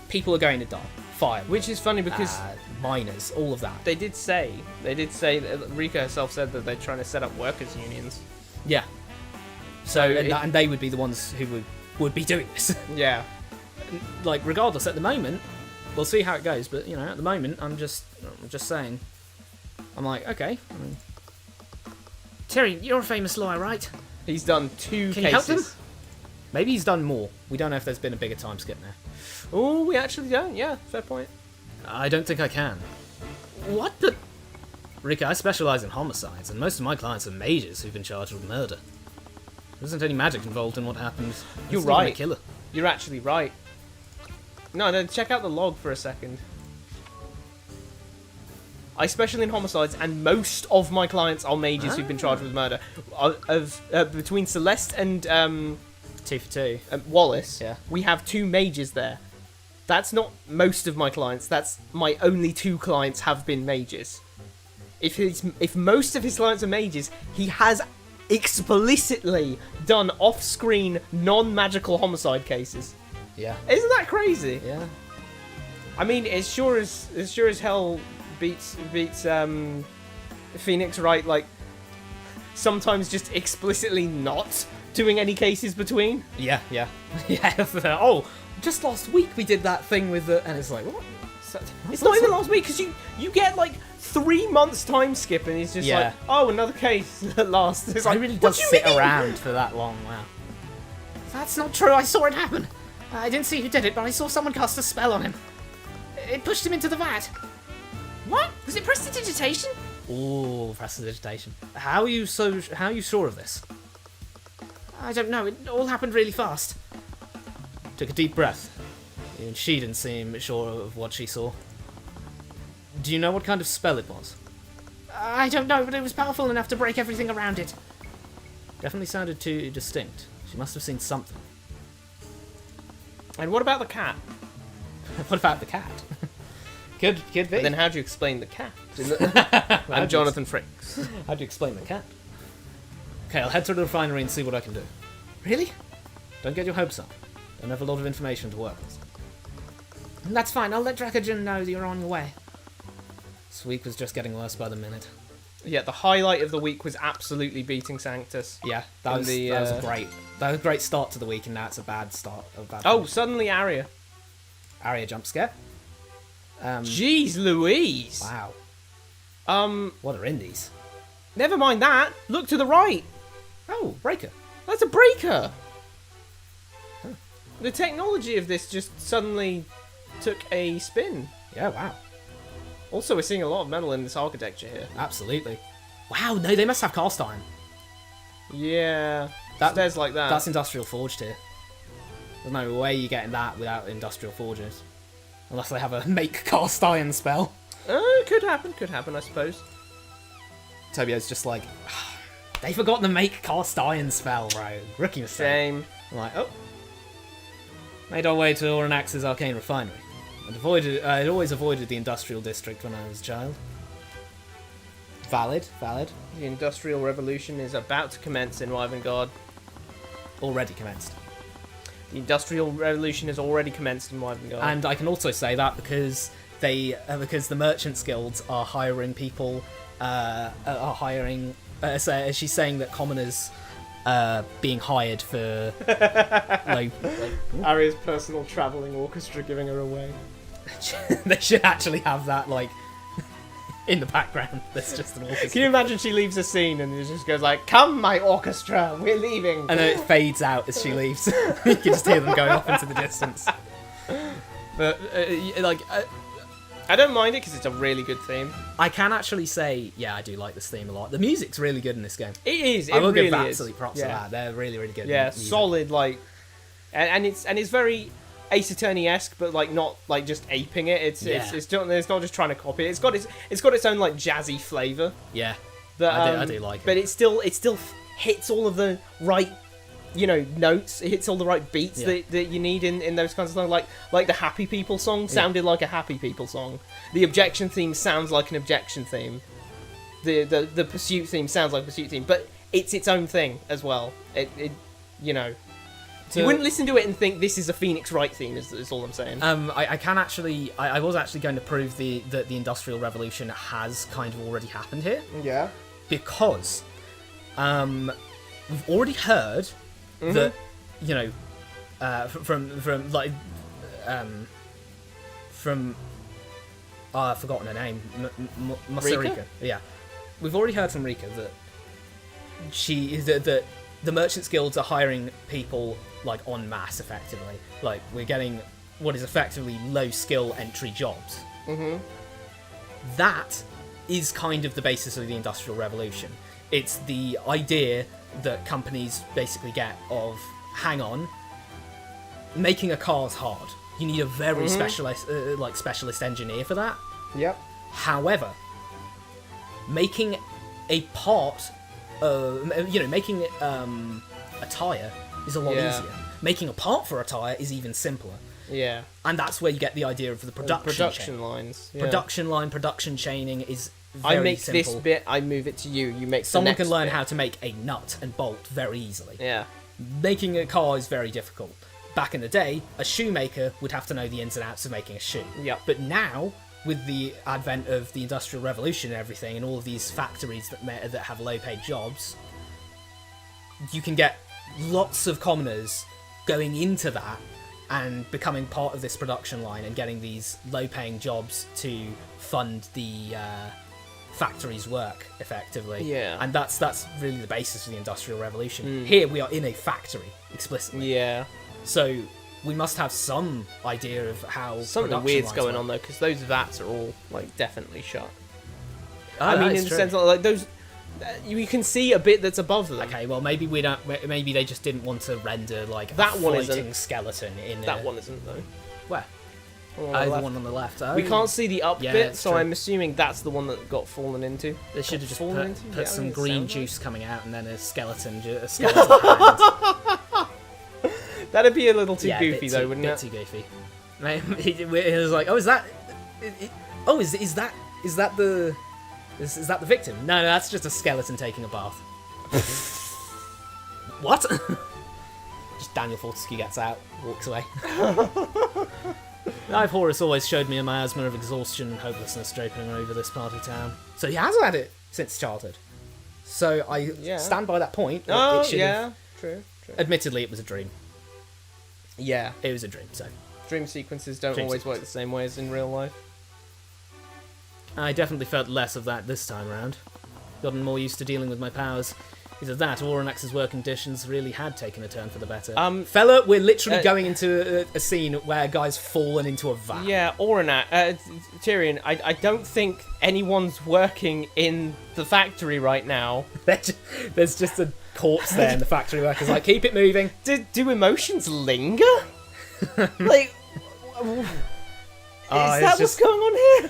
people are going to die. Fire. Which is funny because Miners, all of that. they did say that Rika herself said that they're trying to set up workers' unions. Yeah. So it- and they would be the ones who would be doing this. Yeah. Like regardless, at the moment, we'll see how it goes. But you know, at the moment, I'm just saying. I'm like, okay. Terry, you're a famous lawyer, right? He's done 2 Can cases. you help them? Maybe he's done more. We don't know if there's been a bigger time skip there. Oh, we actually don't. Yeah, fair point. I don't think I can. What the? Rika, I specialise in homicides, and most of my clients are mages who've been charged with murder. There isn't any magic involved in what happened. You're It's not even right. A killer. You're actually right. No, check out the log for a second. I specialize in homicides, and most of my clients are mages who've been charged with murder. Between Celeste and 2 for 2. Wallace, Yeah. we have 2 mages there. That's not most of my clients. That's my only 2 clients have been mages. If most of his clients are mages, he has explicitly done off-screen, non-magical homicide cases. Yeah. Isn't that crazy? Yeah. I mean, as sure as hell beats Phoenix Wright, like sometimes just explicitly not doing any cases between. Yeah. Yeah. Oh, just last week we did that thing with the, and it's like what? It's not even last week because you get like 3 months time skip and it's just Yeah. like, oh, another case at last. It's It like, really what does do you sit mean? around for that long. Wow. That's not true. I saw it happen. I didn't see who did it, but I saw someone cast a spell on him. It pushed him into the vat. What? Was it prestidigitation? Ooh, prestidigitation. How are you sure of this? I don't know. It all happened really fast. Took a deep breath. Even she didn't seem sure of what she saw. Do you know what kind of spell it was? I don't know, but it was powerful enough to break everything around it. Definitely sounded too distinct. She must have seen something. And what about the cat? What about the cat? Could be. And then how do you explain the cat? I'm Jonathan Frakes. How do you explain the cat? Okay, I'll head to the refinery and see what I can do. Really? Don't get your hopes up. Don't have a lot of information to work with. That's fine. I'll let Dracogen know that you're on your way. This week was just getting worse by the minute. Yeah, the highlight of the week was absolutely beating Sanctus. Yeah, that was a great start to the week, and now it's a bad start. Oh, suddenly Arya. Arya jump scare. Jeez Louise. Wow. What are indies? Never mind that. Look to the right. Oh, breaker. That's a breaker. The technology of this just suddenly took a spin. Yeah, wow. Also, we're seeing a lot of metal in this architecture here. Absolutely. Wow, no, they must have cast iron. Yeah. Stairs like that. That's industrial forged here. There's no way you're getting that without industrial forges. Unless they have a make cast iron spell. Could happen, I suppose. Tobio's just like, they forgot the make cast iron spell, bro. Rookie mistake. Same. I'm like, oh. Made our way to Oranax's Arcane Refinery. I'd always avoided the industrial district when I was a child. Valid. The Industrial Revolution is about to commence in Wyvern. Already commenced. The Industrial Revolution has already commenced in Wyvern. And I can also say that because because the merchants guilds are hiring people, so she's saying that commoners being hired for Arya's personal travelling orchestra giving her away. They should actually have that in the background. There's just an orchestra. Can you imagine she leaves a scene and it just goes like, "Come, my orchestra, we're leaving," and then it fades out as she leaves. You can just hear them going off into the distance. But I don't mind it because it's a really good theme. I can actually say, yeah, I do like this theme a lot. The music's really good in this game. It is. I will really give is. absolute props to that. They're really, really good. Yeah, music. solid. And it's very Ace Attorney-esque, but not just aping it. It's not just trying to copy it. It's got its own jazzy flavour. Yeah, That I do like it. But it still hits all of the right notes. It hits all the right beats that you need in those kinds of songs. Like the Happy People song sounded like a Happy People song. The Objection theme sounds like an Objection theme. The Pursuit theme sounds like a Pursuit theme, but it's its own thing as well. You wouldn't listen to it and think this is a Phoenix Wright theme. Is all I'm saying. I can actually. I was actually going to prove that the Industrial Revolution has kind of already happened here. Yeah. Because, we've already heard that I've forgotten her name. Masarika. Yeah, we've already heard from Rika that that the Merchants Guilds are hiring people en masse, effectively. We're getting what is effectively low skill entry jobs. Mm-hmm. That is kind of the basis of the Industrial Revolution. It's the idea that companies basically get of, hang on, making a car's hard. You need a very specialist engineer for that. Yep. However, making a part, making a tyre is a lot easier. Making a part for a tyre is even simpler. Yeah. And that's where you get the idea of the production lines. Yeah. Production chaining is very I make simple. this bit, I move it to you. You make Someone can learn bit. how to make a nut and bolt very easily. Yeah. Making a car is very difficult. Back in the day, a shoemaker would have to know the ins and outs of making a shoe. Yep. But now, with the advent of the Industrial Revolution and everything, and all of these factories that have low-paid jobs, you can get lots of commoners going into that and becoming part of this production line and getting these low-paying jobs to fund the factory's work, effectively. Yeah. And that's really the basis of the Industrial Revolution. Here we are in a factory, explicitly. Yeah. So we must have some idea of how Something weird's going on though, because those vats are all definitely shut. I mean, in the sense of those, you can see a bit that's above them. Okay, well maybe we don't. Maybe they just didn't want to render that a one floating isn't. skeleton in. That one isn't though. Where? The The one on the left. Oh. We can't see the up Yeah, bit, it's so true. I'm assuming that's the one that got fallen into. They should have just fallen into? put Yeah, some it green sounds juice coming out and then a skeleton hand. That'd be a little too Yeah, goofy, bit though, too, wouldn't bit it? too goofy. He was like, "Oh, is that? Oh, is that the? Is that the victim? No, that's just a skeleton taking a bath." What? Just Daniel Fortescue gets out, walks away. Live Horus always showed me a miasma of exhaustion and hopelessness draping over this part of town. So he has had it since childhood. So I stand by that point. Oh, It should have- yeah. True. Admittedly, it was a dream. Yeah. It was a dream, so. Dream sequences don't Dream always sequences. work the same way as in real life. I definitely felt less of that this time round. Gotten more used to dealing with my powers. Either that, or Oranax's work conditions really had taken a turn for the better. Fella, we're literally going into a scene where a guy's fallen into a vat. Yeah, Tyrion, I don't think anyone's working in the factory right now. There's just a corpse there, and the factory worker's like, keep it moving. Do emotions linger? Like, is that what's going on here?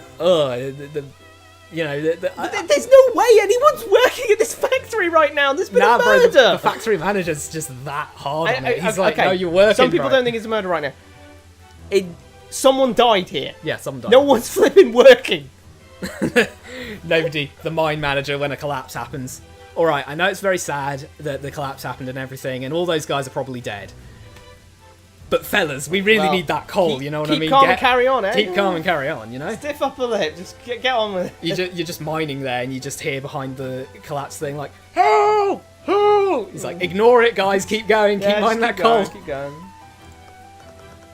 There's no way anyone's working at this factory right now. There's been a murder. Bro, the factory manager's just that hard on it. He's like, no, you're working. Some people bro. don't think it's a murder right now. Someone died here. Yeah, someone died. No one's flipping working. Nobody. The mine manager when a collapse happens. All right, I know it's very sad that the collapse happened and everything, and all those guys are probably dead. But fellas, we really need that coal, you know what I mean? Keep calm and carry on, eh? Keep calm and carry on, you know? Stiff upper lip, just get on with it. You're just mining there, and you just hear behind the collapse thing, like, help! Help! He's like, ignore it, guys, keep going, keep mining that coal. Keep going.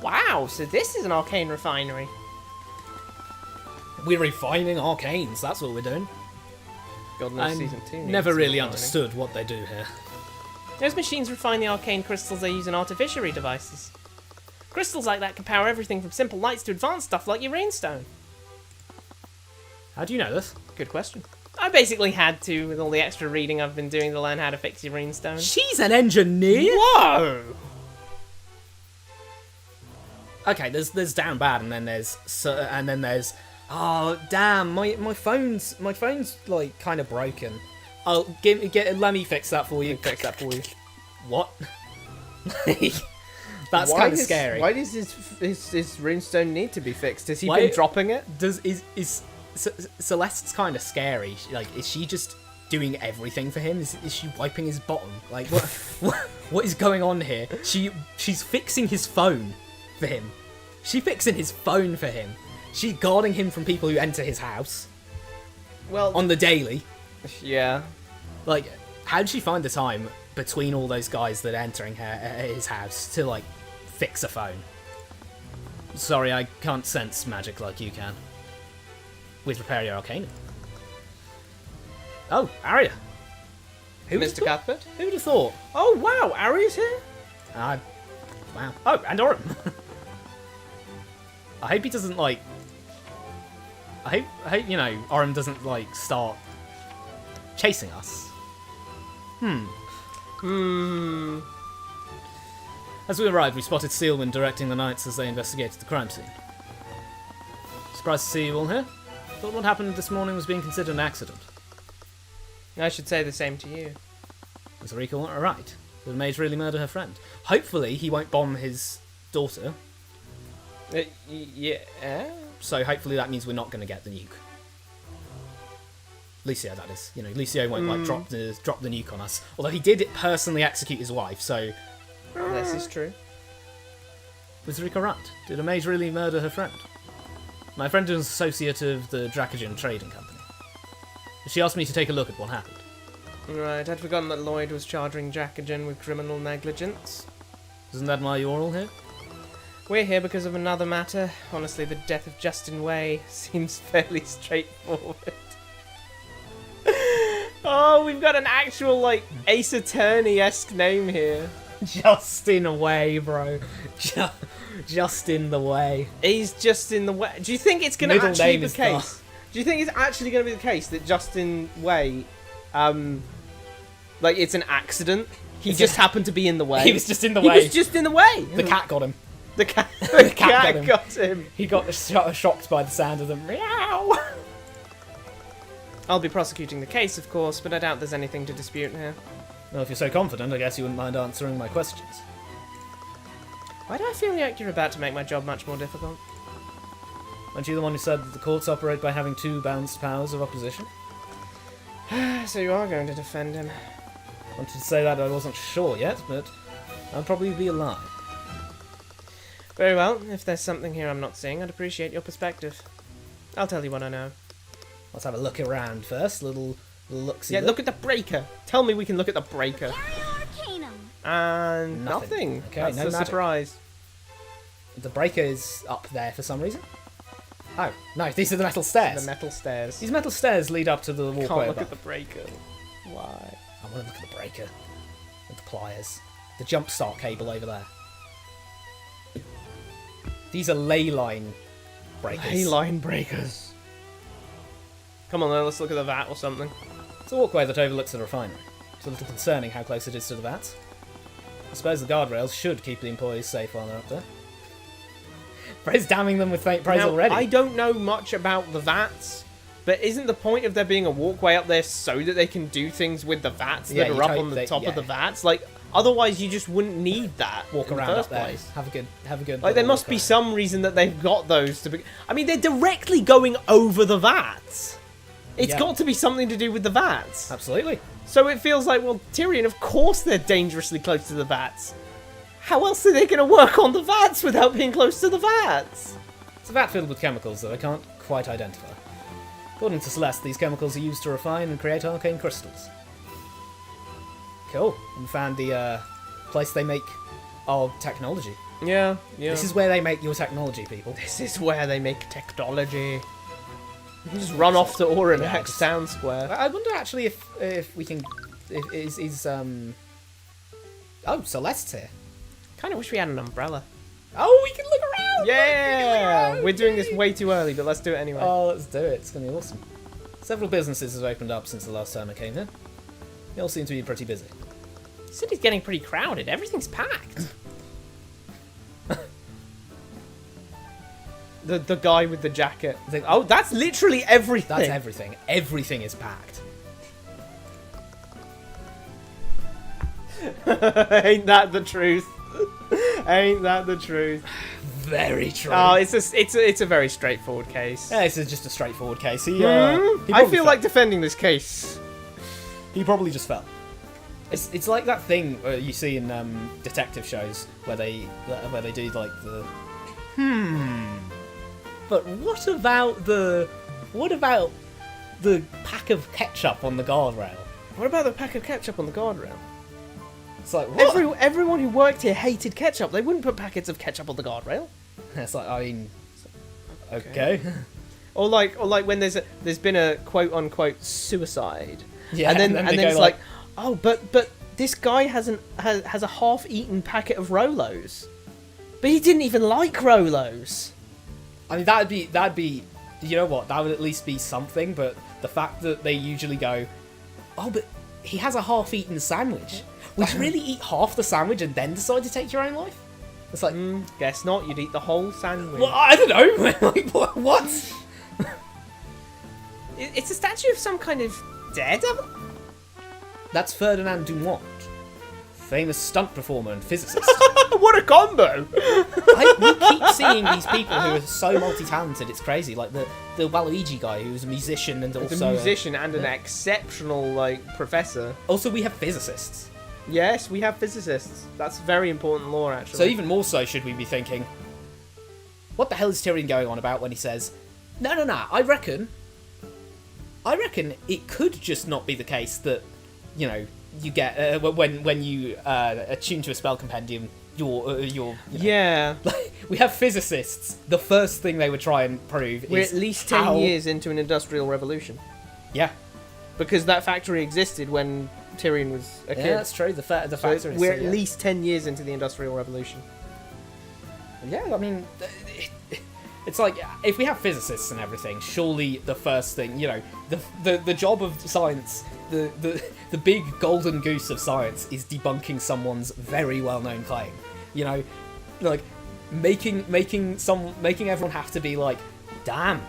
Wow, so this is an Arcane refinery. We're refining arcanes, that's what we're doing. God knows season 2 needs never some really refining. understood what they do here. Those machines refine the arcane crystals they use in artificery devices. Crystals like that can power everything from simple lights to advanced stuff like your rainstone. How do you know this? Good question. I basically had to with all the extra reading I've been doing to learn how to fix your rainstone. She's an engineer? Whoa! Okay, there's down bad, and then there's oh damn, my phone's like kind of broken. Let me fix that for you. Fix that for you. What? That's kind of scary. Why does his runestone need to be fixed? Has he been dropping it? Is Celeste's kind of scary? Like, is she just doing everything for him? Is she wiping his bottom? Like, what is going on here? She's fixing his phone for him. She's fixing his phone for him. She's guarding him from people who enter his house. Well, On the daily. Yeah. Like, how did she find the time between all those guys that are entering his house to, like, fix a phone? Sorry, I can't sense magic like you can. With Repair Your Arcane. Oh, Arya. Mr. Cuthbert? Who would have thought? Oh wow, Arya's here? Wow. Oh, and Orim. I hope he doesn't, like... I hope, Orim doesn't, like, start chasing us. As we arrived, we spotted Sealman directing the knights as they investigated the crime scene. Surprised to see you all here. Thought what happened this morning was being considered an accident. I should say the same to you. Was Rika right? Did the mage really murder her friend? Hopefully he won't bomb his daughter, Yeah. so hopefully that means we're not going to get the nuke. Lucio, that is. Lucio won't like drop the nuke on us. Although he did personally execute his wife, so... This is true. Was Rika right? Did a mage really murder her friend? My friend is an associate of the Dracogen Trading Company. She asked me to take a look at what happened. Right, I'd forgotten that Lloyd was charging Dracogen with criminal negligence. Isn't that why you're all here? We're here because of another matter. Honestly, the death of Justin Way seems fairly straightforward. Oh, we've got an actual, like, Ace Attorney-esque name here. Just in a way, bro. Just in the way. He's just in the way. Do you think it's going to Middle actually name be the is case? Do you think it's actually going to be the case that Justin Way, like, it's an accident? He just happened to be in the way. He was just in the He way. was just in the way. The cat got him. The cat cat got him. He got shocked by the sound of them. Meow. I'll be prosecuting the case, of course, but I doubt there's anything to dispute here. Well, if you're so confident, I guess you wouldn't mind answering my questions. Why do I feel like you're about to make my job much more difficult? Aren't you the one who said that the courts operate by having 2 balanced powers of opposition? So you are going to defend him. Wanted to say that I wasn't sure yet, but I'll probably be a lie. Very well. If there's something here I'm not seeing, I'd appreciate your perspective. I'll tell you what I know. Let's have a look around first. Little look-see. Yeah, look at the breaker. Tell me we can look at the breaker. Arcanum. And nothing. Okay, That's no a magic. surprise. The breaker is up there for some reason. Oh, no, these are the metal stairs. The metal stairs. These metal stairs lead up to the walkway Can't look above. at the breaker. Why? I want to look at the breaker. With the pliers. The jump start cable over there. These are ley line breakers. Ley line breakers. Come on then, let's look at the vat or something. It's a walkway that overlooks the refinery. It's a little concerning how close it is to the vats. I suppose the guardrails should keep the employees safe while they're up there. Bray's damning them with faint praise Now, already. I don't know much about the vats, but isn't the point of there being a walkway up there so that they can do things with the vats Yeah, that you'd are up hope on the they- top yeah. of the vats? Like, otherwise you just wouldn't need that. Walk in around the up first there. place. Have a good. Like, there little must walk be around. some reason that they've got those to be. I mean, they're directly going over the vats. It's Yeah. got to be something to do with the vats. Absolutely. So it feels like, well, Tyrion, of course they're dangerously close to the vats. How else are they going to work on the vats without being close to the vats? It's a vat filled with chemicals that I can't quite identify. According to Celeste, these chemicals are used to refine and create arcane crystals. Cool. We found the place they make our technology. Yeah. This is where they make your technology, people. This is where they make technology. You can just run off to Overanalyzing Yeah, just- Town Square. I wonder actually if we can. Oh, Celeste's here. Kind of wish we had an umbrella. Oh, we can look around. Yeah, we're doing this way too early, but let's do it anyway. Oh, let's do it. It's gonna be awesome. Several businesses have opened up since the last time I came here. They all seem to be pretty busy. The city's getting pretty crowded. Everything's packed. the guy with the jacket. Oh, that's literally everything. That's everything. Everything is packed. Ain't that the truth? Ain't that the truth? Very true. Oh, it's a very straightforward case. Yeah, this is just a straightforward case. He I probably feel fell. like defending this case. He probably just fell. It's like that thing you see in detective shows where they do like the But what about the pack of ketchup on the guardrail? What about the pack of ketchup on the guardrail? It's like what? Everyone who worked here hated ketchup. They wouldn't put packets of ketchup on the guardrail. It's like, I mean, okay. Or like when there's been a quote unquote suicide. Yeah, and then they it's go like, oh, but this guy has a half-eaten packet of Rolos, but he didn't even like Rolos. I mean, that'd be, you know what? That would at least be something. But the fact that they usually go, oh, but he has a half-eaten sandwich. Would you really eat half the sandwich and then decide to take your own life? It's like, Guess not. You'd eat the whole sandwich. well, I don't know. Like, what? It's a statue of some kind of daredevil. That's Ferdinand Dumont, famous stunt performer and physicist. What a combo! We keep seeing these people who are so multi-talented, it's crazy. Like the Waluigi guy, who's a musician and It's also a musician and an exceptional professor. Also, we have physicists. Yes, we have physicists. That's very important lore, actually. So even more so should we be thinking, what the hell is Tyrion going on about when he says, no, I reckon it could just not be the case that, you know, you get, when you attune to a spell compendium, you're you know, yeah. like, we have physicists. The first thing they would try and prove We're is at least 10 how- years into an industrial revolution. Yeah. Because that factory existed when Tyrion was a kid. Yeah, that's true. The So factor is we're so, at yeah. least 10 years into the industrial revolution. Yeah, I mean, it's like, if we have physicists and everything, surely the first thing, you know, the job of science, the big golden goose of science is debunking someone's very well-known claim. You know, like, making everyone have to be like, damn,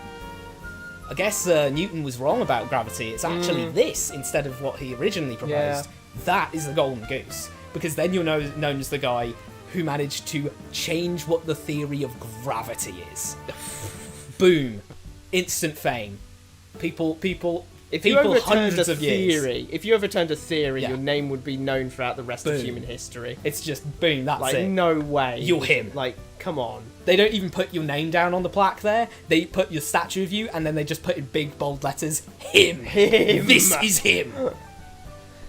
I guess Newton was wrong about gravity. It's actually this instead of what he originally proposed. Yeah. That is the golden goose. Because then you're known as the guy who managed to change what the theory of gravity is. Boom. Instant fame. People If you people overturned hundreds a of years. theory, if you overturned a theory, Yeah. your name would be known throughout the rest of Boom. human history. It's just boom, that's Like, it. no way. You're him. Like, come on. They don't even put your name down on the plaque there. They put your statue of you, and then they just put in big bold letters, him. Him. This is him.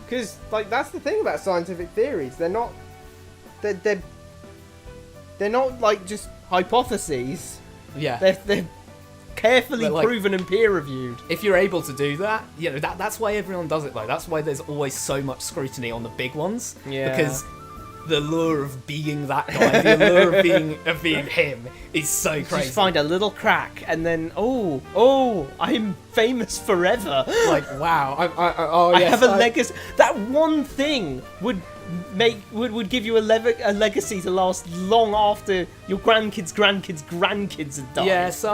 Because, like, that's the thing about scientific theories. They're not... They're not, like, just hypotheses. Yeah. They're carefully But, like, proven and peer-reviewed. If you're able to do that, you know, that's why everyone does it, though. That's why there's always so much scrutiny on the big ones. Yeah. Because the lure of being that guy, the allure of being him, is so crazy. Just find a little crack, and then, oh, I'm famous forever. Like, wow. I have a legacy. That one thing would give you a legacy to last long after your grandkids' had died. Yeah, so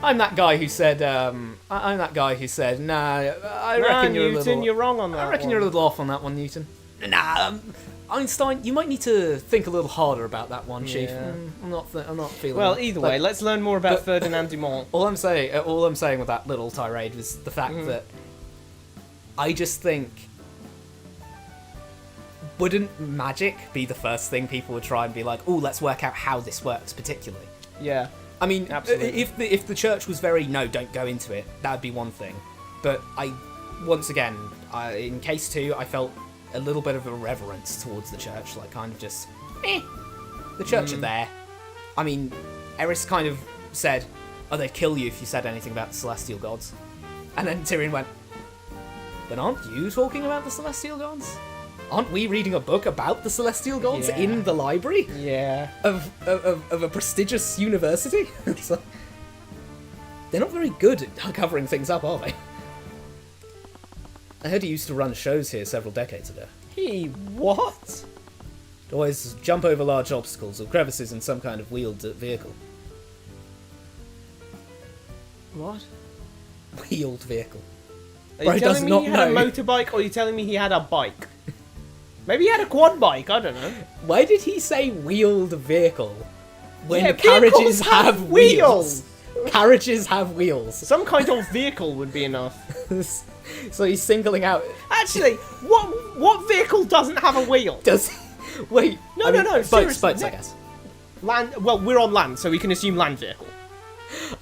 I'm that guy who said, I'm that guy who said, nah, I reckon you're a Newton, little... you're wrong on that. I reckon one. you're a little off on that one, Newton. Nah, Einstein, you might need to think a little harder about that one, Chief. Yeah. I'm not feeling. Well, either way, let's learn more about Ferdinand Dumont. All I'm saying with that little tirade was the fact that I just think, wouldn't magic be the first thing people would try and be like, oh, let's work out how this works, particularly? Yeah. I mean, Absolutely. if the church was very, no, don't go into it, that would be one thing. But once again, in case 2, I felt a little bit of a reverence towards the church, like kind of just, the church are there. I mean, Eris kind of said, oh, they'd kill you if you said anything about the celestial gods. And then Tyrion went, but aren't you talking about the celestial gods? Aren't we reading a book about the celestial gods Yeah. in the library Yeah. of a prestigious university? So, they're not very good at covering things up, are they? I heard he used to run shows here several decades ago. He what? Always jump over large obstacles or crevices in some kind of wheeled vehicle. What? Wheeled vehicle. Are Bro you does telling me not he had a know. motorbike, or are you telling me he had a bike? Maybe he had a quad bike. I don't know. Why did he say wheeled vehicle when Yeah, carriages vehicles have wheels? wheels. Carriages have wheels. Some kind of vehicle would be enough. So he's singling out. Actually, what vehicle doesn't have a wheel? Does wait? No, no, boats, seriously, boats, I no. guess. Land. Well, we're on land, so we can assume land vehicle.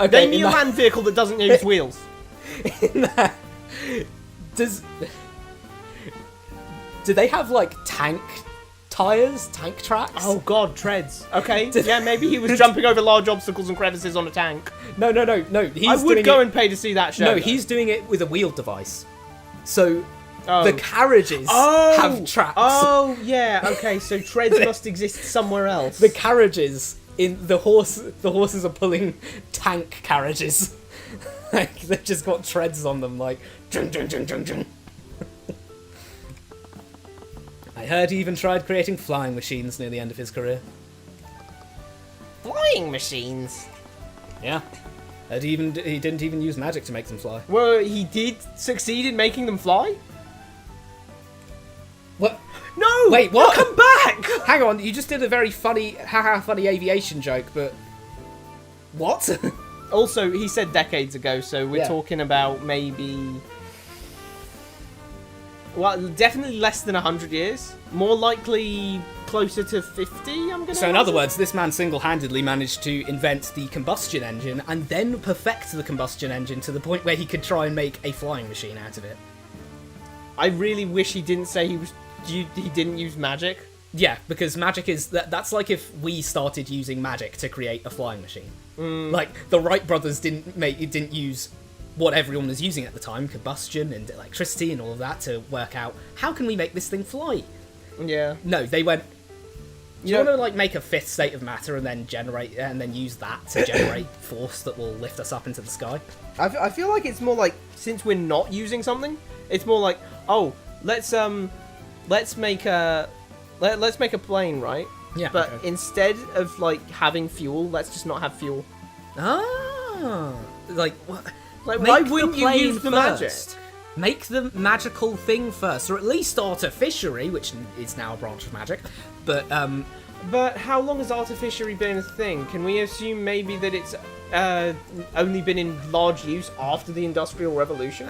Okay, Name me a land vehicle that doesn't use wheels. Does do they have like tank tires, tank tracks? Oh God, treads. Okay, yeah, maybe he was jumping over large obstacles and crevices on a tank. No. He's I would doing go it, and pay to see that show. No, though. he's doing it with a wheeled device. So Oh. the carriages have tracks. Oh, yeah. Okay, so treads must exist somewhere else. The carriages in the horses are pulling tank carriages. Like they've just got treads on them, like jung, jung, jung, jung, jung. I heard he even tried creating flying machines near the end of his career. Flying machines. Yeah. He didn't even use magic to make them fly. Well, he did succeed in making them fly. What? No. Wait, what? No, come back. Hang on, you just did a very funny, funny aviation joke, but what? Also, he said decades ago, so we're Yeah. talking about maybe. Well, definitely less than 100 years. More likely closer to 50, I'm going to So in other words, this man single-handedly managed to invent the combustion engine and then perfect the combustion engine to the point where he could try and make a flying machine out of it. I really wish he didn't say he didn't use magic. Yeah, because magic is... That's like if we started using magic to create a flying machine. Like, the Wright brothers didn't use what everyone was using at the time, combustion and electricity and all of that, to work out, how can we make this thing fly? Yeah. No, they went... Do you Yeah. want to make a fifth state of matter and then use that to generate force that will lift us up into the sky? I feel like it's more like, since we're not using something, it's more like, oh, let's make a plane, right? Yeah. But okay. instead of having fuel, let's just not have fuel. Ah, like what? Like, Make why the wouldn't you plane use the magic? first. Make the magical thing first, or at least artificery, which is now a branch of magic. But But how long has artificery been a thing? Can we assume maybe that it's only been in large use after the Industrial Revolution?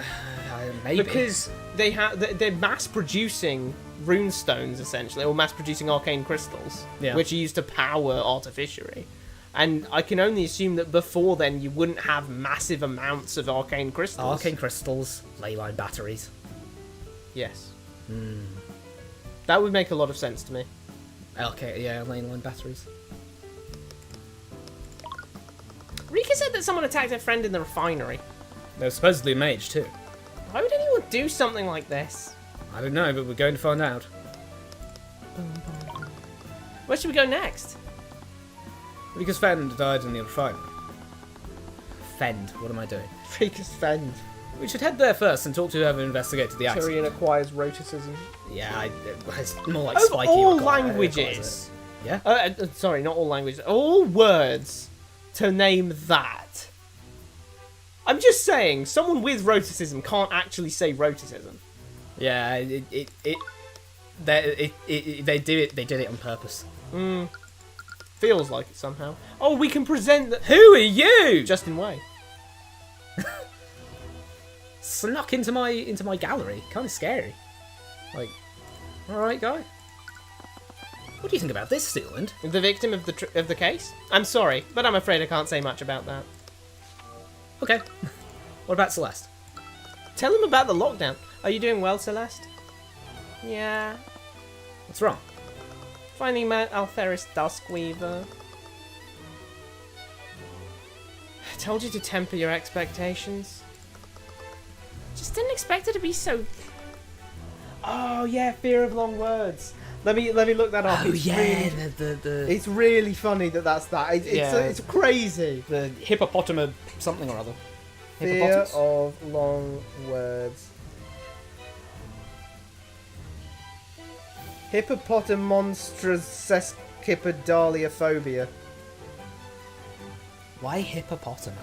maybe Because they're mass producing runestones essentially, or mass producing arcane crystals, which are used to power artificery. And I can only assume that before then you wouldn't have massive amounts of arcane crystals. arcane crystals, ley line batteries. Yes. That would make a lot of sense to me. Okay, yeah, ley line batteries. Rika said that someone attacked her friend in the refinery. There's supposedly a mage too. Why would anyone do something like this? I don't know, but we're going to find out. Where should we go next? Because Fend died in the refinery. Fend, what am I doing? Rika's friend. We should head there first and talk to whoever investigated the accident. Tyrion acquires roticism. Yeah, it's more like Of spiky. all requires languages. it. Yeah? Sorry, not all languages. All words to name that. I'm just saying, someone with roticism can't actually say roticism. Yeah, they did it on purpose. Feels like it somehow. Oh, we can present that. Who are you? Justin Way. Snuck into my gallery. Kind of scary. Like, all right, guy. What do you think about this, Steeland? The victim of the case? I'm sorry, but I'm afraid I can't say much about that. Okay. What about Celeste? Tell him about the lockdown. Are you doing well, Celeste? Yeah. What's wrong? Finding Mount Alferis Duskweaver. I told you to temper your expectations. Just didn't expect it to be so... Oh, yeah, fear of long words. Let me look that up. Oh, It's yeah, really, it's really funny that's that. It's crazy. the hippopotamus something or other. Fear Hippopotamus? of long words. Hippopotamonstrosesquipedaliophobia. Why hippopotamus?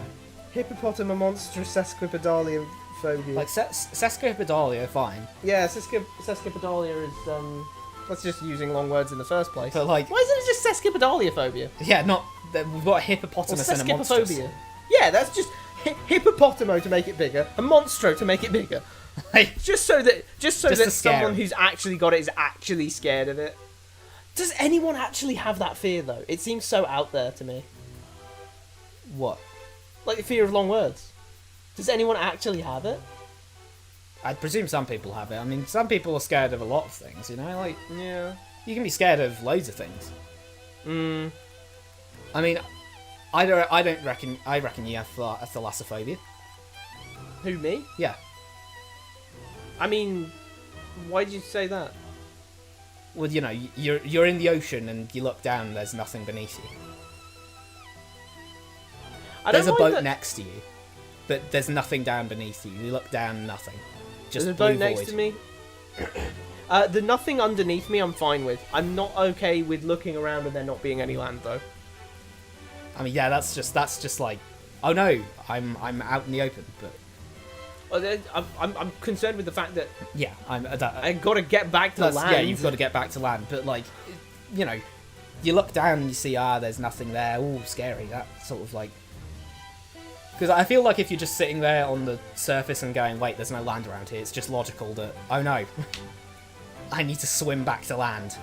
Hippopotamonstrosesquipedaliophobia. Like Sesquipedalia, fine. Yeah, sesquipedalia is that's just using long words in the first place. But like, Why isn't it just sesquipedaliophobia? yeah, not we've got a Or hippopotamus and a monster. sesquipophobia? Yeah, that's just hippopotamo to make it bigger, and monstro to make it bigger. Like, Just so that to someone scare him. who's actually got it is actually scared of it. Does anyone actually have that fear though? It seems so out there to me. what? Like the fear of long words. Does anyone actually have it? I presume some people have it. I mean, some people are scared of a lot of things. You know, like Yeah. you can be scared of loads of things. I mean, I don't reckon. I reckon you have thalassophobia. Who, me? Yeah. I mean, why did you say that? Well, you know, you're in the ocean and you look down and there's nothing beneath you. There's a boat next to you, but there's nothing down beneath you. You look down, nothing. Just There's a blue boat next void. to me. The nothing underneath me I'm fine with. I'm not okay with looking around and there not being any land though. I mean, yeah, that's just like, oh no, I'm out in the open, but I'm concerned with the fact that yeah, I gotta get back to land. yeah, you've got to get back to land, but like, you know, you look down and you see, there's nothing there. Ooh, scary. That sort of like, because I feel like if you're just sitting there on the surface and going, wait, there's no land around here, it's just logical that, oh no, I need to swim back to land.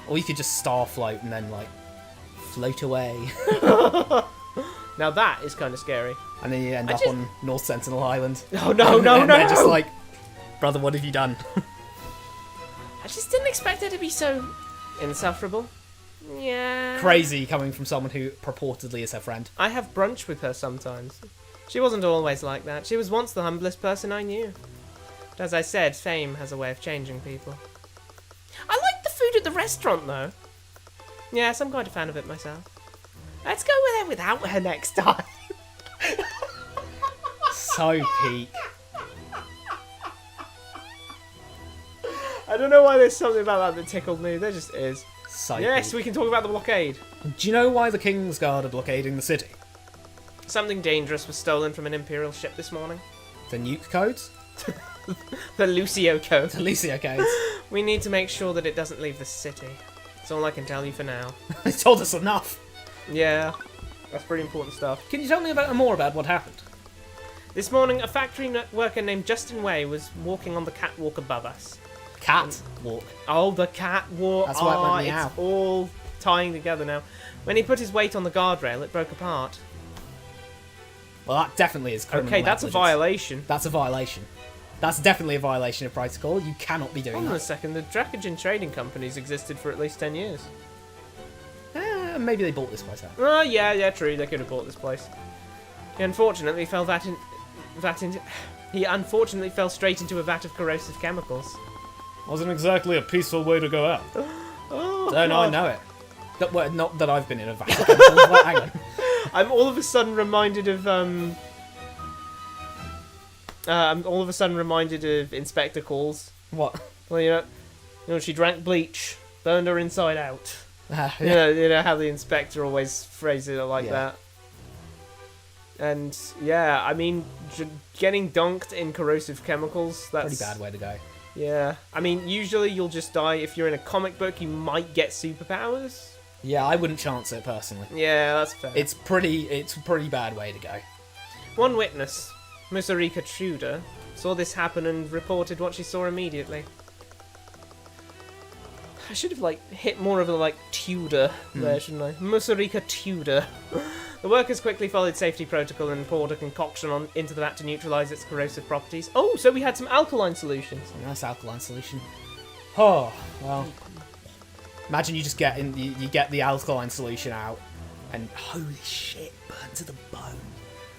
Or you could just star float and then like float away. Now that is kind of scary. And then you end up on North Sentinel Island. Oh no, no, And no! they're just like, brother, what have you done? I just didn't expect her to be so insufferable. Yeah. Crazy coming from someone who purportedly is her friend. I have brunch with her sometimes. She wasn't always like that. She was once the humblest person I knew. But as I said, fame has a way of changing people. I like the food at the restaurant, though. Yes, I'm quite a fan of it myself. Let's go there without her next time. So peak. I don't know why there's something about that tickled me. There just is. So Yes, peak. we can talk about the blockade. Do you know why the Kingsguard are blockading the city? Something dangerous was stolen from an Imperial ship this morning. The nuke codes? The Lucio code. The Lucio codes. We need to make sure that it doesn't leave the city. That's all I can tell you for now. They told us enough. Yeah, that's pretty important stuff. Can you tell me more about what happened? This morning, a factory worker named Justin Way was walking on the catwalk above us. Catwalk. Oh, the catwalk. That's why it went meow. It's all tying together now. When he put his weight on the guardrail, it broke apart. Well, that definitely is criminal Okay, that's a negligence. violation. That's a violation. That's definitely a violation of protocol. You cannot be doing Hold on a that. second, the Dracogen trading companies existed for at least 10 years. Maybe they bought this place out. Oh, yeah, true, they could have bought this place. He unfortunately fell He unfortunately fell straight into a vat of corrosive chemicals. Wasn't exactly a peaceful way to go out. Oh, Don't I God. know it. Not that I've been in a vat of chemicals, but hang on. I'm all of a sudden reminded of Inspector Calls. What? Well, you know, she drank bleach, burned her inside out. Yeah. You know how the inspector always phrases it like Yeah. that. And yeah, I mean, getting dunked in corrosive chemicals—that's Pretty bad way to go. Yeah, I mean, usually you'll just die. If you're in a comic book, you might get superpowers. Yeah, I wouldn't chance it personally. Yeah, that's fair. It's a pretty bad way to go. One witness, Musarika Tudor, saw this happen and reported what she saw immediately. I should have hit more of a Tudor there, shouldn't I? Musarika Tudor. The workers quickly followed safety protocol and poured a concoction into the vat to neutralise its corrosive properties. Oh, so we had some alkaline solutions. Nice alkaline solution. Oh, well. Imagine you just you get the alkaline solution out, and holy shit, burnt to the bone.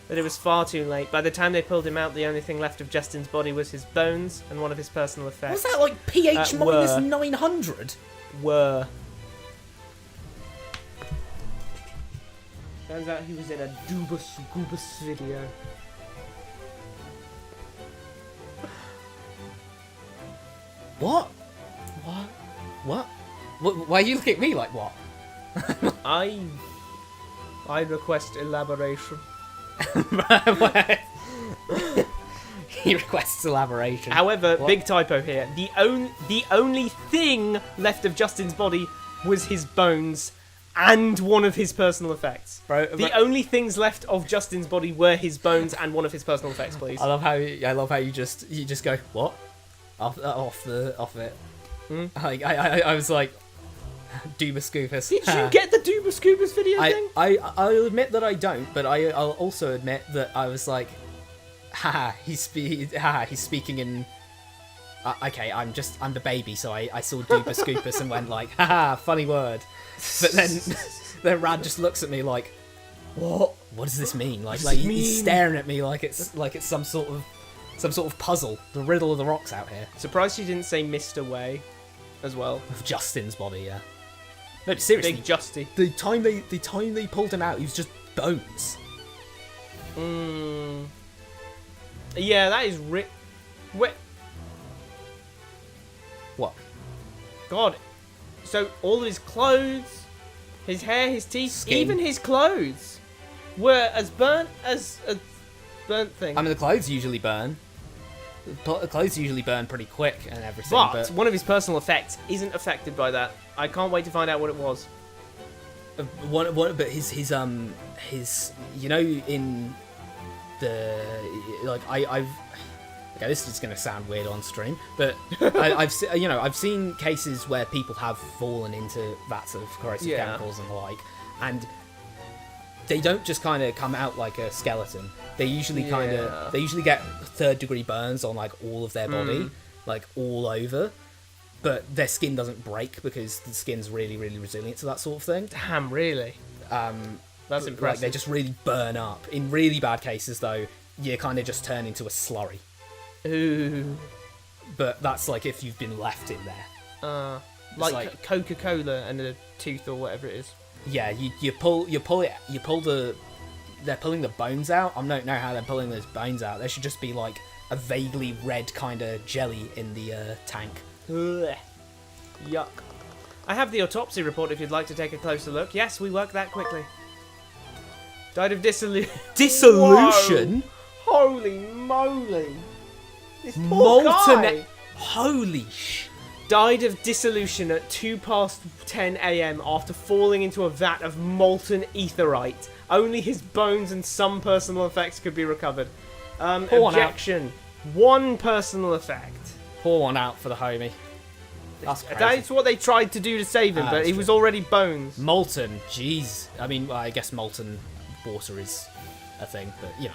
But it was far too late. By the time they pulled him out, the only thing left of Justin's body was his bones and one of his personal effects. Was that like pH minus were. 900? Were. Turns out he was in a Dubus Goobus video. What? What? Why are you looking at me like what? I request elaboration. He requests elaboration. However, What? big typo here. The only thing left of Justin's body was his bones and one of his personal effects. The only things left of Justin's body were his bones and one of his personal effects, please. I love how you just go what off it. Hmm? I was like, Dooba Scoopus. Did you get the Dooba Scoopus video thing? I'll admit that I don't, but I'll also admit that I was like, he's speaking in. Okay, I'm the baby, so I saw Dooba Scoopus and went like, funny word. But then Rad just looks at me like, what does this mean? He's staring at me like it's some sort of puzzle, the riddle of the rocks out here. Surprised you didn't say Mr. Way as well. Of Justin's body, yeah. No, but seriously, Big Justy. the time they pulled him out, he was just bones. Yeah, that is Wait. What? God. So all of his clothes, his hair, his teeth, Skin. even his clothes were as burnt as a burnt thing. I mean, the clothes usually burn. The clothes usually burn pretty quick and everything. but one of his personal effects isn't affected by that. I can't wait to find out what it was. But his you know, in the I've okay, this is going to sound weird on stream, but I've seen cases where people have fallen into vats of corrosive chemicals and the like, and they don't just kind of come out like a skeleton. They usually get third-degree burns on like all of their body, like all over. But their skin doesn't break because the skin's really, really resilient to that sort of thing. Damn, really? That's impressive. Like, they just really burn up. In really bad cases, though, you kind of just turn into a slurry. Ooh. But that's like if you've been left in there. Like Coca-Cola and a tooth or whatever it is. Yeah, you pull the. They're pulling the bones out. I don't know how they're pulling those bones out. There should just be like a vaguely red kind of jelly in the tank. Ugh. Yuck. I have the autopsy report if you'd like to take a closer look. Yes, we work that quickly. Died of dissolution. Dissolution? Whoa. Holy moly! This poor Molten. guy Holy sh. died of dissolution at 10:02 a.m. after falling into a vat of molten etherite. Only his bones and some personal effects could be recovered. Pour one out. Objection. One personal effect. Pour one out for the homie. That's crazy. That's what they tried to do to save him, but that's he true. was already bones. Molten. Jeez. I mean, well, I guess molten water is a thing, but you know.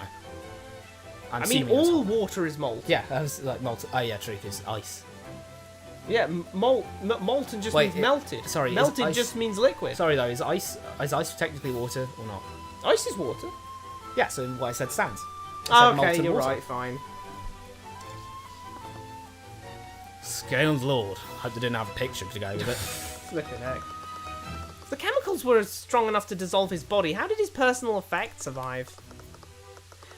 I mean, assuming it was all hot. water is molten. Yeah, I was like molten. Oh yeah, true. Because ice. Yeah, molten just Wait, means it- melted. sorry, is melted ice- just means liquid. Sorry though, is ice technically water or not? Ice is water. Yeah, so what I said stands. I said Okay, molten you're water. right. Fine. Scaled Lord. Hope they didn't have a picture to go with it. Flipping heck. The chemicals were strong enough to dissolve his body. How did his personal effects survive?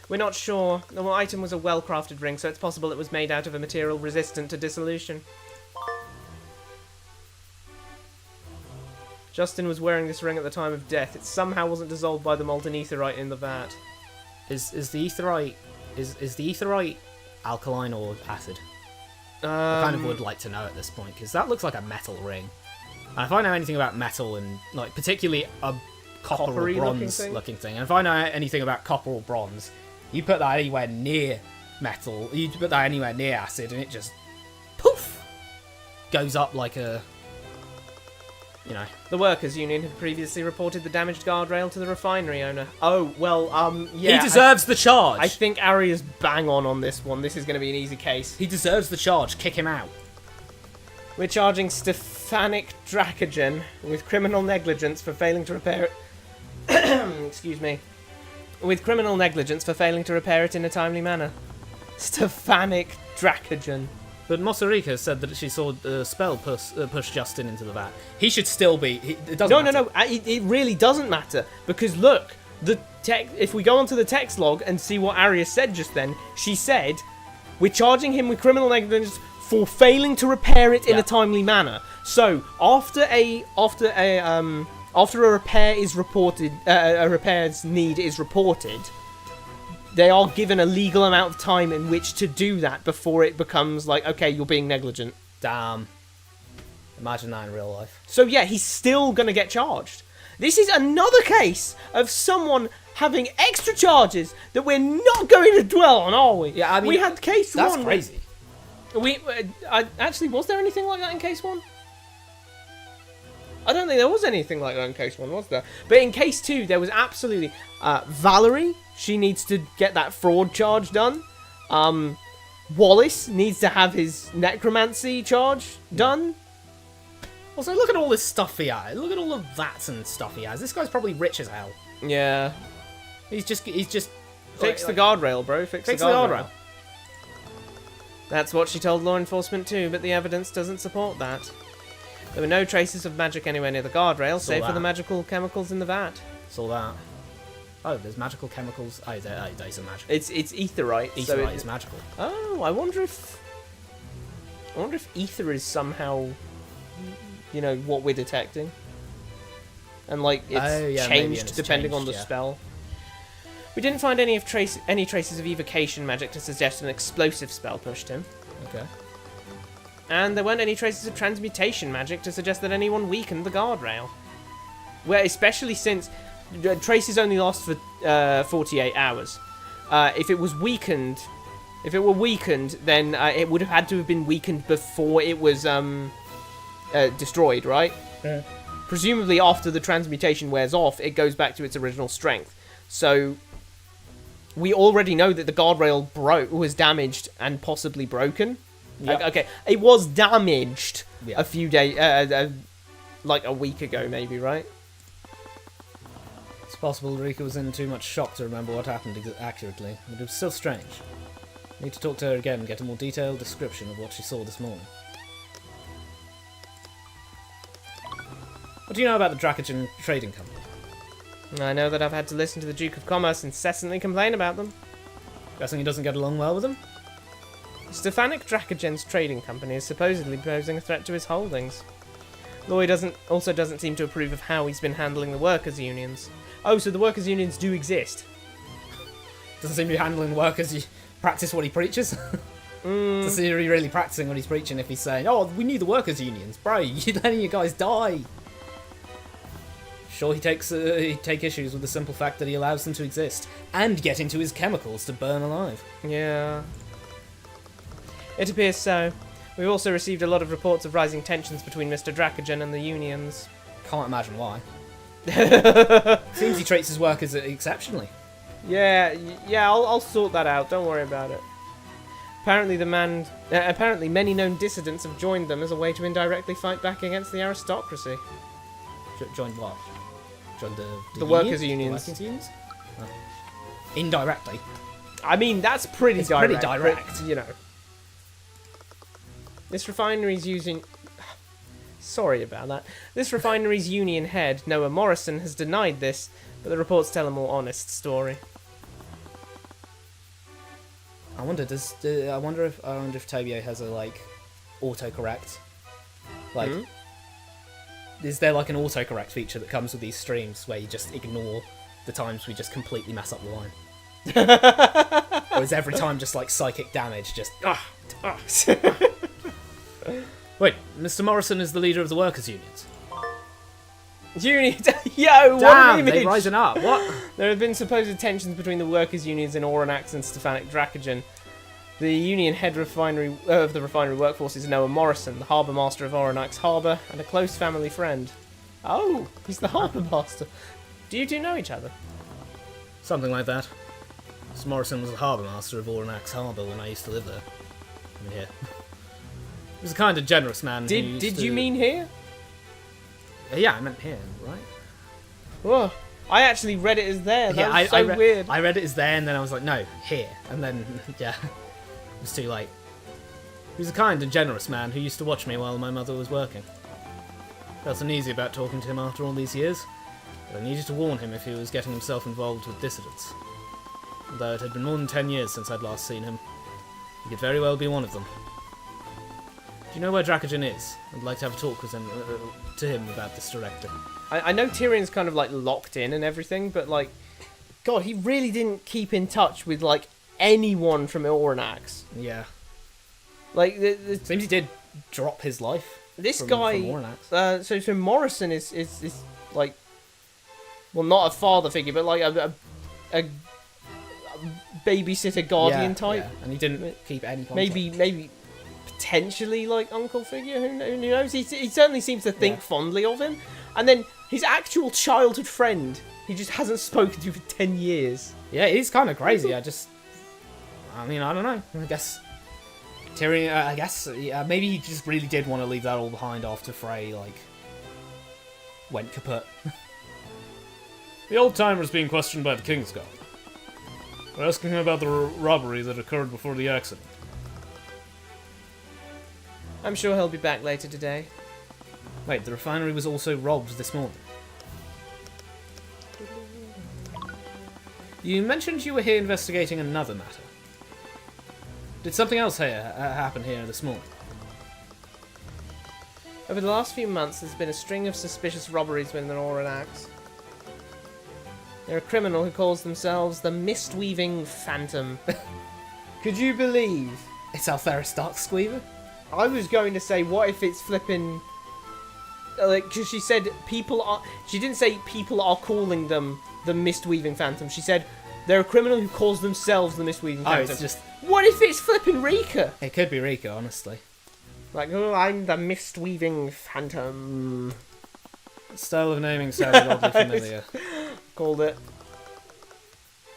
We're not sure. The item was a well-crafted ring, so it's possible it was made out of a material resistant to dissolution. Justin was wearing this ring at the time of death. It somehow wasn't dissolved by the molten etherite in the vat. Is the etherite is the etherite alkaline or acid? I kind of would like to know at this point because that looks like a metal ring. And if I know anything about metal and like particularly a copper or Coppery bronze looking thing, and if I know anything about copper or bronze, you put that anywhere near metal, you put that anywhere near acid, and it just poof goes up like a, you know. The workers' union had previously reported the damaged guardrail to the refinery owner. Oh, well, yeah. He deserves the charge. I think Ari is bang on this one. This is going to be an easy case. He deserves the charge. Kick him out. We're charging Stefanik Dracogen with criminal negligence for failing to repair it. Excuse me. With criminal negligence for failing to repair it in a timely manner. Stefanik Dracogen. But Mosarika said that she saw the spell push Justin into the vat. He should still be. It doesn't matter. No. It really doesn't matter because look, if we go onto the text log and see what Arya said just then, she said, "We're charging him with criminal negligence for failing to repair it in a timely manner." So after a repair is reported, a repair's need is reported, they are given a legal amount of time in which to do that before it becomes like, okay, you're being negligent. Damn. Imagine that in real life. So yeah, he's still going to get charged. This is another case of someone having extra charges that we're not going to dwell on, are we? Yeah, I mean, we had case That's one. crazy. Actually, was there anything like that in case one? I don't think there was anything like that in case one, was there? But in case two, there was absolutely Valerie. She needs to get that fraud charge done. Wallace needs to have his necromancy charge done. Also, look at all this stuff he has. Look at all the vats and stuff he has. This guy's probably rich as hell. Yeah. He's just Fix the guardrail, bro. Fix the guardrail. That's what she told law enforcement too, but the evidence doesn't support that. There were no traces of magic anywhere near the guardrail, save for that. the magical chemicals in the vat. Saw that. Oh, there's magical chemicals. Oh, there's a magical. It's etherite. Etherite is magical. Oh, I wonder if ether is somehow, what we're detecting, and like it's maybe, and changed it's depending on the changed, yeah. spell. We didn't find any traces of evocation magic to suggest an explosive spell pushed him. Okay. And there weren't any traces of transmutation magic to suggest that anyone weakened the guardrail. Where, especially since traces only last for 48 hours. If it were weakened, then it would have had to have been weakened before it was destroyed, right? Yeah. Presumably, after the transmutation wears off, it goes back to its original strength. So we already know that the guardrail was damaged and possibly broken. Yep. Okay, it was damaged Yeah. a few days, like a week ago, maybe, right? It's possible Rika was in too much shock to remember what happened accurately, but it was still strange. Need to talk to her again and get a more detailed description of what she saw this morning. What do you know about the Dracogen Trading Company? I know that I've had to listen to the Duke of Commerce incessantly complain about them. Guessing he doesn't get along well with them? Stefanik Dracogen's trading company is supposedly posing a threat to his holdings. Lloyd also doesn't seem to approve of how he's been handling the workers' unions. Oh, so the workers' unions do exist. Doesn't seem to be handling work as you practice what he preaches. Doesn't seem to be really practicing what he's preaching if he's saying, oh, we need the workers' unions. Bro, you're letting you guys die. Sure, he take issues with the simple fact that he allows them to exist and get into his chemicals to burn alive. Yeah. It appears so. We've also received a lot of reports of rising tensions between Mr. Dracogen and the unions. Can't imagine why. Seems he treats his workers exceptionally. Yeah, I'll sort that out. Don't worry about it. Apparently many known dissidents have joined them as a way to indirectly fight back against the aristocracy. Joined what? Joined the workers' unions. The workers' unions? Oh. Indirectly. I mean, that's pretty direct. Pretty direct. But, you know. This refinery's using... Sorry about that. This refinery's union head, Noah Morrison, has denied this, but the reports tell a more honest story. I wonder if Tobio has a autocorrect. Is there an autocorrect feature that comes with these streams where you just ignore the times we just completely mess up the line? Or is every time just psychic damage? Just Wait, Mr. Morrison is the leader of the workers' unions. Yo, what Damn, an image! they're rising up. What? There have been supposed tensions between the workers' unions in Oranax and Stefanik Dracogen. The union head of the refinery workforce is Noah Morrison, the harbour master of Oranax Harbour, and a close family friend. Oh, he's the harbour master. Do you two know each other? Something like that. Mr. Morrison was the harbour master of Oranax Harbour when I used to live there. Yeah. He was a kind of generous man. Did you mean here? Yeah, I meant here, right? Whoa. I actually read it as there. That was weird. I read it as there, and then I was like, no, here. And then, yeah, it was too late. He was a kind and generous man who used to watch me while my mother was working. Felt uneasy about talking to him after all these years, but I needed to warn him if he was getting himself involved with dissidents. Although it had been more than 10 years since I'd last seen him, he could very well be one of them. Do you know where Dracogen is? I'd like to have a talk with him, to him about this directly. I know Tyrion's kind of locked in and everything, but God, he really didn't keep in touch with anyone from Oranax. Yeah. Seems he did drop his life. This from guy. Oranax. So Morrison is well, not a father figure, but a babysitter guardian type. Yeah. And he didn't keep any contact. Maybe. Potentially uncle figure, who knows? He certainly seems to think fondly of him. And then his actual childhood friend, he just hasn't spoken to for 10 years. Yeah, he's kind of crazy. I don't know. I guess Tyrion, maybe he just really did want to leave that all behind after Frey, went kaput. The old timer's being questioned by the Kingsguard. We're asking him about the robbery that occurred before the accident. I'm sure he'll be back later today. Wait, the refinery was also robbed this morning. You mentioned you were here investigating another matter. Did something else happen here this morning? Over the last few months, there's been a string of suspicious robberies within Oranax. They're a criminal who calls themselves the Mist-Weaving Phantom. Could you believe? It's Altheris Darksqueever? I was going to say, what if it's flipping... Because she said people are... She didn't say people are calling them the Mist-Weaving Phantom. She said they're a criminal who calls themselves the Mist-Weaving Phantom. It's just... What if it's flipping Rika? It could be Rika, honestly. I'm the Mist-Weaving Phantom. Style of naming sounded oddly familiar. Called it.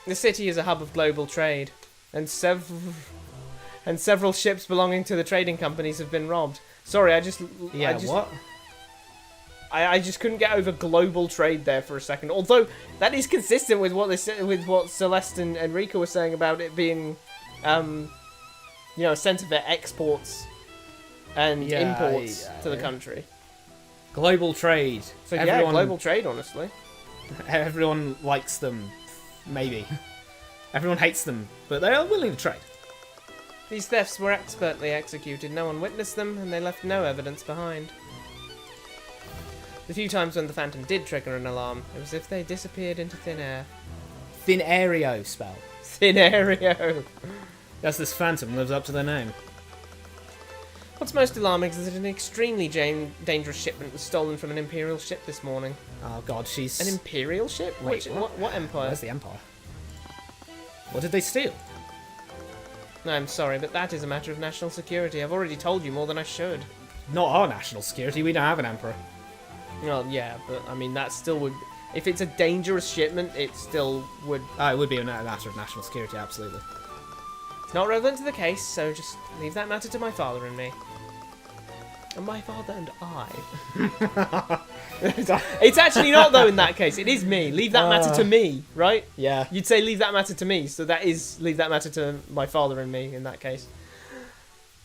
The city is a hub of global trade, and several ships belonging to the trading companies have been robbed. Sorry, What? I just couldn't get over global trade there for a second. Although that is consistent with what Celeste and Rika were saying about it being, a centre for exports and imports to the country. Global trade. So global trade, honestly. Everyone likes them, maybe. Everyone hates them, but they are willing to trade. These thefts were expertly executed. No one witnessed them, and they left no evidence behind. The few times when the Phantom did trigger an alarm, it was as if they disappeared into thin air. Thin aereo spell. Scenario. Guess this phantom lives up to their name. What's most alarming is that an extremely dangerous shipment was stolen from an Imperial ship this morning. Oh god, she's... An Imperial ship? Wait, What empire? Where's the Empire? What did they steal? No, I'm sorry, but that is a matter of national security. I've already told you more than I should. Not our national security, we don't have an emperor. Well, yeah, but I mean, that still would... If it's a dangerous shipment, it still would... It would be a matter of national security, absolutely. It's not relevant to the case, so just leave that matter to my father and me. And my father and I. It's actually not, though, in that case. It is me. Leave that matter to me, right? Yeah. You'd say leave that matter to me, so that is leave that matter to my father and me in that case.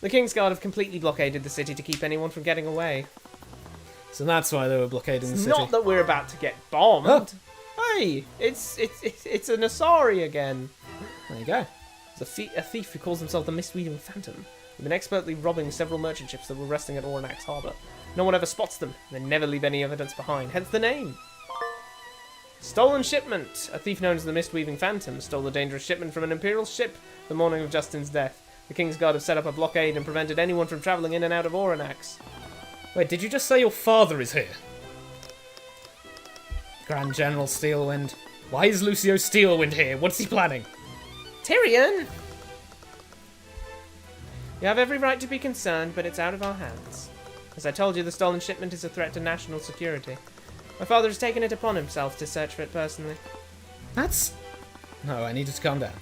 The King's Guard have completely blockaded the city to keep anyone from getting away. So that's why they were blockading the It's city. not that we're about to get bombed. Oh. Hey, it's an Asari again. There you go. It's a thief who calls himself the Mistweaving Phantom. They've been expertly robbing several merchant ships that were resting at Overanalyzing harbour. No one ever spots them. They never leave any evidence behind, hence the name. Stolen shipment. A thief known as the Mistweaving Phantom stole a dangerous shipment from an Imperial ship the morning of Justin's death. The King's Guard have set up a blockade and prevented anyone from travelling in and out of Overanalyzing. Wait, did you just say your father is here? Grand General Steelwind. Why is Lucio Steelwind here? What's he planning? Tyrion! You have every right to be concerned, but it's out of our hands. As I told you, the stolen shipment is a threat to national security. My father has taken it upon himself to search for it personally. That's... No, I needed to calm down.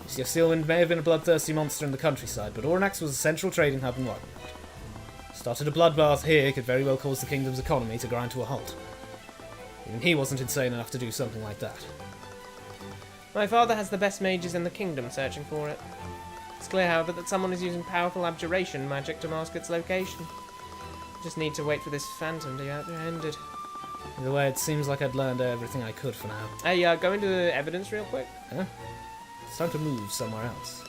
Lucio Steelwind may have been a bloodthirsty monster in the countryside, but Overanalyzing was a central trading hub and whatnot. Started a bloodbath here could very well cause the kingdom's economy to grind to a halt. Even he wasn't insane enough to do something like that. My father has the best mages in the kingdom searching for it. It's clear, however, that someone is using powerful abjuration magic to mask its location. Just need to wait for this phantom to be apprehended. Either way, it seems like I'd learned everything I could for now. Hey, go into the evidence real quick. Huh? It's time to move somewhere else.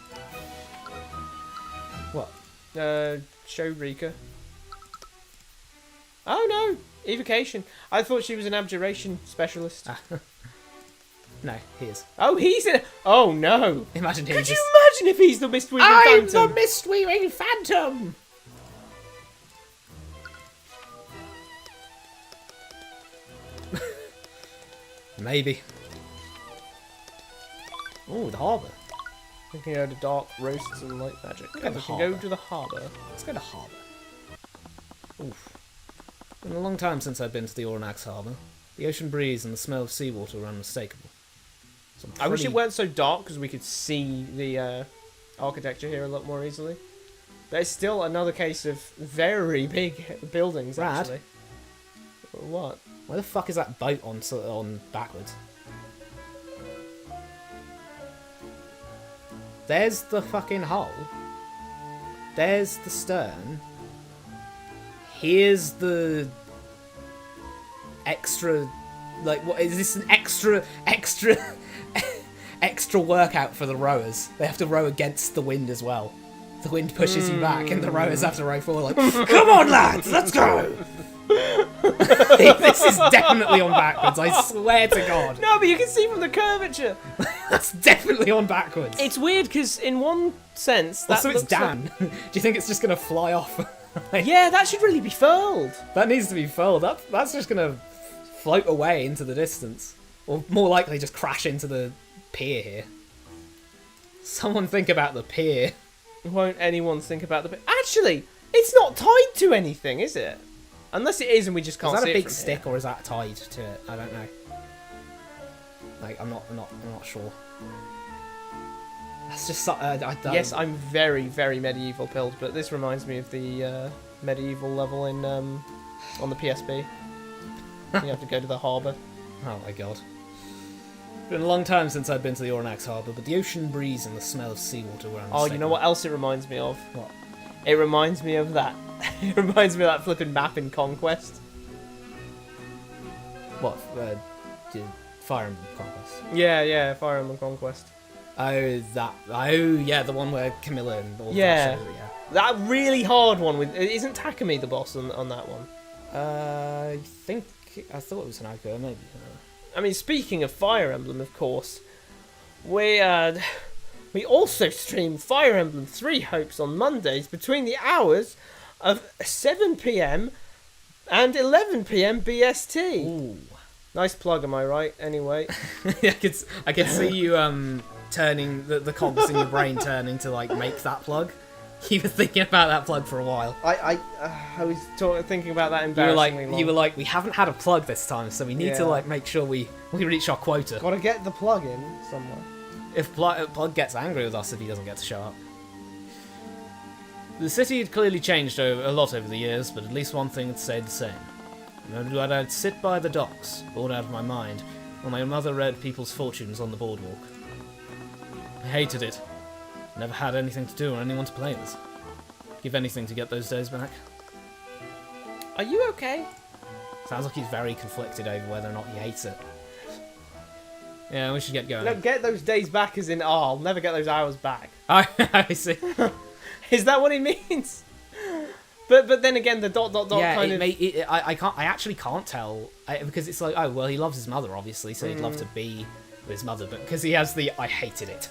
What? Show Rika. Oh no, evocation. I thought she was an abjuration specialist. No, he is. Oh, he's in. Oh no! Imagine him Could just... you imagine if he's the Mistweaving Phantom? the Mistweaving Phantom! Maybe. Oh, the harbour. We can go to dark roasts and light magic. Go to We can harbour. go to the harbour. Let's go to harbour. Oof. Been a long time since I've been to the Overanalyzing harbour. The ocean breeze and the smell of seawater were unmistakable. Some I wish it pretty- weren't so dark because we could see the architecture here a lot more easily. But it's still another case of very big buildings, Rad. actually. What? Why the fuck is that boat on backwards? There's the fucking hull. There's the stern. Here's the extra... Like, what is this? An extra workout for the rowers. They have to row against the wind as well. The wind pushes you back and the rowers have to row forward like, come on lads, let's go! This is definitely on backwards, I swear to God. No, but you can see from the curvature. That's definitely on backwards. It's weird because in one sense that Also, it's looks like- Dan. Do you think it's just going to fly off? Yeah, that should really be furled. That needs to be furled. That's just going to float away into the distance. Or more likely just crash into the pier here. Someone think about the pier. Won't anyone think about the... Actually, it's not tied to anything, is it? Unless it is and we just can't Is that see a it big from stick here. or is that tied to it? I don't know. Like, I'm not sure. That's just I don't... Yes, I'm very, very medieval pilled, but this reminds me of the medieval level in on the PSP. You have to go to the harbour. Oh my god. It's been a long time since I've been to the Overanalyzing harbour, but the ocean breeze and the smell of seawater were Oh, you know what else it reminds me of? What? It reminds me of that. It reminds me of that flipping map in Conquest. What? Fire Emblem Conquest. Yeah, Fire Emblem Conquest. Oh, that. Oh, yeah, the one where Camilla and all Yeah. that shit, yeah. That really hard one with... Isn't Takumi the boss on that one? I thought it was Hanako, maybe. I mean, speaking of Fire Emblem, of course, we We also stream Fire Emblem 3 Hopes on Mondays between the hours of 7 p.m. and 11 p.m. BST. Ooh. Nice plug, am I right? Anyway. I could see you turning the cogs in your brain turning to like make that plug. You were thinking about that plug for a while. I was thinking about that You were embarrassingly like, long. we haven't had a plug this time, so we need to Yeah. like make sure we reach our quota. Gotta get the plug in somewhere. If plug gets angry with us if he doesn't get to show up. The city had clearly changed a lot over the years, but at least one thing had stayed the same. I remembered when I'd sit by the docks, bored out of my mind, while my mother read people's fortunes on the boardwalk. I hated it. Never had anything to do or anyone to play with. Give anything to get those days back. Are you okay? Sounds like he's very conflicted over whether or not he hates it. Yeah, we should get going. No, get those days back as in, I'll never get those hours back. I see. Is that what he means? But then again, the ... Yeah, kind of... I actually can't tell because it's like, oh well, he loves his mother obviously, so he'd love to be with his mother, but because he has the I hated it.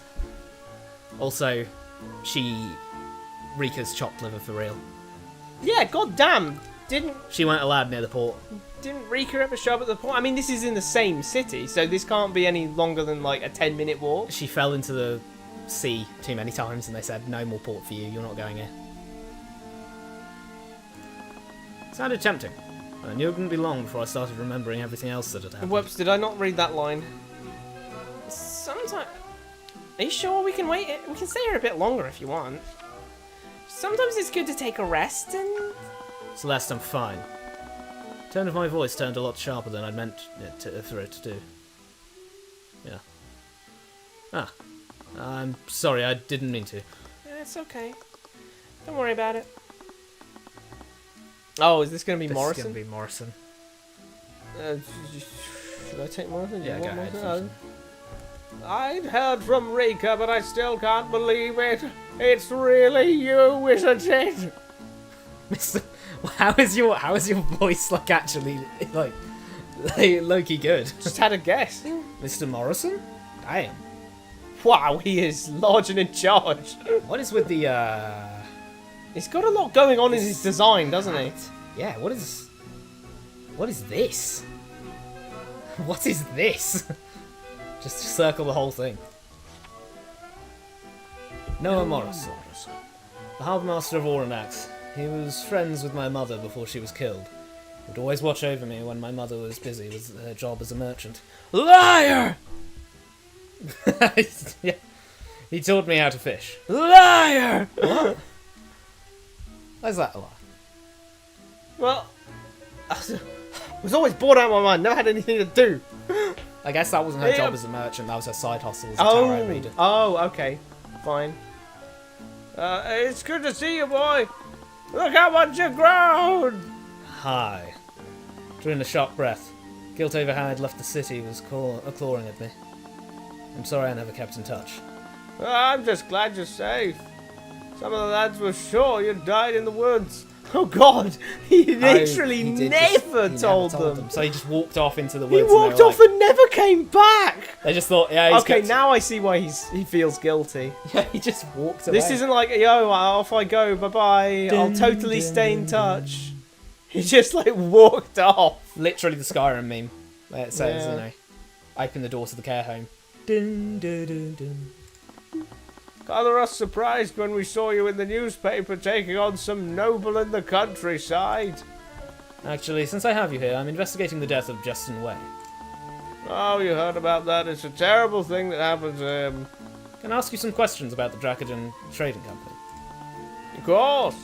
Also, Rika's chopped liver for real. Yeah, goddamn. She weren't allowed near the port. Didn't Rika ever show up at the port? I mean, this is in the same city, so this can't be any longer than like a 10-minute walk. She fell into the sea too many times, and they said, "No more port for you. You're not going here." Sounded tempting. I knew it wouldn't be long before I started remembering everything else that had happened. Whoops, did I not read that line? Sometimes... Are you sure we can wait? We can stay here a bit longer if you want. Sometimes it's good to take a rest and... Celeste, I'm fine. The tone of my voice turned a lot sharper than I'd meant for it to do. Yeah. Ah. I'm sorry, I didn't mean to. Yeah, it's okay. Don't worry about it. Oh, is this going to be This Morrison? is going to be Morrison. Should I take Morrison? Do you Yeah, want go ahead. Morrison? I'd heard from Rika, but I still can't believe it. It's really you, isn't it? Mr. How is your voice like actually like low-key good? Just had a guess. Mr. Morrison? Damn. Wow, he is large and in charge. What is with the He's got a lot going on in his design, doesn't he? Yeah, what is this? What is this? Just circle the whole thing. Noah Morrison, the Harbour Master of Overanalyzing. He was friends with my mother before she was killed. He would always watch over me when my mother was busy with her job as a merchant. Liar! Yeah. He taught me how to fish. Liar! What? Why's that a lie? Well, I was always bored out of my mind, never had anything to do. I guess that wasn't her Yeah. job as a merchant, that was her side hustle as a tarot reader. Oh, okay. Fine. It's good to see you, boy. Look how much you've grown. Hi. Drew in a sharp breath. Guilt over how I'd left the city was clawing at me. I'm sorry I never kept in touch. I'm just glad you're safe. Some of the lads were sure you died in the woods. Oh God, he literally He never never told them. So he just walked off into the He woods. walked off and never came back. They just thought, yeah, he's Okay, kept... now I see why he feels guilty. Yeah, he just walked away. This isn't like, yo, off I go, bye-bye, I'll totally stay in touch. He just, like, walked off. literally the Skyrim meme. Where it says, Yeah. you know, open the door to the care home. Dun, dun, dun, dun. Gather us surprised when we saw you in the newspaper taking on some noble in the countryside. Actually, since I have you here, I'm investigating the death of Justin Way. Oh, you heard about that. It's a terrible thing that happened to him. Can I ask you some questions about the Dracogen Trading Company? Of course.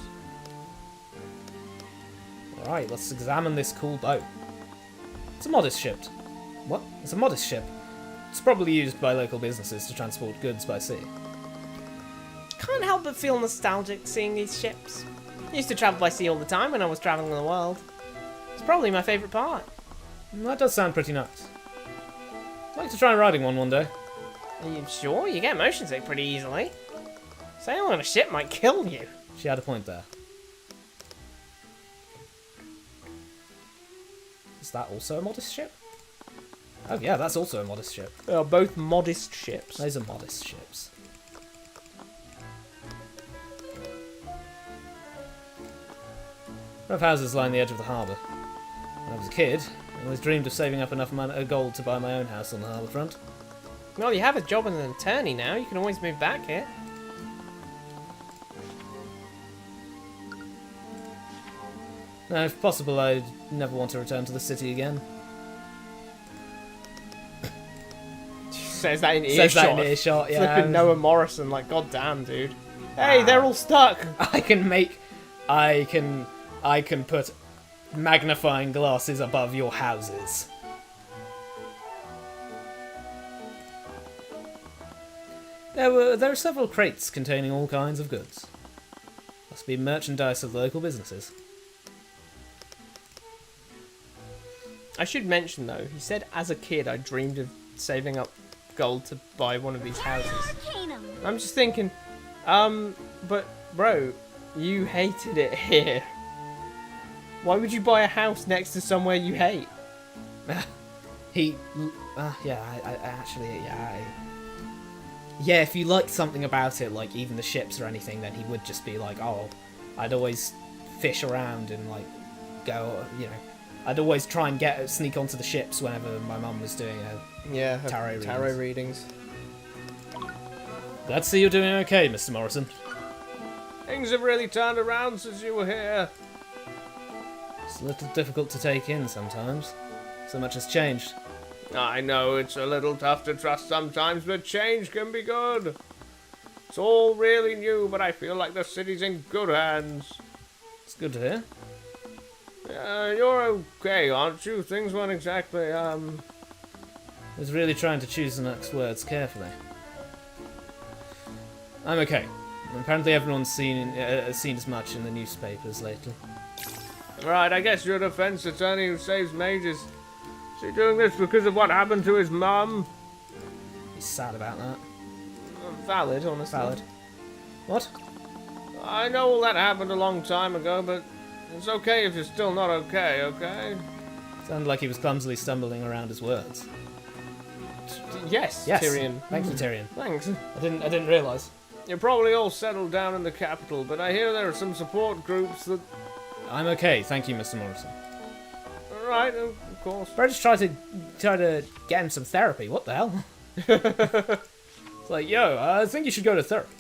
Alright, let's examine this cool boat. It's a modest ship. What? It's a modest ship. It's probably used by local businesses to transport goods by sea. Can't help but feel nostalgic seeing these ships. I used to travel by sea all the time when I was traveling the world. It's probably my favourite part. That does sound pretty nice. I'd like to try riding one day. Are you sure? You get motion sick pretty easily. Sailing on a ship might kill you. She had a point there. Is that also a modest ship? Oh yeah, that's also a modest ship. They are both modest ships. Those are modest ships. I have houses line the edge of the harbour. When I was a kid, I always dreamed of saving up enough gold to buy my own house on the harbour front. Well, you have a job as an attorney now. You can always move back here. Now, if possible, I'd never want to return to the city again. Says that in earshot. Says that in earshot, yeah. Flipping Noah Morrison, like, goddamn, dude. Hey, they're all stuck. I can put magnifying glasses above your houses. There are several crates containing all kinds of goods. Must be merchandise of the local businesses. I should mention, though, he said as a kid I dreamed of saving up gold to buy one of these houses. I'm just thinking, but bro, you hated it here. Why would you buy a house next to somewhere you hate? Yeah, if you liked something about it, like even the ships or anything, then he would just be like, oh, I'd always fish around and like go, you know, I'd always try and sneak onto the ships whenever my mum was doing her tarot readings. Glad to see you're doing okay, Mr. Morrison. Things have really turned around since you were here. It's a little difficult to take in sometimes. So much has changed. I know it's a little tough to trust sometimes, but change can be good. It's all really new, but I feel like the city's in good hands. It's good to hear. You're okay, aren't you? Things weren't exactly, I was really trying to choose the next words carefully. I'm okay. Apparently everyone's seen as much in the newspapers lately. Right, I guess you're a defense attorney who saves mages. Is he doing this because of what happened to his mum? He's sad about that. Valid, honestly. Valid. What? I know all that happened a long time ago, but it's okay if you're still not okay, okay? Sounded like he was clumsily stumbling around his words. Yes, Yes. Tyrion. Thank you, Tyrion. Thanks. I didn't realise. You're probably all settled down in the capital, but I hear there are some support groups that... I'm okay, thank you, Mr. Morrison. Right, of course. Bro just tried to get him some therapy. What the hell? It's like, yo, I think you should go to therapy.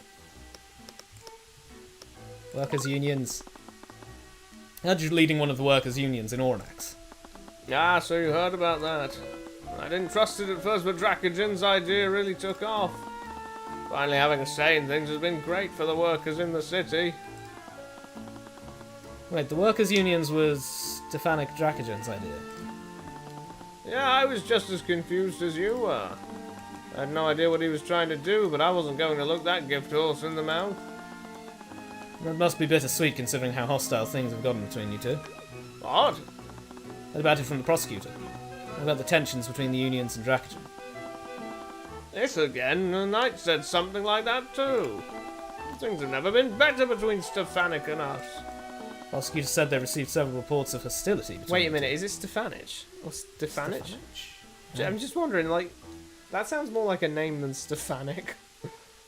Workers' unions. I heard you're leading one of the workers' unions in Ornax. Ah, so you heard about that. I didn't trust it at first, but Dracogen's idea really took off. Finally having a say in things has been great for the workers in the city. Wait, the workers' unions was Stefanik Dracogen's idea? Yeah, I was just as confused as you were. I had no idea what he was trying to do, but I wasn't going to look that gift horse in the mouth. That must be bittersweet considering how hostile things have gotten between you two. What? What about it from the prosecutor? What about the tensions between the unions and Dracogen? This again, the knight said something like that too. Things have never been better between Stefanik and us. Prosecutor said they received several reports of hostility between Wait a the minute, two. is it Stefanich? Or Stefanich? Yeah. I'm just wondering, like, that sounds more like a name than Stefanik.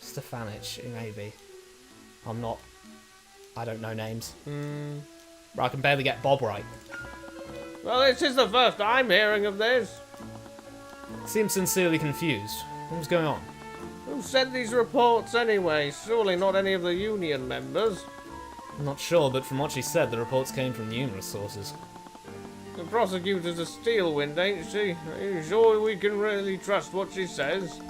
Stefanich, maybe. I don't know names. Hmm. I can barely get Bob right. Well, this is the first I'm hearing of this. Seems sincerely confused. What was going on? Who sent these reports anyway? Surely not any of the union members. I'm not sure, but from what she said, the reports came from numerous sources. The prosecutor's a steelwind, ain't she? Are you sure we can really trust what she says?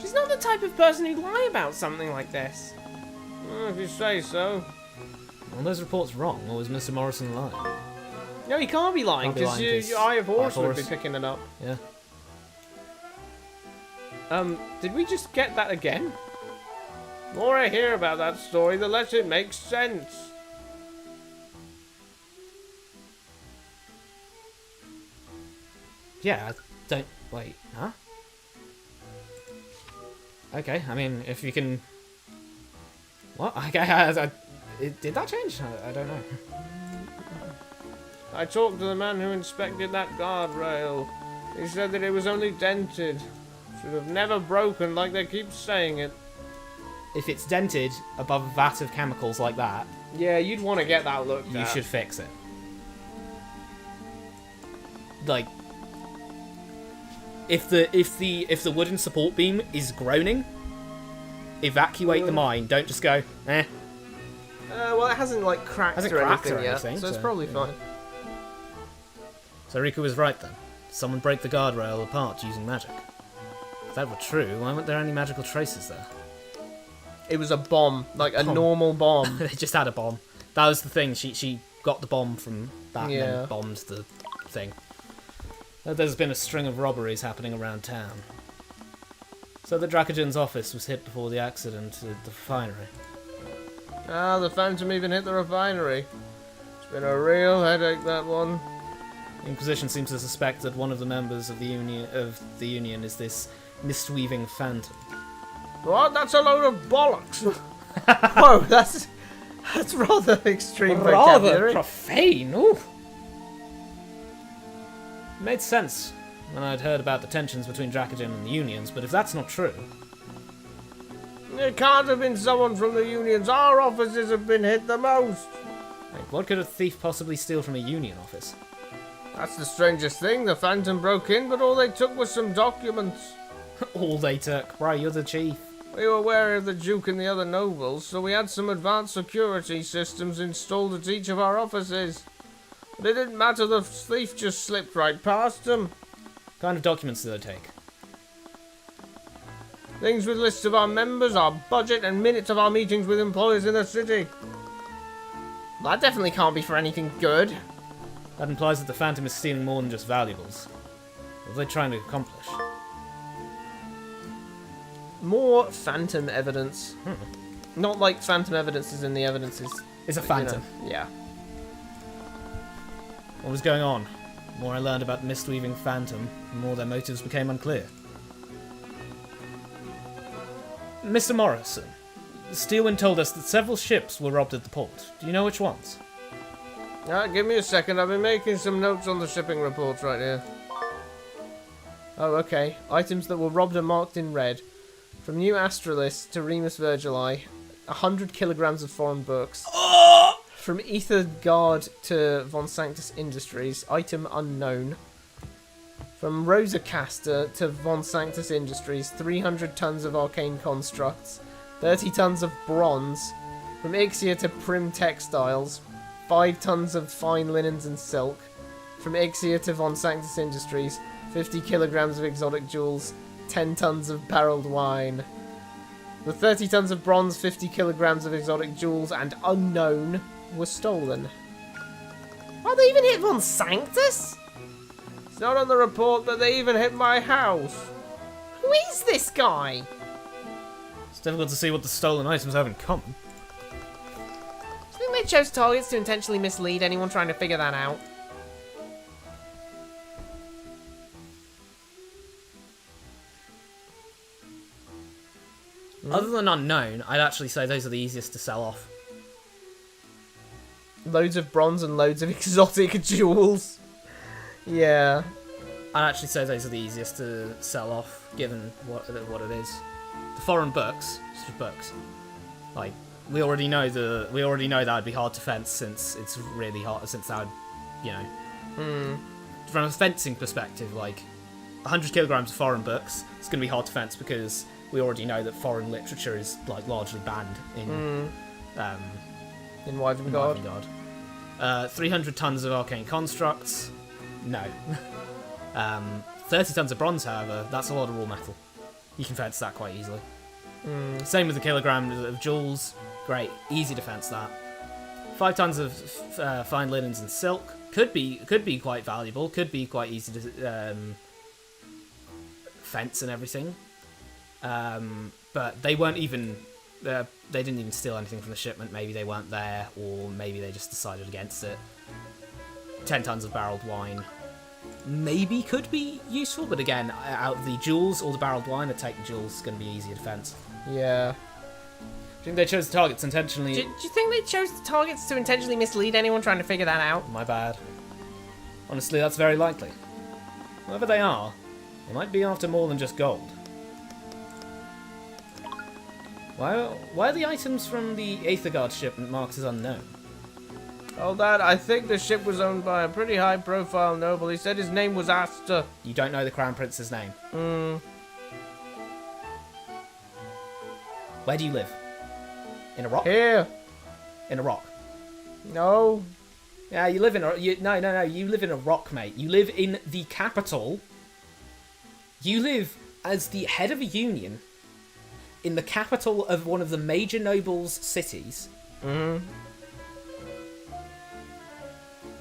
She's not the type of person who'd lie about something like this. If you say so. Are those reports wrong, or was Mr. Morrison lying? No, he can't be lying, Can't be because lying, 'cause your Eye of Horus would be Horus. picking it up. Yeah. Did we just get that again? The more I hear about that story, the less it makes sense. Yeah, I don't... Wait, huh? Okay, I mean, if you can... What? Okay, did that change? I don't know. I talked to the man who inspected that guardrail. He said that it was only dented. Should have never broken like they keep saying it. If it's dented above a vat of chemicals like that, Yeah, you'd want to get that looked You at. should fix it. Like, if the wooden support beam is groaning, evacuate the mine. Don't just go, eh. Well, it hasn't like cracked, Hasn't or, cracked anything or yet, anything, so it's so, probably yeah. fine. So Riku was right then. Someone break the guardrail apart using magic. If that were true, why weren't there any magical traces there? It was a bomb, like a Bomb. normal bomb. They just had a bomb. That was the thing. She got the bomb from that and Yeah. then bombed the thing. There's been a string of robberies happening around town. So the Dracogen's office was hit before the accident at the refinery. Ah, the Phantom even hit the refinery. It's been a real headache, that one. The Inquisition seems to suspect that one of the members of the Union is this mist-weaving phantom. What? That's a load of bollocks. Whoa, that's rather extreme Rather vocabulary. profane. Ooh. It made sense when I'd heard about the tensions between Dracogen and the Unions, but if that's not true, It can't have been someone from the Unions. Our offices have been hit the most. like, what could a thief possibly steal from a Union office? That's the strangest thing. The Phantom broke in, but all they took was some documents. All they took. Right, you're the chief. We were wary of the Duke and the other nobles, so we had some advanced security systems installed at each of our offices. But it didn't matter, the thief just slipped right past them. What kind of documents do they take? Things with lists of our members, our budget, and minutes of our meetings with employees in the city. That definitely can't be for anything good. That implies that the Phantom is stealing more than just valuables. What are they trying to accomplish? More Phantom evidence. Not like Phantom evidence is in the evidences. It's a you Phantom. know. Yeah. What was going on? The more I learned about the mist-weaving Phantom, the more their motives became unclear. Mr. Morrison, Steelwind told us that several ships were robbed at the port. Do you know which ones? Give me a second. I've been making some notes on the shipping reports right here. Oh, okay. Items that were robbed are marked in red. From New Astralis to Remus Virgili, 100 kilograms of foreign books. From Ether Guard to Von Sanctus Industries, item unknown. From Rosacaster to Von Sanctus Industries, 300 tons of arcane constructs, 30 tons of bronze. From Ixia to Prim Textiles, 5 tons of fine linens and silk. From Ixia to Von Sanctus Industries, 50 kilograms of exotic jewels, 10 tons of barreled wine. The 30 tons of bronze, 50 kilograms of exotic jewels, and unknown were stolen. Oh, they even hit Von Sanctus? It's not on the report that they even hit my house. Who is this guy? It's difficult to see what the stolen items have in common. Do you think they chose targets to intentionally mislead anyone trying to figure that out? Other than unknown, I'd actually say those are the easiest to sell off. Loads of bronze and loads of exotic jewels. Yeah. I'd actually say those are the easiest to sell off, given what it is. The foreign books, it's just books. Like, we already know that would be hard to fence, since it's really hard, since that would, you know. From a fencing perspective, like, 100 kilograms of foreign books, it's going to be hard to fence because we already know that foreign literature is, like, largely banned in In Wyvern 300 tons of arcane constructs, no. 30 tons of bronze, however, that's a lot of raw metal. You can fence that quite easily. Same with the kilogram of jewels, great, easy to fence that. 5 tons of fine linens and silk, could be quite valuable, could be quite easy to fence and everything. But they weren't even, they didn't even steal anything from the shipment. Maybe they weren't there, or maybe they just decided against it. 10 tons of barreled wine maybe could be useful, but again, out of the jewels or the barreled wine, I'd take the jewels. It's going to be easier to fence. Yeah. I think they chose the targets intentionally. Do you think they chose the targets to intentionally mislead anyone trying to figure that out? My bad. Honestly, that's very likely. Whoever they are, they might be after more than just gold. Why are the items from the Aetherguard ship marked as unknown? Oh, that, I think the ship was owned by a pretty high-profile noble. He said his name was Aster. You don't know the Crown Prince's name. Where do you live? In a rock? Here. In a rock. No. Yeah, you live in a... No. You live in a rock, mate. You live in the capital. You live as the head of a union in the capital of one of the major nobles' cities.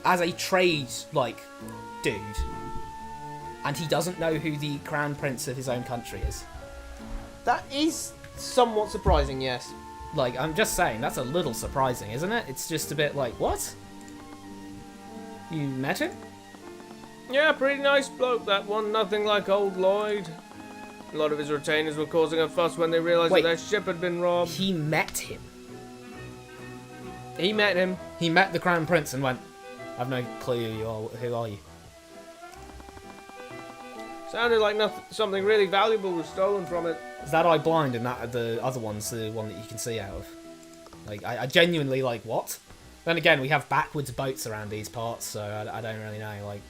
As a trade, dude. And he doesn't know who the crown prince of his own country is. That is somewhat surprising, yes. I'm just saying, that's a little surprising, isn't it? It's just a bit like, what? You met him? Yeah, pretty nice bloke, that one. Nothing like old Lloyd. A lot of his retainers were causing a fuss when they realised that their ship had been robbed. He met him. He met him. He met the crown prince and went, I've no clue who you are. Who are you? Sounded like something really valuable was stolen from it. Is that eye blind and that the other one's the one that you can see out of? I genuinely, what? Then again, we have backwards boats around these parts, so I don't really know,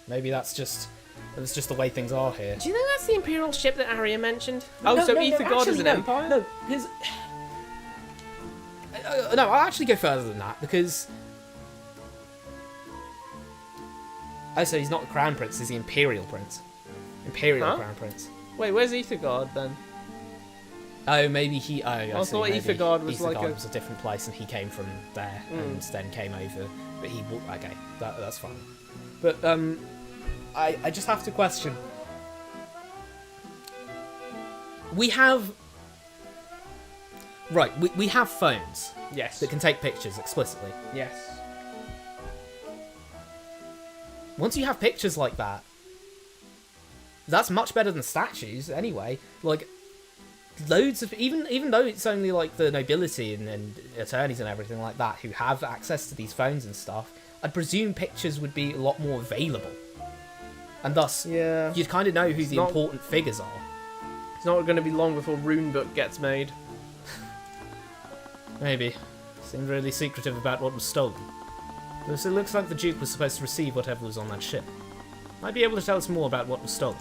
Maybe that's just the way things are here. Do you think that's the Imperial ship that Arya mentioned? No, Aetherguard is an empire? No, because... no, I'll actually go further than that, because... Oh, so he's not the Crown Prince, he's the Imperial Prince. Imperial Crown Prince. Wait, where's Aetherguard then? Oh, maybe he... Oh, I thought Aetherguard was was a different place and he came from there and then came over. But he... Okay, that's fine. But, I just have to question. We have... Right, we have phones. Yes. That can take pictures explicitly. Yes. Once you have pictures like that, that's much better than statues, anyway. Loads of... Even though it's only, the nobility and attorneys and everything like that who have access to these phones and stuff, I'd presume pictures would be a lot more available. And thus, you'd kind of know who the important figures are. It's not going to be long before Runebook gets made. Maybe. Seemed really secretive about what was stolen. But it looks like the Duke was supposed to receive whatever was on that ship. Might be able to tell us more about what was stolen.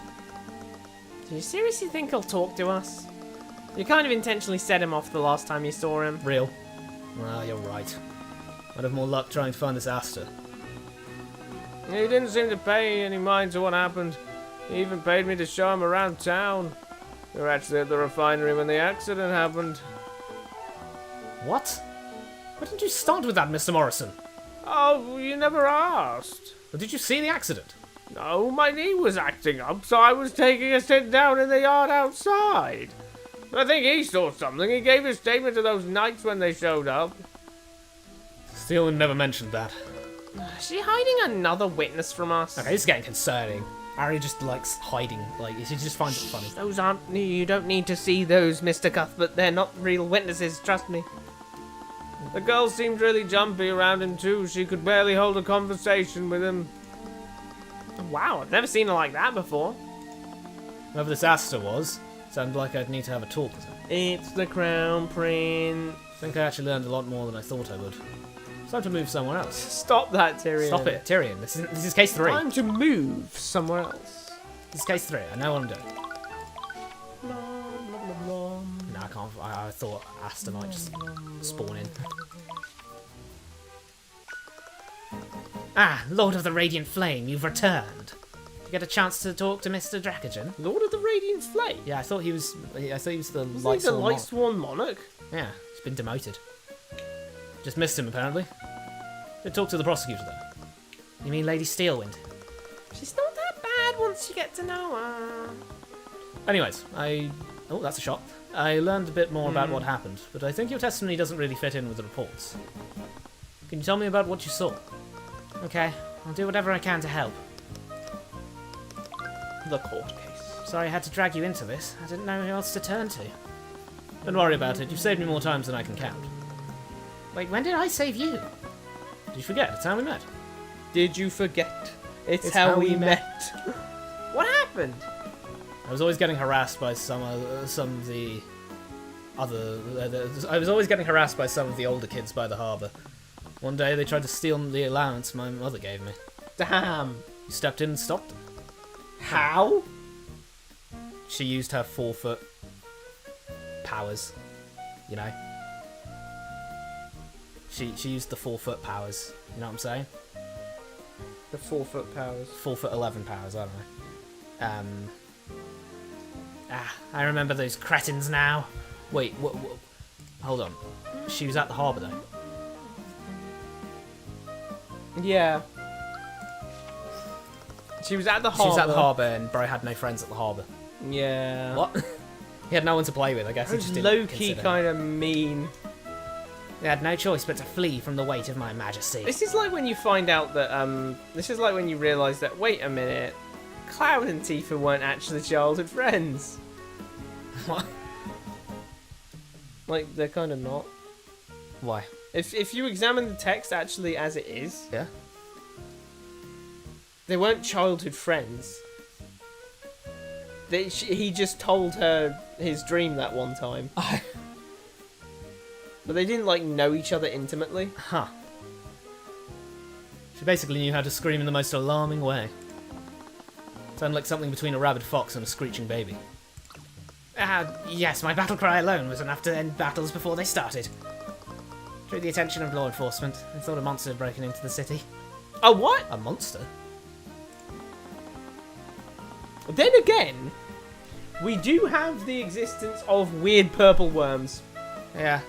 Do you seriously think he'll talk to us? You kind of intentionally set him off the last time you saw him. Real? Well, you're right. I'd have more luck trying to find this Aster. He didn't seem to pay any mind to what happened. He even paid me to show him around town. We were actually at the refinery when the accident happened. What? Why didn't you start with that, Mr. Morrison? Oh, you never asked. Or did you see the accident? No, my knee was acting up, so I was taking a sit down in the yard outside. I think he saw something. He gave his statement to those knights when they showed up. Steelman never mentioned that. Is she hiding another witness from us? Okay, this is getting concerning. Ari just likes hiding. She just finds it funny. Those aren't... You don't need to see those, Mr. Cuthbert. They're not real witnesses, trust me. The girl seemed really jumpy around him too. She could barely hold a conversation with him. Wow, I've never seen her like that before. Whoever this Aster was, sounded like I'd need to have a talk with her. It's the Crown Prince. I think I actually learned a lot more than I thought I would. It's time to move somewhere else. Stop that, Tyrion. Stop it, Tyrion. This is case 3. Time to move somewhere else. This is case 3. I know what I'm doing. Blah, blah, blah, blah. No, I can't. I thought Aster might just spawn in. Ah, Lord of the Radiant Flame, you've returned. You get a chance to talk to Mr. Dracogen? Lord of the Radiant Flame? Yeah, I thought he was the He's the Lightsworn Monarch? Yeah, he's been demoted. Just missed him, apparently. Did talk to the prosecutor, though. You mean Lady Steelwind? She's not that bad once you get to know her. Anyways, oh, that's a shot. I learned a bit more about what happened, but I think your testimony doesn't really fit in with the reports. Can you tell me about what you saw? Okay, I'll do whatever I can to help. The court case. Sorry I had to drag you into this. I didn't know who else to turn to. Don't worry about it. You've saved me more times than I can count. Wait, when did I save you? Did you forget? It's how we met. Did you forget It's how we met. What happened? I was always getting harassed by some of the other. I was always getting harassed by some of the older kids by the harbour. One day they tried to steal the allowance my mother gave me. Damn. You stepped in and stopped them. How? She used her 4-foot powers, you know. She used the 4-foot powers. You know what I'm saying? The 4-foot powers. 4'11" powers. I don't know. I remember those cretins now. Wait, what? Hold on. She was at the harbour though. Yeah. She was at the harbour. She was at the harbour, and bro had no friends at the harbour. Yeah. What? He had no one to play with. I guess he just didn't low-key consider. kind of mean. They had no choice but to flee from the weight of my majesty. This is like when you find out that, this is like when you realise that, wait a minute, Cloud and Tifa weren't actually childhood friends. What? Like, they're kind of not. Why? If you examine the text actually as it is, Yeah. they weren't childhood friends. He just told her his dream that one time. But they didn't, like, know each other intimately. Huh. She basically knew how to scream in the most alarming way. Sounded like something between a rabid fox and a screeching baby. Yes, my battle cry alone was enough to end battles before they started. Drew the attention of law enforcement and thought a monster had broken into the city. Oh, what? A monster? Then again, we do have the existence of weird purple worms, Yeah.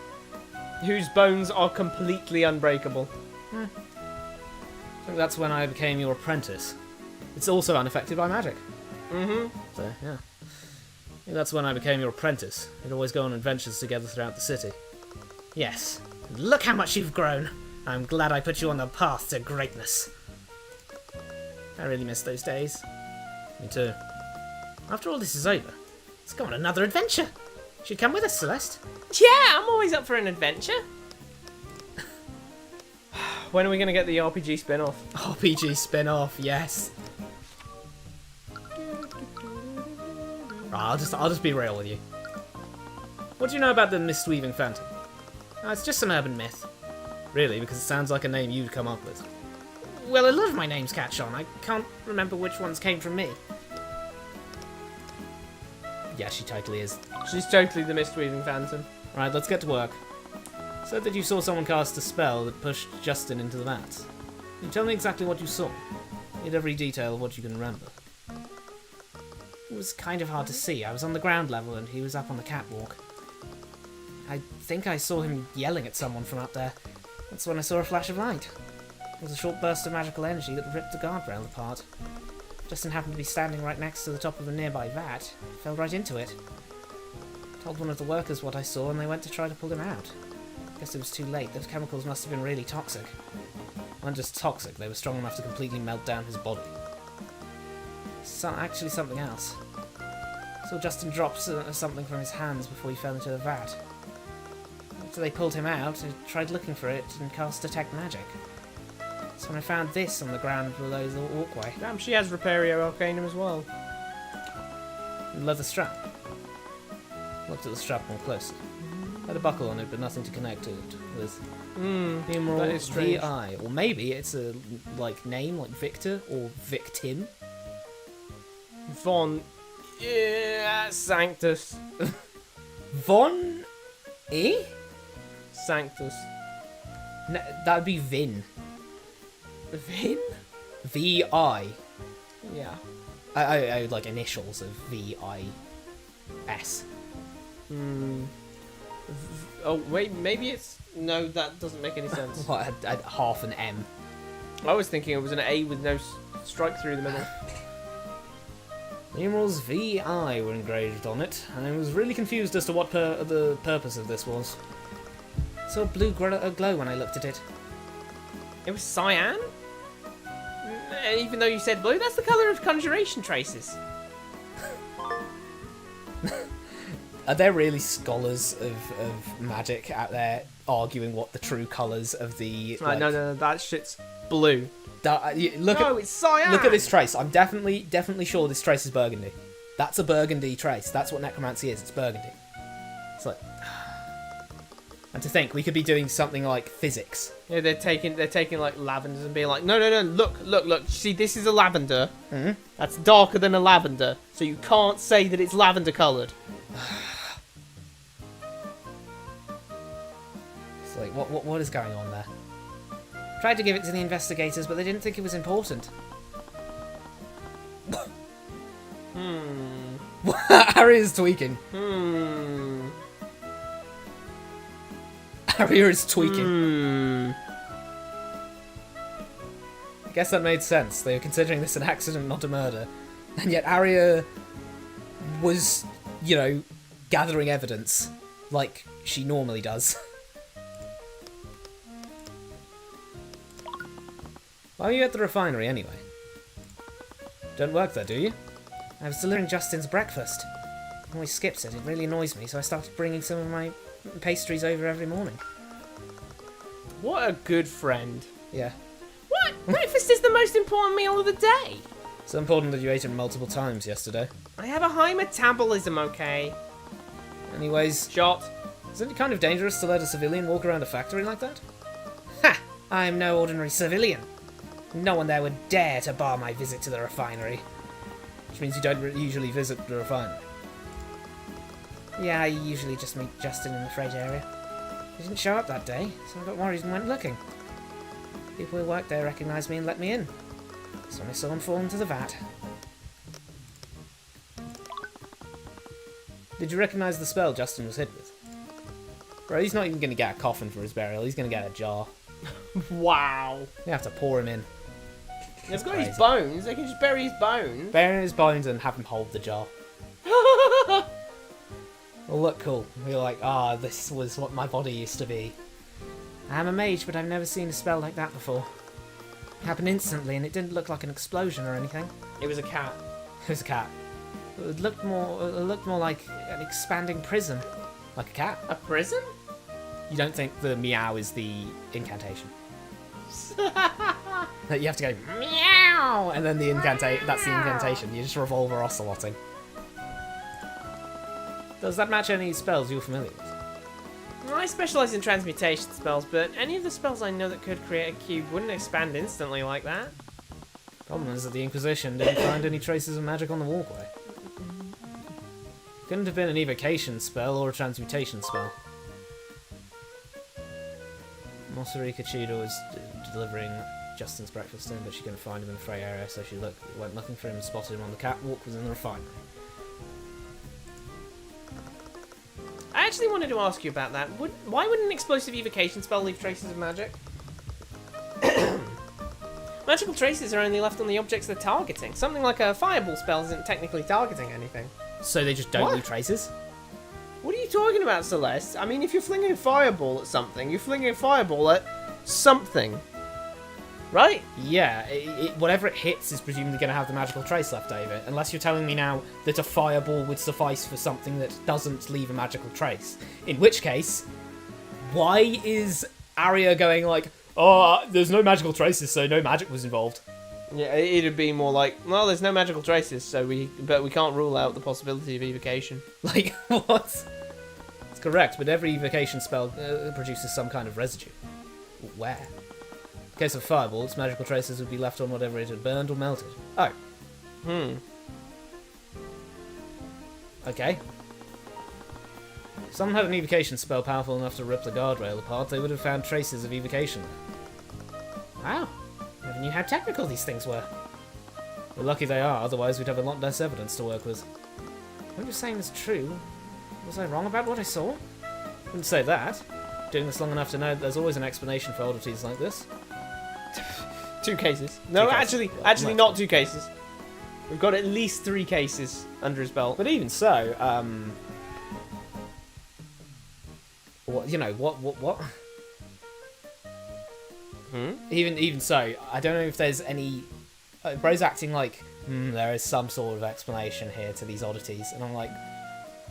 whose bones are completely unbreakable. I think that's when I became your apprentice. It's also unaffected by magic. Mm-hmm. So, yeah. I think that's when I became your apprentice. We'd always go on adventures together throughout the city. Yes. Look how much you've grown. I'm glad I put you on the path to greatness. I really miss those days. Me too. After all this is over, let's go on another adventure. Should come with us, Celeste. Yeah, I'm always up for an adventure. When are we going to get the RPG spin-off? RPG spin-off, yes. I'll just be real with you. What do you know about the Mistweaving Phantom? Oh, it's just an urban myth. Really, because it sounds like a name you'd come up with. Well, a lot of my names catch on. I can't remember which ones came from me. Yeah, she totally is. She's totally the Mistweaving Phantom. Right, let's get to work. Said that you saw someone cast a spell that pushed Justin into the vats. Can you tell me exactly what you saw? Need every detail of what you can remember. It was kind of hard to see. I was on the ground level and he was up on the catwalk. I think I saw him yelling at someone from up there. That's when I saw a flash of light. It was a short burst of magical energy that ripped the guardrail apart. Justin happened to be standing right next to the top of a nearby vat. Fell right into it. Told one of the workers what I saw and they went to try to pull him out. Guess it was too late. Those chemicals must have been really toxic. Weren't just toxic, they were strong enough to completely melt down his body. Actually something else. Saw Justin drop something from his hands before he fell into the vat. After they pulled him out, I tried looking for it and cast Detect Magic. That's when I found this on the ground below the walkway. Damn, she has Repario Arcanum as well. Leather strap. Looked at the strap more closely. Had a buckle on it, but nothing to connect to it with. Numeral that is strange. VI. Or maybe it's a name like Victor or Victim. Von... Yeah, Sanctus. Von E? Sanctus. No, that would be Vin. Vin? VI. Yeah. I like initials of VIS. Oh, wait, maybe it's... No, that doesn't make any sense. What, half an M. I was thinking it was an A with no strike through the middle. Numerals VI were engraved on it, and I was really confused as to what the purpose of this was. Saw a blue glow when I looked at it. It was cyan? Even though you said blue, that's the colour of conjuration traces. Are there really scholars of magic out there arguing what the true colours of the... No, that shit's blue. No, it's cyan. Look at this trace. I'm definitely sure this trace is burgundy. That's a burgundy trace. That's what necromancy is. It's burgundy. It's like, and to think we could be doing something like physics. Yeah, they're taking like lavenders and being like, no, look. See, this is a lavender. Mm-hmm. That's darker than a lavender, so you can't say that it's lavender coloured. It's like, what is going on there? Tried to give it to the investigators, but they didn't think it was important. Harry is tweaking. Harry is tweaking. I guess that made sense. They were considering this an accident, not a murder. And yet Arya was, gathering evidence like she normally does. Why are you at the refinery anyway? Don't work there, do you? I was delivering Justin's breakfast. He always skips it. It really annoys me, so I started bringing some of my pastries over every morning. What a good friend. Yeah. What? Breakfast is the most important meal of the day. So important that you ate it multiple times yesterday. I have a high metabolism, okay? Anyways, Shot. isn't it kind of dangerous to let a civilian walk around a factory like that? Ha! I am no ordinary civilian. No one there would dare to bar my visit to the refinery. Which means you don't usually visit the refinery. Yeah, I usually just meet Justin in the freight area. He didn't show up that day, so I got worried and went looking. People who worked there recognised me and let me in. So I saw him fall into the vat. Did you recognise the spell Justin was hit with? Bro, he's not even going to get a coffin for his burial, he's going to get a jar. Wow. You have to pour him in. They've got crazy. his bones. They can just bury his bones. Bury his bones and have him hold the jar. Well, look cool. We're like, this was what my body used to be. I'm a mage, but I've never seen a spell like that before. It happened instantly, and it didn't look like an explosion or anything. It was a cat. It was a cat. It looked more like an expanding prism. Like a cat. A prison? You don't think the meow is the incantation? That you have to go meow, and then that's the incantation. You just revolve or oceloting. Does that match any spells you're familiar with? Well, I specialise in transmutation spells, but any of the spells I know that could create a cube wouldn't expand instantly like that. Problem is that the Inquisition didn't find any traces of magic on the walkway. Couldn't have been an evocation spell or a transmutation spell. Mosarika Chida was delivering Justin's breakfast in, but she couldn't find him in the freight area, so she went looking for him and spotted him on the catwalk within the refinery. I actually wanted to ask you about that. Why would an explosive evocation spell leave traces of magic? Magical traces are only left on the objects they're targeting. Something like a fireball spell isn't technically targeting anything. So they just don't What? leave traces? What are you talking about, Celeste? I mean, if you're flinging a fireball at something, you're flinging a fireball at something. Right? Yeah, whatever it hits is presumably going to have the magical trace left over, unless you're telling me now that a fireball would suffice for something that doesn't leave a magical trace. In which case, why is Arya going like, there's no magical traces, so no magic was involved? Yeah, it'd be more like, well, there's no magical traces, but we can't rule out the possibility of evocation. Like, what? It's correct, but every evocation spell produces some kind of residue. Where? In case of fireball, its magical traces would be left on whatever it had burned or melted. Oh. Okay. If someone had an evocation spell powerful enough to rip the guardrail apart, they would have found traces of evocation there. Wow. Never knew how technical these things were. We're lucky they are, otherwise we'd have a lot less evidence to work with. What you're saying is true. Was I wrong about what I saw? Wouldn't say that. Doing this long enough to know that there's always an explanation for oddities like this. 2 cases. No, cases. actually not 2 cases. We've got at least 3 cases under his belt. But even so, what? Even so, I don't know if there's any. Bro's acting like there is some sort of explanation here to these oddities, and I'm like,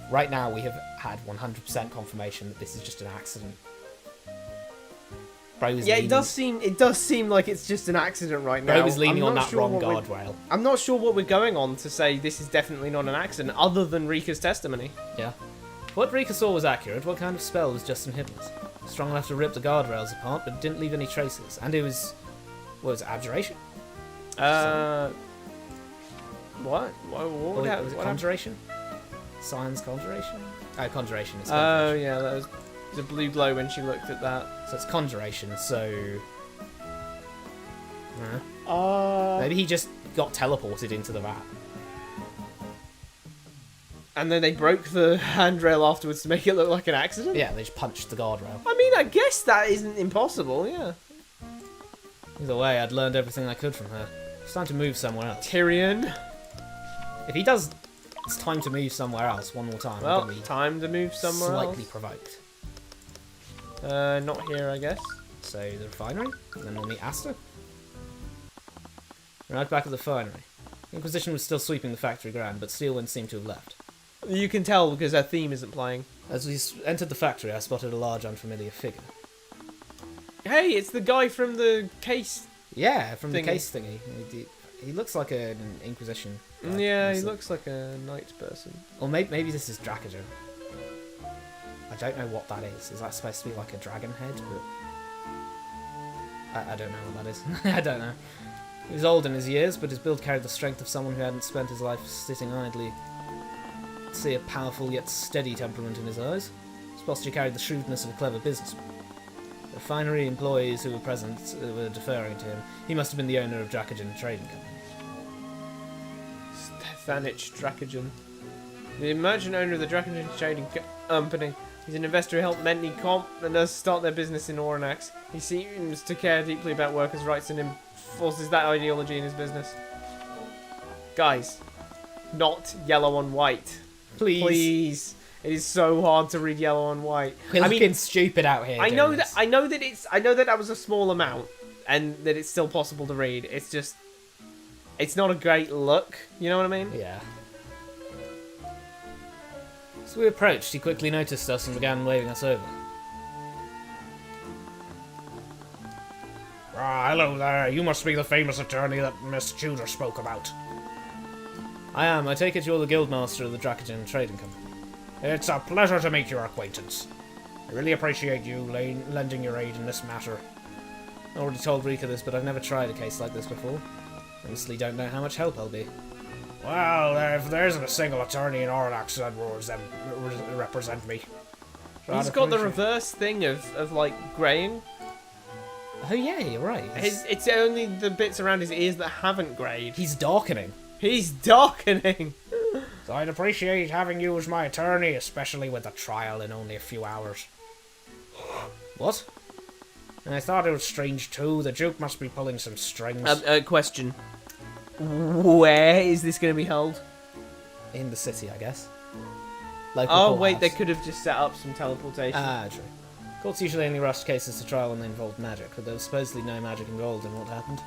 right now we have had 100% confirmation that this is just an accident. Bro was Yeah, leaning, it does seem like it's just an accident right now. Bro was leaning I'm on not that sure wrong what we're- guardrail. I'm not sure what we're going on to say this is definitely not an accident, other than Rika's testimony. Yeah. What Rika saw was accurate. What kind of spell was Justin hit with? Strong enough to rip the guardrails apart, but didn't leave any traces. And it was... What was it, abjuration? What? Or What was it happened? conjuration? Science conjuration? Oh, conjuration. It's Oh, conjuration. yeah, that was the blue glow when she looked at that. So it's conjuration, so... Maybe he just got teleported into the vat. And then they broke the handrail afterwards to make it look like an accident? Yeah, they just punched the guardrail. I mean, I guess that isn't impossible, yeah. Either way, I'd learned everything I could from her. It's time to move somewhere else. Tyrion. If he does, it's time to move somewhere else one more time. Well, I'm gonna be time to move somewhere slightly else. provoked. Not here, I guess. So the refinery, and then we'll meet Asta. Right back at the refinery. The Inquisition was still sweeping the factory ground, but Steelwind seemed to have left. You can tell because her theme isn't playing. As we entered the factory, I spotted a large, unfamiliar figure. Hey, it's the guy from the case. Yeah, from Thingy. the case thingy. He looks like an Inquisition. guy. Yeah, he He's looks like a knight person. Or maybe this is Drakager. I don't know what that is. Is that supposed to be like a dragon head? But I don't know what that is. I don't know. He was old in his years, but his build carried the strength of someone who hadn't spent his life sitting idly. I'd see a powerful yet steady temperament in his eyes. His posture carried the shrewdness of a clever businessman. The refinery employees who were present were deferring to him. He must have been the owner of Drakagen Trading Company. Stefanich Drakagen. The merchant owner of the Drakagen Trading Company. He's an investor who helped many commoners start their business in Oranax. He seems to care deeply about workers' rights and enforces that ideology in his business. Guys, not yellow on white. Please. Please. It is so hard to read yellow on white. We're looking stupid out here. I know doing that this. I know that was a small amount and that it's still possible to read. It's just it's not a great look, you know what I mean? Yeah. As we approached, he quickly noticed us and began waving us over. Ah, hello there. You must be the famous attorney that Miss Tudor spoke about. I am. I take it you're the guildmaster of the Drakagen Trading Company. It's a pleasure to make your acquaintance. I really appreciate you lending your aid in this matter. I already told Rika this, but I've never tried a case like this before. Honestly, don't know how much help I'll be. Well, if there isn't a single attorney in Orlax that will represent me. He's got the reverse thing of like greying. Oh yeah, you're right. It's only the bits around his ears that haven't greyed. He's darkening. He's darkening. So I'd appreciate having you as my attorney, especially with the trial in only a few hours. What? And I thought it was strange too. The Duke must be pulling some strings. Question. Where is this going to be held? In the city, I guess. Local Oh wait, they courthouse. could have just set up some teleportation. Ah, true. Courts usually only rush cases to trial when they involve magic, but there was supposedly no magic involved in what happened.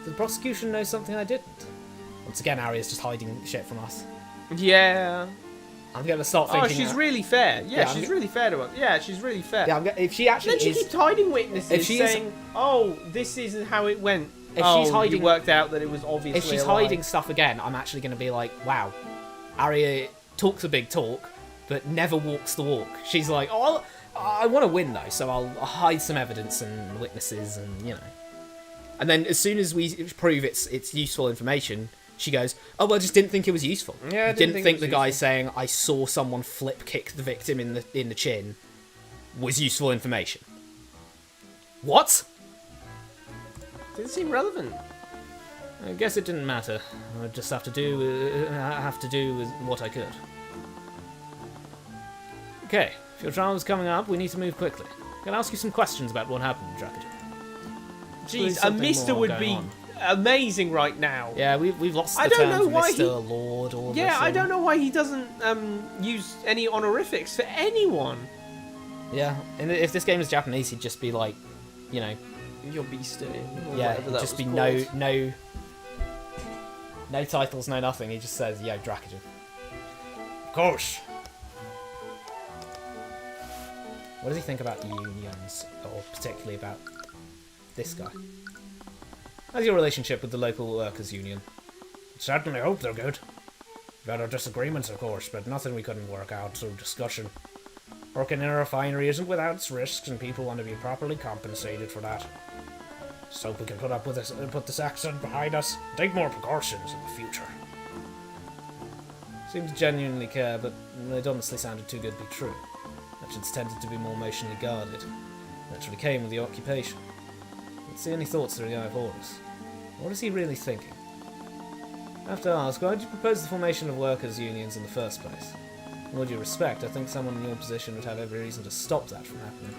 Did the prosecution know something I didn't? Once again, Arya's just hiding shit from us. Yeah. I'm going to start Oh, thinking... she's really fair. Yeah, Yeah, she's really fair to us. Yeah, she's really fair. Yeah, if she actually Then she is... keeps hiding witnesses, If she is- saying, "Oh, this isn't how it went." If oh, she's hiding- you worked out that it was obviously. If she's a lie. hiding stuff again, I'm actually going to be like, wow, Arya talks a big talk, but never walks the walk. She's like, oh, I want to win though, so I'll hide some evidence and witnesses and, you know. And then as soon as we prove it's useful information, she goes, oh, well, I just didn't think it was useful. Yeah, I didn't think it the was guy useful. saying, I saw someone flip kick the victim in the chin was useful information. What? Didn't seem relevant. I guess it didn't matter. I just have to do with what I could. Okay, if your trial is coming up, we need to move quickly. I'm gonna ask you some questions about what happened in Drakagen. Jeez, a something Mister more would going be on. amazing right now. Yeah, we've lost the I don't term know for why Mr. Lord or Yeah, I Mr. don't know why he doesn't use any honorifics for anyone. Yeah, and if this game was Japanese, he'd just be like, you know, Your beast, yeah, it'd just be no titles, no nothing. He just says, yo, Drakagen. Of course. What does he think about unions, or particularly about this guy? How's your relationship with the local workers' union? Certainly hope they're good. There are disagreements, of course, but nothing we couldn't work out through discussion. Working in a refinery isn't without its risks, and people want to be properly compensated for that. So we can put this accident behind us and take more precautions in the future. Seemed to genuinely care, but it honestly sounded too good to be true. Actions tended to be more emotionally guarded. Naturally came with the occupation. Let's see any thoughts through the eye of Horus. What is he really thinking? I have to ask, why did you propose the formation of workers' unions in the first place? In all due respect, I think someone in your position would have every reason to stop that from happening.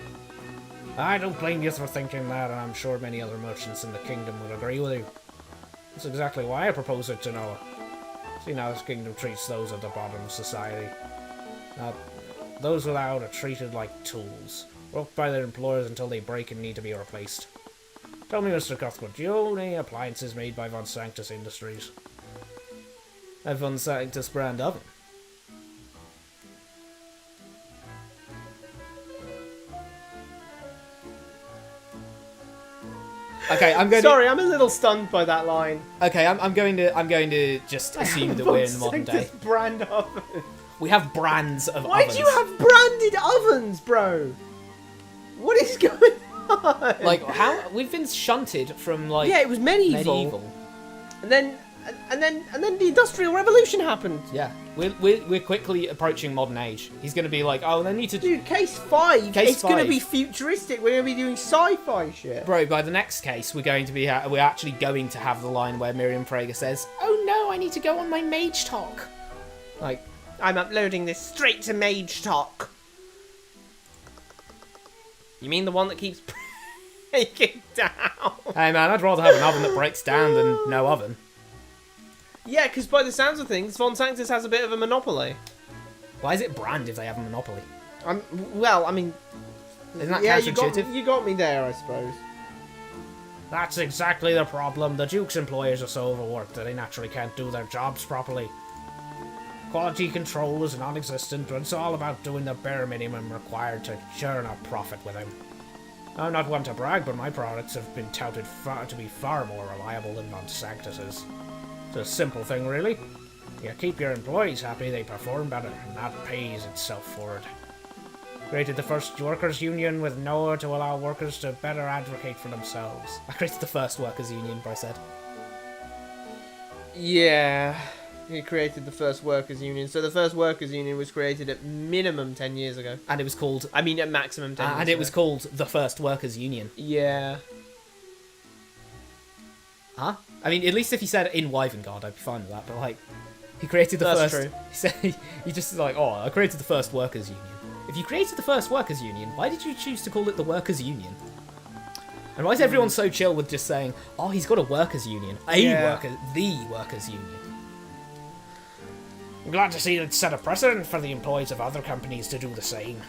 I don't blame you for thinking that, and I'm sure many other merchants in the kingdom would agree with you. That's exactly why I propose it to Noah. See how this kingdom treats those at the bottom of society. Those without are treated like tools, worked by their employers until they break and need to be replaced. Tell me, Mr. Cuthbert, do you own any appliances made by Von Sanctus Industries? A Von Sanctus brand oven. Okay, I'm going. Sorry, I'm a little stunned by that line. Okay, I'm going to just assume that we're in the modern day. Brand oven. We have brands of Why ovens. do you have branded ovens, bro? What is going on? Like how we've been shunted from like yeah, it was medieval. And then the Industrial Revolution happened. Yeah, we're quickly approaching modern age. He's going to be like, oh, they need to. Dude, case 5. Case It's going to 5. be futuristic. We're going to be doing sci-fi shit. Bro, by the next case, we're actually going to have the line where Miriam Prager says, Oh no, I need to go on my mage talk. like, I'm uploading this straight to Mage Talk. You mean the one that keeps breaking down? hey man, I'd rather have an oven that breaks down than no oven. Yeah, because by the sounds of things, Von Sanctus has a bit of a monopoly. Why is it brand if they have a monopoly? Well, I mean, Isn't that yeah, counterintuitive? you got me there, I suppose. That's exactly the problem. The Duke's employees are so overworked that they naturally can't do their jobs properly. Quality control is non-existent, and it's all about doing the bare minimum required to churn a profit with him. I'm not one to brag, but my products have been touted to be far more reliable than Von Sanctus's. It's a simple thing, really. You keep your employees happy, they perform better, and that pays itself forward. Created the first workers' union with Noah to allow workers to better advocate for themselves. I created the first workers' union, Bro said. Yeah, he created the first workers' union. So the first workers' union was created at minimum 10 years ago. And it was called... I mean, at maximum 10 years and it ago. was called the first workers' union. Yeah. Huh? I mean, at least if he said in Wyvengard, I'd be fine with that, but like... He created the That's first... true. He said... He just like, oh, I created the first workers' union. If you created the first workers' union, why did you choose to call it the workers' union? And why is everyone so chill with just saying, oh, he's got a workers' union. The workers' union. I'm glad to see it set a precedent for the employees of other companies to do the same.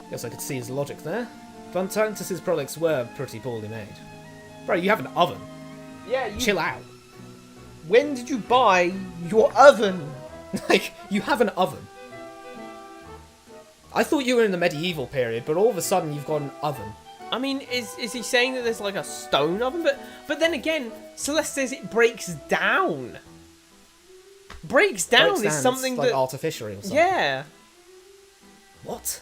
Guess I could see his logic there. Von Sanctus's products were pretty poorly made. Bro, you have an oven. Yeah, you... Chill out. When did you buy your oven? Like, you have an oven. I thought you were in the medieval period, but all of a sudden you've got an oven. I mean, is he saying that there's like a stone oven? But then again, Celeste says it breaks down. Breaks down is something like that... artificial or something. Yeah. What?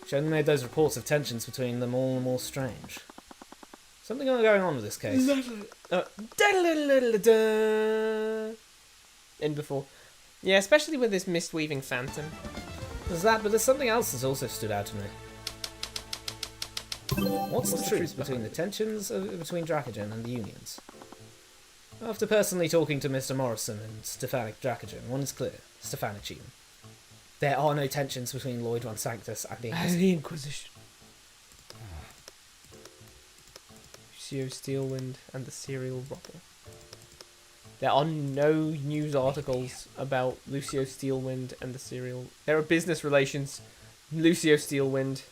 She only made those reports of tensions between them all the more strange. Something going on with this case. In before. Yeah, especially with this mist-weaving phantom. There's that, but there's something else that's also stood out to me. What's the truth between the tensions between Dracogen and the unions? After personally talking to Mr. Morrison and Stefanik Dracogen, one is clear. Stefanicine. There are no tensions between Lloyd Von Sanctus and the Inquisition. The Inquisition. Lucio Steelwind and the Serial Robber. There are no news articles about Lucio Steelwind and the Serial... There are business relations. Lucio Steelwind.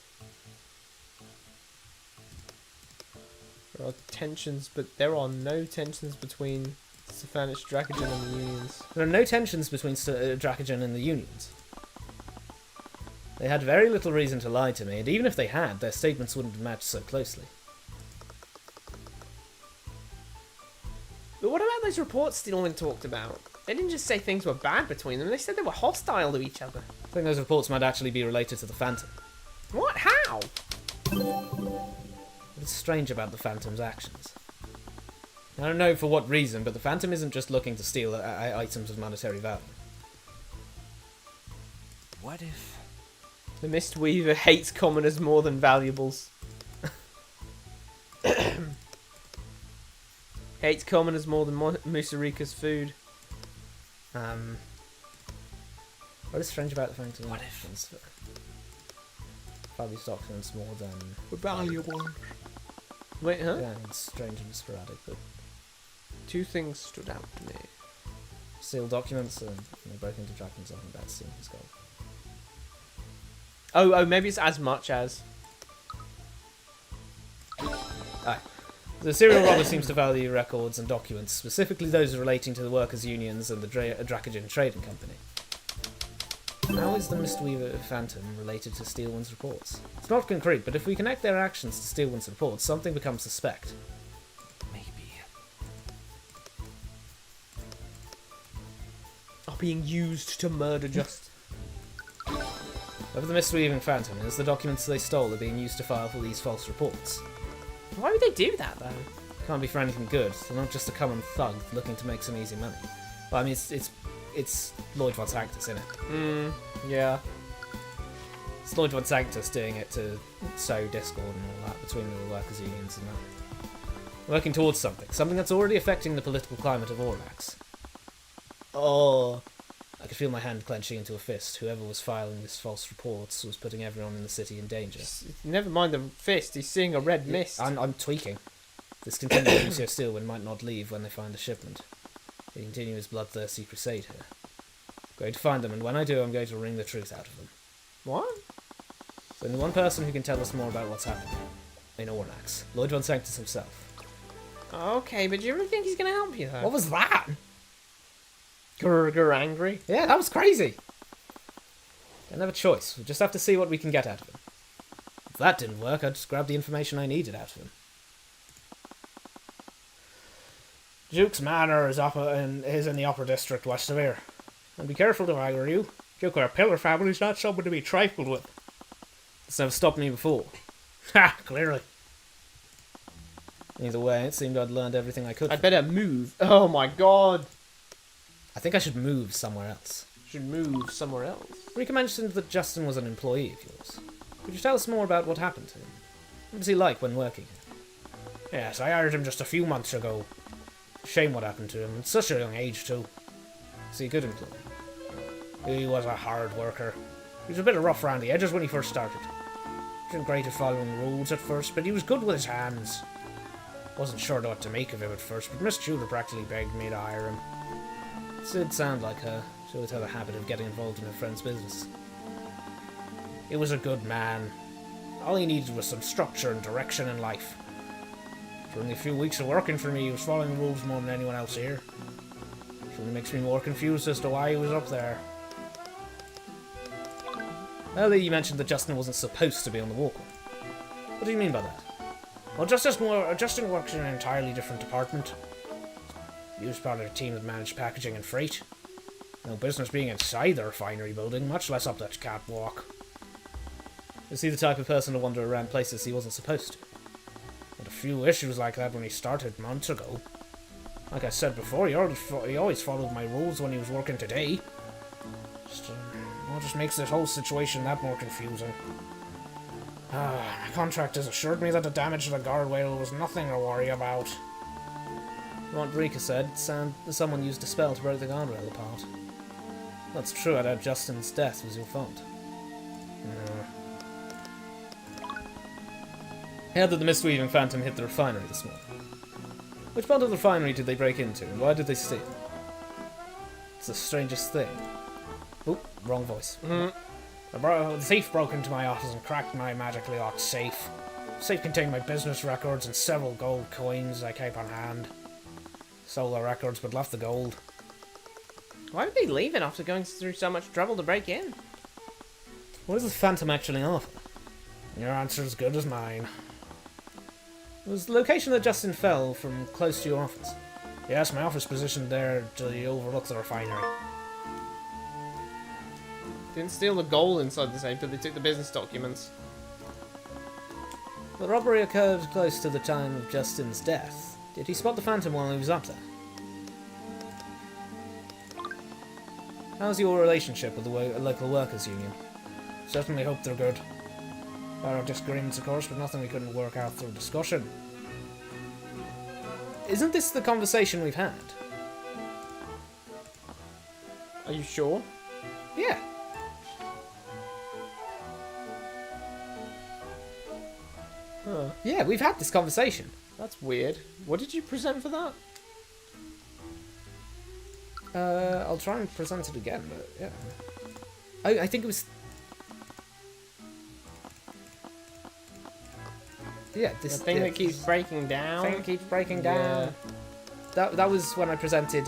There are tensions, but there are no tensions between Stefanis Dracogen and the unions. There are no tensions between Dracogen and the unions. They had very little reason to lie to me, and even if they had, their statements wouldn't have matched so closely. But what about those reports Stillman talked about? They didn't just say things were bad between them, they said they were hostile to each other. I think those reports might actually be related to the Phantom. What? How? What's strange about the Phantom's actions? I don't know for what reason, but the Phantom isn't just looking to steal items of monetary value. What if... The Mistweaver hates commoners more than valuables. Hates commoners more than Musarika's food. What is strange about the Phantom? What if... Values documents more than... valuable? Wait, huh? Yeah, it's strange and sporadic, but... Two things stood out to me. Sealed documents and they broke into Dragon's Eye and that's stealing his gold. Oh, maybe it's as much as... The serial robber seems to value records and documents, specifically those relating to the workers' unions and the Dracogen Trading Company. How is the Mistweaver Phantom related to Steelwind's reports? It's not concrete, but if we connect their actions to Steelwind's reports, something becomes suspect. Maybe. Are being used to murder just... Whoever the Mistweaving Phantom is, the documents they stole are being used to file for these false reports. Why would they do that, though? Can't be for anything good. They're not just a common thug looking to make some easy money. Well, I mean, it's Lloyd von Sanctus, isn't it? Yeah. It's Lloyd von Sanctus doing it to sow discord and all that between the workers' unions and that. Working towards something that's already affecting the political climate of Orlax. Oh, I could feel my hand clenching into a fist. Whoever was filing this false reports was putting everyone in the city in danger. Never mind the fist, he's seeing a red mist. I'm tweaking. This continues Lucio Steelwind might not leave when they find a shipment. They continue his bloodthirsty crusade here. I'm going to find them, and when I do, I'm going to wring the truth out of them. What? There's only one person who can tell us more about what's happening. In Ornax. Lloyd von Sanctus himself. Okay, but do you really think he's going to help you, though? What was that? Grr angry? Yeah, that was crazy. Don't have a choice. We'll just have to see what we can get out of him. If that didn't work, I'd just grab the information I needed out of him. Duke's Manor is in the upper district west of here. And be careful if I were you. Duke or a pillar family's not someone to be trifled with. It's never stopped me before. Ha, clearly. Either way, it seemed I'd learned everything I could. I'd better move. Oh my god. I think I should move somewhere else. Should move somewhere else. Rika mentioned that Justin was an employee of yours. Could you tell us more about what happened to him? What was he like when working here? Yes, I hired him just a few months ago. Shame what happened to him. At such a young age, too. Was he a good employee? He was a hard worker. He was a bit rough around the edges when he first started. He wasn't great at following rules at first, but he was good with his hands. Wasn't sure what to make of him at first, but Miss Tudor practically begged me to hire him. It did sound like her. She always had a habit of getting involved in her friend's business. He was a good man. All he needed was some structure and direction in life. During the few weeks of working for me, he was following the rules more than anyone else here. Which only makes me more confused as to why he was up there. Earlier you mentioned that Justin wasn't supposed to be on the walkway. What do you mean by that? Well, Justin works in an entirely different department. He was part of a team that managed packaging and freight. No business being inside the refinery building, much less up that catwalk. Is he the type of person to wander around places he wasn't supposed to? Had a few issues like that when he started months ago. Like I said before, he always followed my rules when he was working today. Just makes this whole situation that more confusing. My contractors assured me that the damage to the guardrail was nothing to worry about. What Rika said, someone used a spell to break the guardrail apart. That's true, I doubt Justin's death was your fault. I heard that the Mistweaving Phantom hit the refinery this morning. Which part of the refinery did they break into, and why did they steal? It's the strangest thing. Oop, wrong voice. The thief broke into my office and cracked my magically locked safe. The safe contained my business records and several gold coins I kept on hand. Stole the records but left the gold. Why would they leave it after going through so much trouble to break in? What does the Phantom actually offer? Your answer's as good as mine. Was the location that Justin fell from close to your office? Yes, my office positioned there to overlook the refinery. Didn't steal the gold inside the safe, but they took the business documents. The robbery occurred close to the time of Justin's death. Did he spot the Phantom while he was up there? How's your relationship with the local workers' union? Certainly hope they're good. There are disagreements, of course, but nothing we couldn't work out through discussion. Isn't this the conversation we've had? Are you sure? Yeah. Huh. Yeah, we've had this conversation. That's weird. What did you present for that? I'll try and present it again, but yeah. I think it was... Yeah, this The thing that keeps breaking down? thing that keeps breaking down. That was when I presented,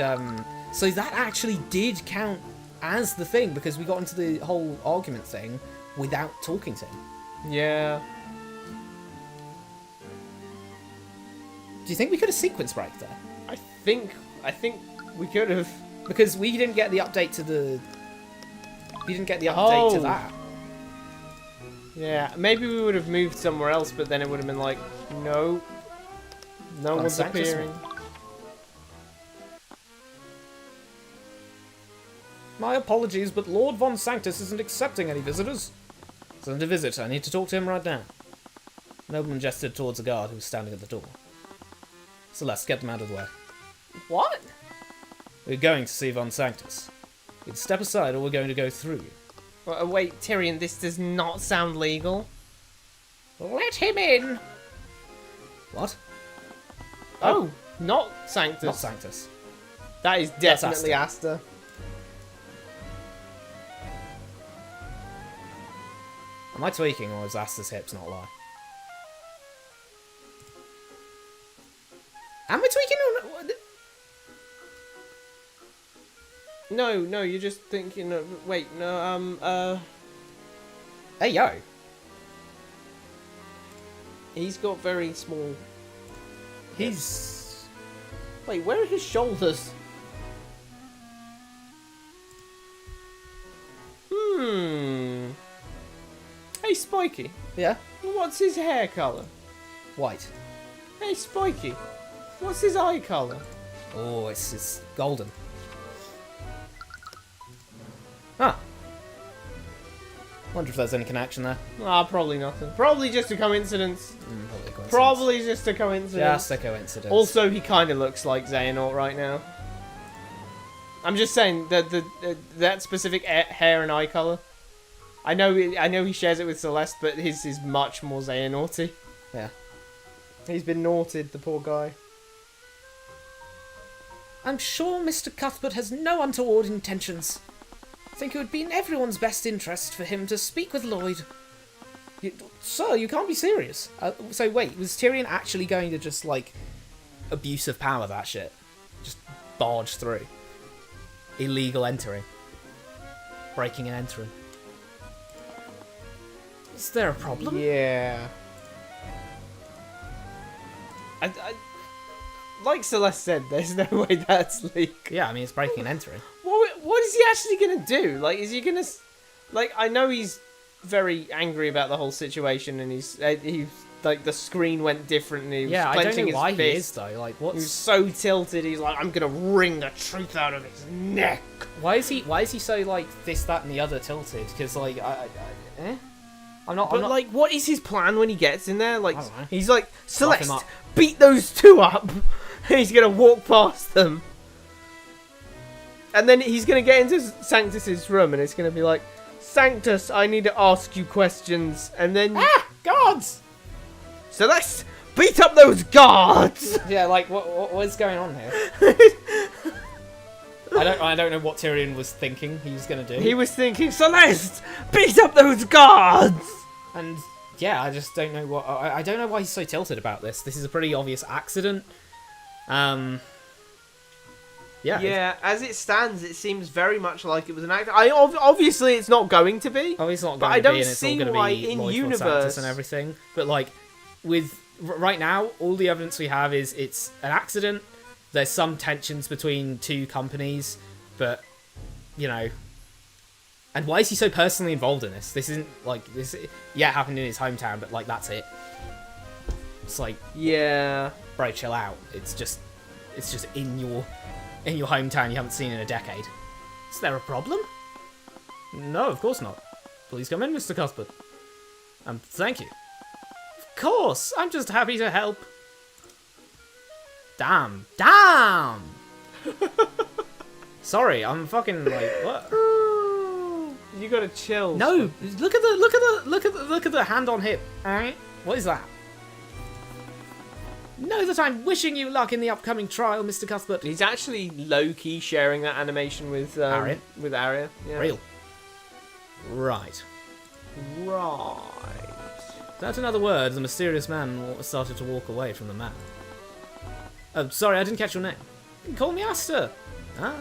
so that actually did count as the thing, because we got into the whole argument thing without talking to him. Yeah. Do you think we could have sequence break there? I think we could have. Because we didn't get the update to the... We didn't get the update to Oh. that. Yeah, maybe we would have moved somewhere else, but then it would have been like, no. No Von one's Sanctus appearing. My apologies, but Lord Von Sanctus isn't accepting any visitors. Send a visit. I need to talk to him right now. The nobleman gestured towards a guard who was standing at the door. Celeste, get them out of the way. What? We're going to see Von Sanctus. Either step aside or we're going to go through you. Wait, Tyrion, this does not sound legal. Let him in! What? Oh, not Sanctus. Not Sanctus. That is That's definitely Asta. Am I tweaking or is Asta's hips not lie? Am I tweaking or not? No, you're just thinking of... Wait, no, Hey, yo. he's got very small... He's... Wait, where are his shoulders? Hey, Spiky, Yeah? what's his hair colour? White. Hey, Spiky, what's his eye colour? Oh, it's golden. Huh. Wonder if there's any connection there. Ah, probably nothing. Probably just a coincidence. Probably a coincidence. Probably just a coincidence. Just a coincidence. Also, he kind of looks like Xehanort right now. I'm just saying that that specific hair and eye color. I know he shares it with Celeste, but his is much more Xehanorty. Yeah. He's been naughted, the poor guy. I'm sure Mr. Cuthbert has no untoward intentions. I think it would be in everyone's best interest for him to speak with Lloyd. Sir, you can't be serious. So wait, was Tyrion actually going to just, like, abuse of power that shit? Just barge through? Illegal entering. Breaking and entering. Is there a problem? Yeah. I like Celeste said, there's no way that's legal. Yeah, I mean, it's breaking and entering. What is he actually gonna do? Like, is he gonna... Like, I know he's very angry about the whole situation, and he's like, the screen went different, and he was Yeah, I don't clenching know his why he is, fist. though. Like, He was what's... so tilted, he's like, I'm gonna wring the truth out of his neck. Why is he so, like, this, that, and the other tilted? Because, like, I'm not... But, like, what is his plan when he gets in there? Like, I don't know. he's like, him Celeste, up. beat those two up! And he's gonna walk past them. And then he's gonna get into Sanctus's room, and it's gonna be like, Sanctus, I need to ask you questions. And then... Ah! Guards! Celeste, beat up those guards! Yeah, like, what is going on here? I don't know what Tyrion was thinking he was going to do. He was thinking, Celeste, beat up those guards! And, yeah, I just don't know what... I don't know why he's so tilted about this. This is a pretty obvious accident. Yeah, Yeah. Yeah, as it stands, it seems very much like it was an act. Obviously, it's not going to be. Oh, it's not But going I to don't be, and it's see all going to why be in Lloyd universe- Fonsantis and everything. But like, with right now, all the evidence we have is it's an accident. There's some tensions between two companies, but you know. And why is he so personally involved in this? This isn't like this. Yeah, it happened in his hometown, but like that's it. It's like, Yeah. bro, chill out. It's just in your hometown you haven't seen in a decade. Is there a problem? No, of course not. Please come in, Mr. Cuthbert. Thank you. Of course, I'm just happy to help. Damn. Sorry, I'm fucking like what? You gotta chill. No, look at the hand on hip. Alright, what is that? Know that I'm wishing you luck in the upcoming trial, Mr. Cuthbert. He's actually low-key sharing that animation with Arya? With Arya. Yeah. Real. Right. Right. Without another word, the mysterious man started to walk away from the map. Oh, sorry, I didn't catch your name. You can call me Aster. Ah.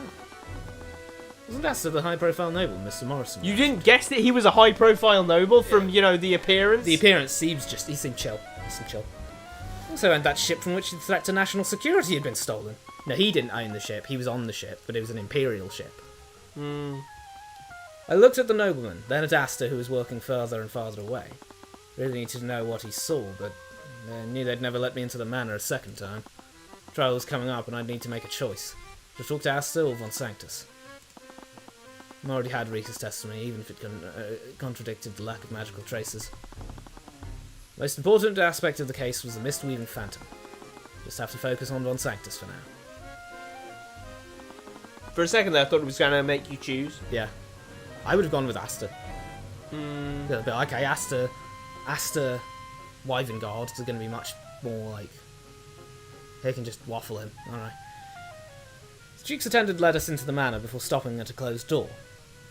Wasn't Aster the high-profile noble, Mr. Morrison? You didn't guess that he was a high-profile noble from, you know, the appearance? The appearance seems he seemed chill. Also owned that ship from which the threat to national security had been stolen. No, he didn't own the ship, he was on the ship, but it was an imperial ship. I looked at the nobleman, then at Aster, who was working further and farther away. Really needed to know what he saw, but I knew they'd never let me into the manor a second time. Trial was coming up, and I'd need to make a choice. To talk to Aster or Von Sanctus. I already had Rika's testimony, even if it contradicted the lack of magical traces. The most important aspect of the case was the mist-weaving phantom. Just have to focus on Von Sanctus for now. For a second there, I thought it was going to make you choose. Yeah. I would have gone with Aster. But okay, Aster, Wyvern-guards are going to be much more like... They can just waffle in. Alright. The Duke's attendant led us into the manor before stopping at a closed door.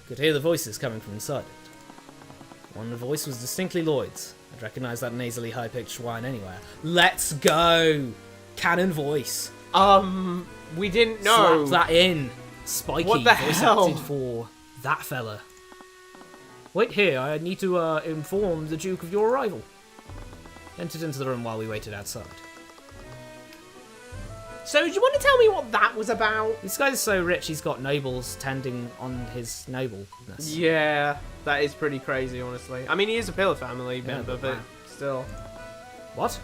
Could hear the voices coming from inside it. One voice was distinctly Lloyd's. I'd recognise that nasally high-pitched whine anywhere. Let's go! Canon voice. We didn't know. Slap that in. Spiky. What the voice hell? acted for that fella. Wait here, I need to inform the Duke of your arrival. Entered into the room while we waited outside. So, do you want to tell me what that was about? This guy's so rich he's got nobles tending on his nobleness. Yeah, that is pretty crazy, honestly. I mean, he is a Pillar family member, but wow. still. What?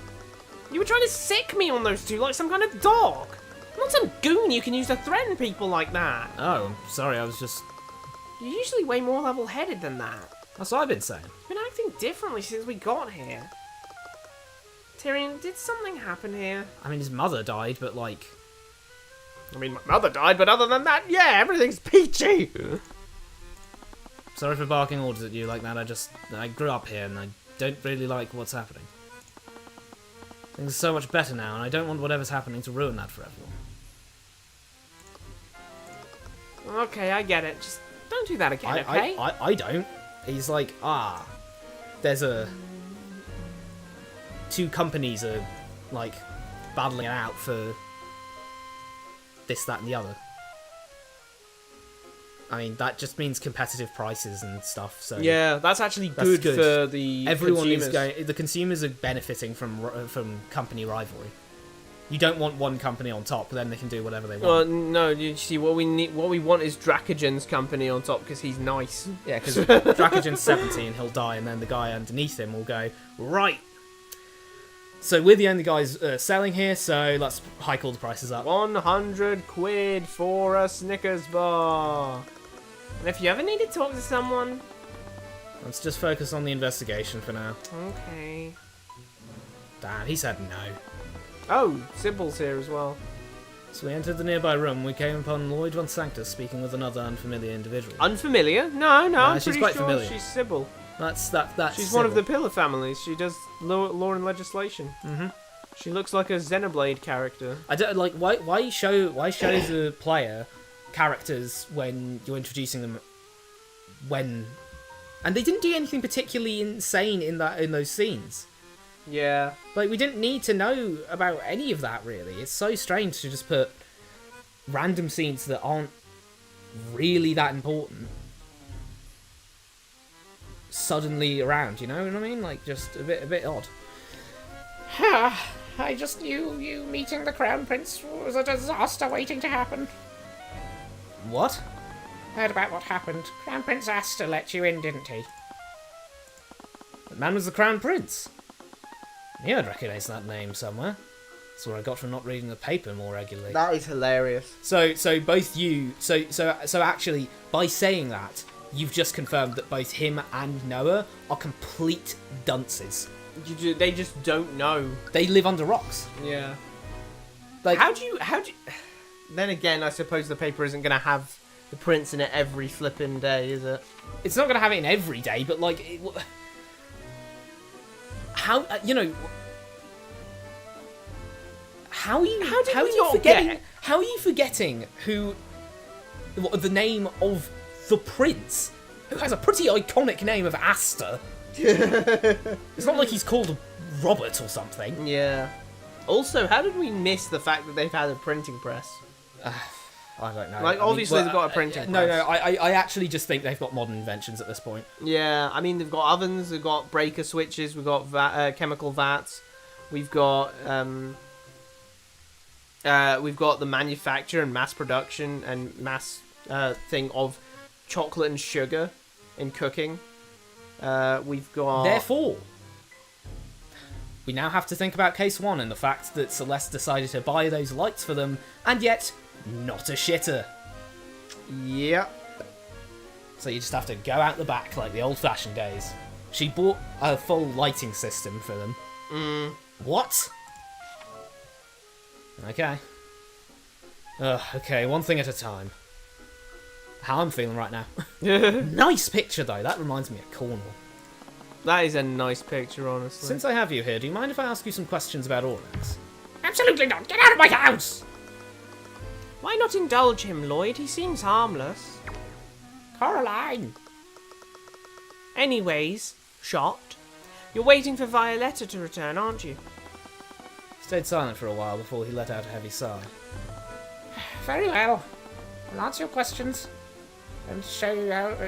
You were trying to sick me on those two like some kind of dog. I'm not some goon you can use to threaten people like that. Oh, I'm sorry, I was just... You're usually way more level-headed than that. That's what I've been saying. You've been acting differently since we got here. Tyrion, did something happen here? I mean, his mother died, but like... I mean, my mother died, but other than that, yeah, everything's peachy. Sorry for barking orders at you like that, I grew up here and I don't really like what's happening. Things are so much better now, and I don't want whatever's happening to ruin that for everyone. Okay, I get it. Just don't do that again, okay? I don't. He's like, there's two companies are, like, battling it out for this, that, and the other. I mean, that just means competitive prices and stuff, so... Yeah, that's actually That's good for the Everyone consumers. is going... The consumers are benefiting from company rivalry. You don't want one company on top, then they can do whatever they want. Well, no, you see, what we want is Dracogen's company on top, because he's nice. Yeah, because Dracogen's 70 and he'll die, and then the guy underneath him will go, right. So we're the only guys selling here, so let's hike all the prices up. 100 quid for a Snickers bar. And if you ever need to talk to someone... Let's just focus on the investigation for now. Okay. Damn, he said no. Oh, Sybil's here as well. So we entered the nearby room, we came upon Lloyd Von Sanctus speaking with another unfamiliar individual. Unfamiliar? No, I'm she's pretty quite sure familiar. she's Sybil. That's She's one of the Pillar families. She does law and legislation. Mm-hmm. She looks like a Xenoblade character. I don't like why show the player characters when you're introducing them and they didn't do anything particularly insane in those scenes. Yeah. Like, we didn't need to know about any of that, really. It's so strange to just put random scenes that aren't really that important suddenly around, you know what I mean? Like, just a bit odd. I just knew you meeting the Crown Prince was a disaster waiting to happen. What? Heard about what happened. Crown Prince asked to let you in, didn't he? The man was the Crown Prince. Yeah, I'd recognise that name somewhere. That's what I got from not reading the paper more regularly. That is hilarious. So both you, so actually, by saying that, you've just confirmed that both him and Noah are complete dunces. They just don't know. They live under rocks. Yeah. Like, How do you? Then again, I suppose the paper isn't going to have the prince in it every flipping day, is it? it's not going to have it in every day, but like, how you know? How are you? How did how we are you not forgetting? get- How are you forgetting who? The name of the prince, who has a pretty iconic name of Aster. It's not like he's called Robert or something. Yeah. Also, how did we miss the fact that they've had a printing press? I don't know. Like, obviously they've got a printing No, press. I actually just think they've got modern inventions at this point. Yeah, I mean, they've got ovens, they've got breaker switches, we've got chemical vats, we've got the manufacture and mass production and mass thing of chocolate and sugar in cooking. We've got... Therefore, we now have to think about case one and the fact that Celeste decided to buy those lights for them, and yet not a shitter. Yep. So you just have to go out the back like the old-fashioned days. She bought a full lighting system for them. What? Okay. Okay, one thing at a time. How I'm feeling right now. Nice picture, though. That reminds me of Cornwall. That is a nice picture, honestly. Since I have you here, do you mind if I ask you some questions about Orleans? Absolutely not. Get out of my house! Why not indulge him, Lloyd? He seems harmless. Coraline! Anyways, shocked. You're waiting for Violetta to return, aren't you? Stayed silent for a while before he let out a heavy sigh. Very well. I'll answer your questions and show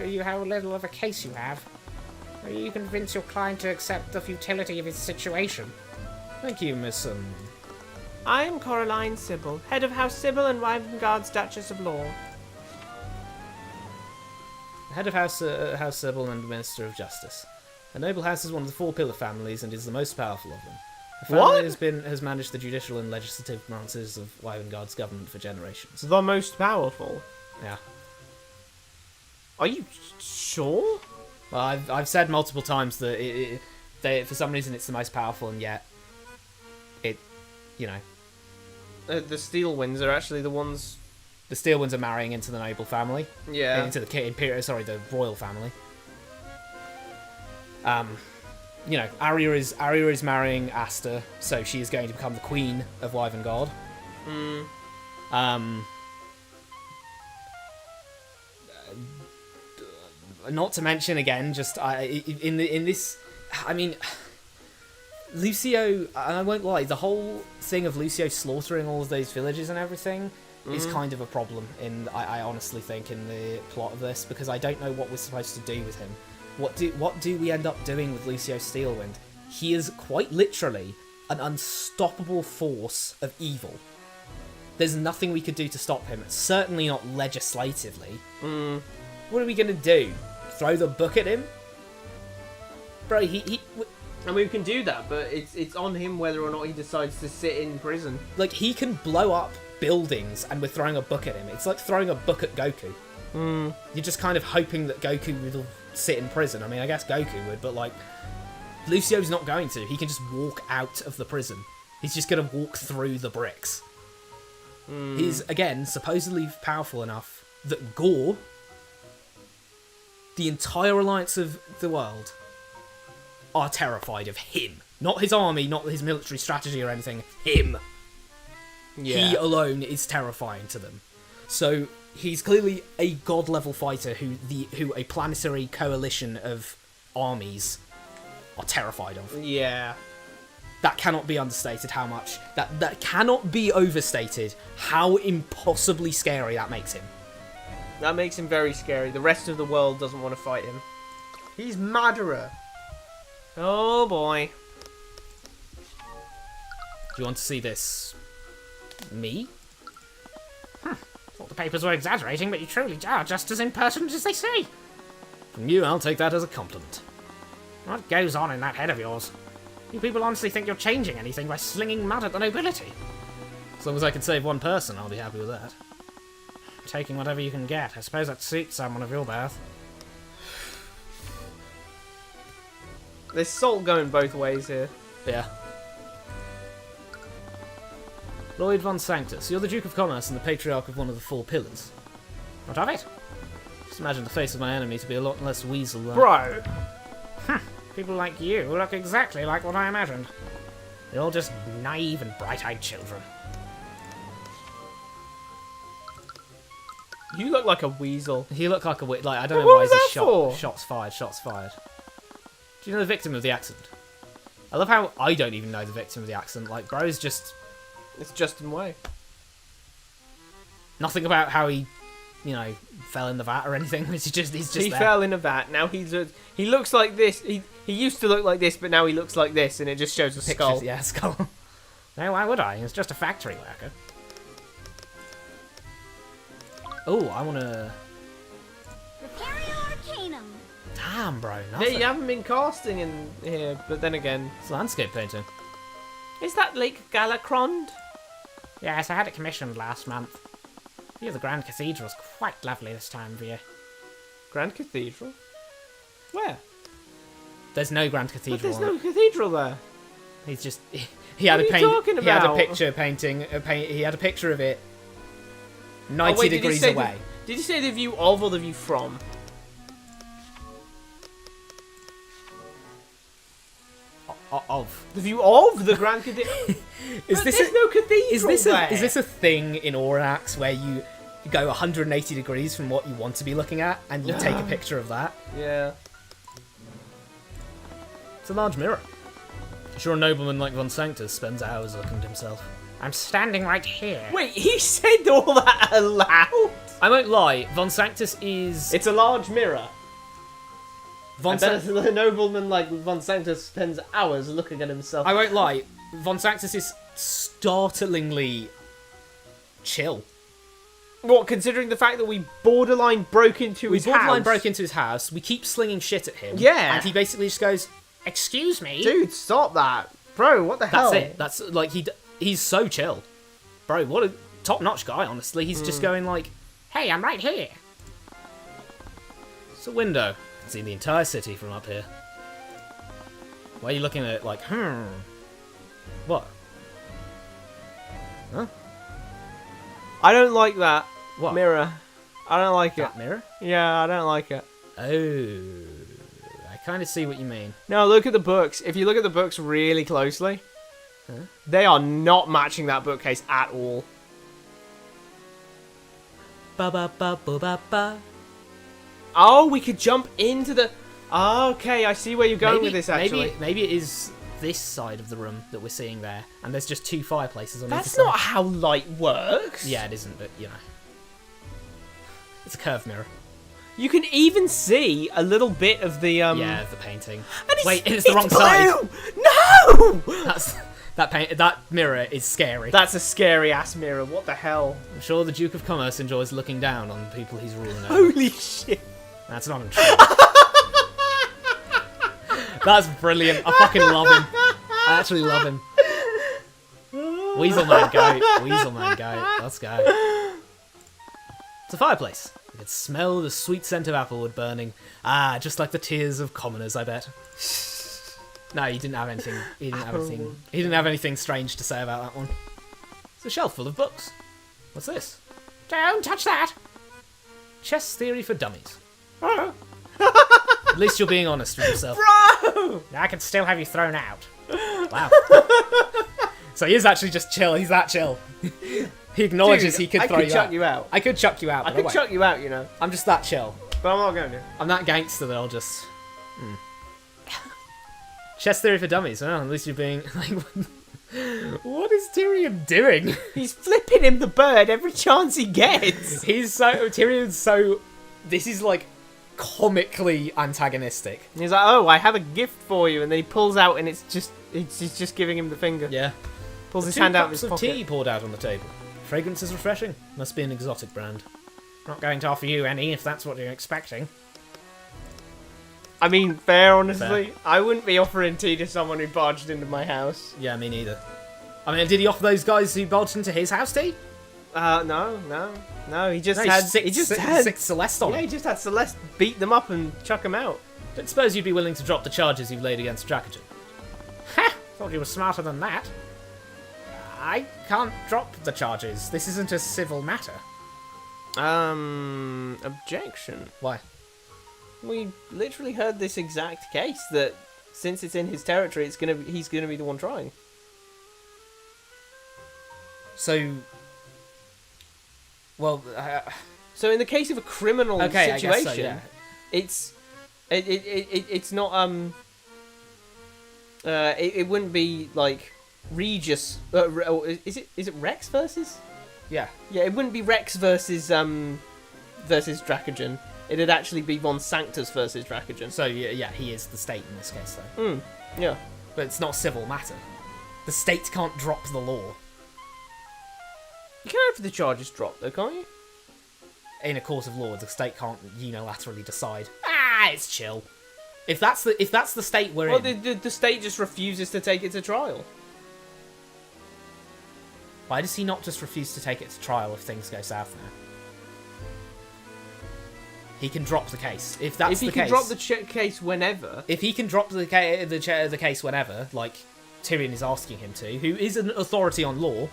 you how little of a case you have. Will you convince your client to accept the futility of his situation? Thank you, Miss, I am Coraline Sybil, head of House Sybil and Wyvernguard's Duchess of Law. head of House Sybil and Minister of Justice. Her noble house is one of the four pillar families and is the most powerful of them. The family has managed the judicial and legislative branches of Wyvernguard's government for generations. The most powerful? Yeah. Are you sure? Well, I've said multiple times that for some reason it's the most powerful, and yet it, you know, The Steel Winds are actually the ones... the Steel Winds are marrying into the noble family. Yeah. Into the royal family. You know, Arya is marrying Aster, so she is going to become the queen of Wyvernguard. Not to mention again, just in this, I mean, Lucio, and I won't lie, the whole thing of Lucio slaughtering all of those villages and everything is kind of a problem. I honestly think in the plot of this, because I don't know what we're supposed to do with him. What do we end up doing with Lucio Steelwind? He is quite literally an unstoppable force of evil. There's nothing we could do to stop him. Certainly not legislatively. What are we gonna do? Throw the book at him? Bro, he I mean, we can do that, but it's on him whether or not he decides to sit in prison. like, he can blow up buildings and we're throwing a book at him. It's like throwing a book at Goku. You're just kind of hoping that Goku would sit in prison. I mean, I guess Goku would, but, like, Lucio's not going to. He can just walk out of the prison. He's just going to walk through the bricks. He's, again, supposedly powerful enough that Gore, the entire alliance of the world, are terrified of him. Not his army, not his military strategy or anything. Him. He alone is terrifying to them. So he's clearly a god-level fighter who a planetary coalition of armies are terrified of. Yeah. that cannot be understated how much, that cannot be overstated how impossibly scary that makes him. That makes him very scary. The rest of the world doesn't want to fight him. He's Madara. Oh boy. Do you want to see this? Me? Thought the papers were exaggerating, but you truly are just as impertinent as they say. From you, I'll take that as a compliment. What goes on in that head of yours? You people honestly think you're changing anything by slinging mud at the nobility? As long as I can save one person, I'll be happy with that. Taking whatever you can get. I suppose that suits someone of your birth. There's salt going both ways here. Yeah. Lloyd von Sanctus, you're the Duke of Commerce and the Patriarch of one of the Four Pillars. What of it? Just imagine the face of my enemy to be a lot less weasel-like. Bro. People like you look exactly like what I imagined. They're all just naive and bright-eyed children. You look like a weasel. He looked like a like I don't know What why was he's that shot. for? Shots fired. Shots fired. Do you know the victim of the accident? I love how I don't even know the victim of the accident. Like, bro's just It's Justin Way. nothing about how he, you know, fell in the vat or anything. He's just He there. fell in a vat. Now he looks like this. He used to look like this, but now he looks like this, and it just shows a skull. Yeah, skull. No, why would I? He's just a factory worker. Oh, I want to. Arcanum. Damn, bro. Yeah, Nothing. you haven't been casting in here, but then again, It's landscape painting. is that Lake Galacrond? Yes, I had it commissioned last month. The view of the Grand Cathedral's quite lovely this time of year. Grand Cathedral? Where? There's no Grand But Cathedral. there's on no cathedral there. He's just he had What a are you paint. talking He had a about? picture painting. He had a picture of it. Oh, 90 wait, did you degrees say away. Did you say the view of or the view from? Of. The view of the Grand Cathedral. Is But this there's a, no cathedral is this there. is this a thing in Aurax where you go 180 degrees from what you want to be looking at and you take a picture of that? Yeah. It's a large mirror. I'm sure a nobleman like Von Sanctus spends hours looking at himself. I'm standing right here. Wait, he said all that aloud? I won't lie, Von Sanctus is... It's a large mirror. Von I bet Sanctus... a nobleman like Von Sanctus spends hours looking at himself. I won't lie, Von Sanctus is startlingly chill. What, considering the fact that we borderline broke into We his borderline house? broke into his house, we keep slinging shit at him. Yeah. And he basically just goes, Excuse me? Dude, stop that. Bro, what the hell? that's it. That's, like, he's so chill. Bro, what a top-notch guy, honestly. He's just going like, Hey, I'm right here. it's a window. I can see the entire city from up here. Why are you looking at it like, What? Huh? I don't like that What? mirror. I don't like it. That mirror? Yeah, I don't like it. Oh. I kind of see what you mean. No, look at the books. If you look at the books really closely, they are not matching that bookcase at all. Ba ba ba ba ba ba. Oh, we could jump into the... Okay, I see where you're going with this, actually. Maybe it is this side of the room that we're seeing there, and there's just two fireplaces on either That's side. not how light works. Yeah, it isn't, but you know. It's a curved mirror. You can even see a little bit of the... Yeah, the painting. And it's, Wait, it's the wrong blue! side. No! That's that mirror is scary. That's a scary-ass mirror. What the hell? I'm sure the Duke of Commerce enjoys looking down on the people he's ruling over. Holy shit. That's not untrue. That's brilliant. I fucking love him. I actually love him. Weasel man go. Weasel man go. Let's go. It's a fireplace. You can smell the sweet scent of applewood burning. Ah, just like the tears of commoners, I bet. No, he didn't have anything. He didn't have anything. He didn't have anything strange to say about that one. It's a shelf full of books. What's this? Don't touch that. Chess theory for dummies. Oh, At least you're being honest with yourself. I can still have you thrown out. Wow. So he is actually just chill. He's that chill. He acknowledges Dude, he could I throw could you chuck out. you out. I could chuck you out. I But could won't. chuck you out, you know. I'm just that chill. But I'm not going to. I'm that gangster that I'll just. Chess theory for dummies. Well, at least you're being like, what is Tyrion doing? He's flipping him the bird every chance he gets. Tyrion's so. This is like comically antagonistic. He's like, "Oh, I have a gift for you," and then he pulls out, and he's just giving him the finger. Yeah. Pulls his hand out of his Cups pocket. of tea poured out on the table. Fragrance is refreshing. Must be an exotic brand. Not going to offer you any if that's what you're expecting. I mean, fair, honestly. I wouldn't be offering tea to someone who barged into my house. Yeah, me neither. I mean, did he offer those guys who barged into his house tea? No. He just No, had six Celeste on Yeah, him. he just had Celeste beat them up and chuck them out. Don't suppose you'd be willing to drop the charges you've laid against Dracogen? Ha! Thought you were smarter than that. I can't drop the charges. This isn't a civil matter. Objection. Why? We literally heard this exact case that since it's in his territory, he's gonna be the one trying. So, well, So in the case of a criminal okay, situation, I guess so, yeah. it's not it wouldn't be like Regis. Is it Rex versus? Yeah. Yeah, it wouldn't be Rex versus Dracogen. It'd actually be Von Sanctus versus Dracogen. So yeah, he is the state in this case, though. Yeah. But it's not a civil matter. The state can't drop the law. You can have the charges dropped, though, can't you? In a court of law, the state can't unilaterally decide. Ah, it's chill. If that's the state we're Well, in, the state just refuses to take it to trial. why does he not just refuse to take it to trial if things go south now? He can drop the case. If that's If he the can case, drop the case whenever. if he can drop the case whenever, like Tyrion is asking him to, who is an authority on law,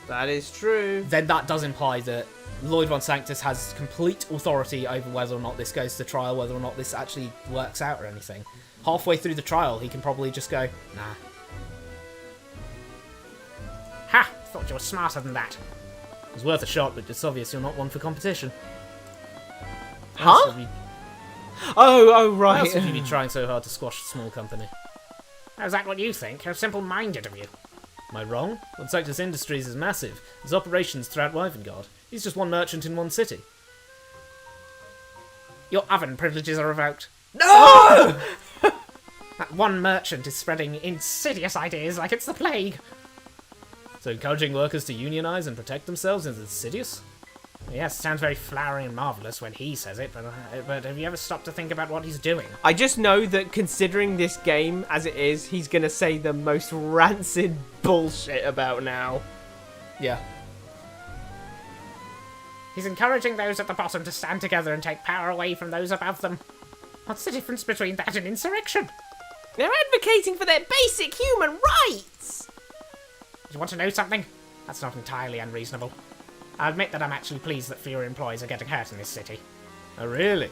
That is true. then that does imply that Lloyd Von Sanctus has complete authority over whether or not this goes to trial, whether or not this actually works out or anything. Halfway through the trial, he can probably just go, nah. Ha! Thought you were smarter than that. It was worth a shot, but it's obvious you're not one for competition. Huh? Why else would you- Oh, Why right. else would you be trying so hard to squash a small company? Is that what you think? How simple-minded of you. Am I wrong? Von Sanctus Industries is massive. There's operations throughout Wyvengard. He's just one merchant in one city. Your oven privileges are revoked. No! That one merchant is spreading insidious ideas like it's the plague. So encouraging workers to unionize and protect themselves is insidious? Yes, sounds very flowery and marvellous when he says it, but have you ever stopped to think about what he's doing? I just know that considering this game as it is, he's gonna say the most rancid bullshit about now. Yeah. He's encouraging those at the bottom to stand together and take power away from those above them. What's the difference between that and insurrection? They're advocating for their basic human rights! Do you want to know something? That's not entirely unreasonable. I admit that I'm actually pleased that fewer employees are getting hurt in this city. Oh, really?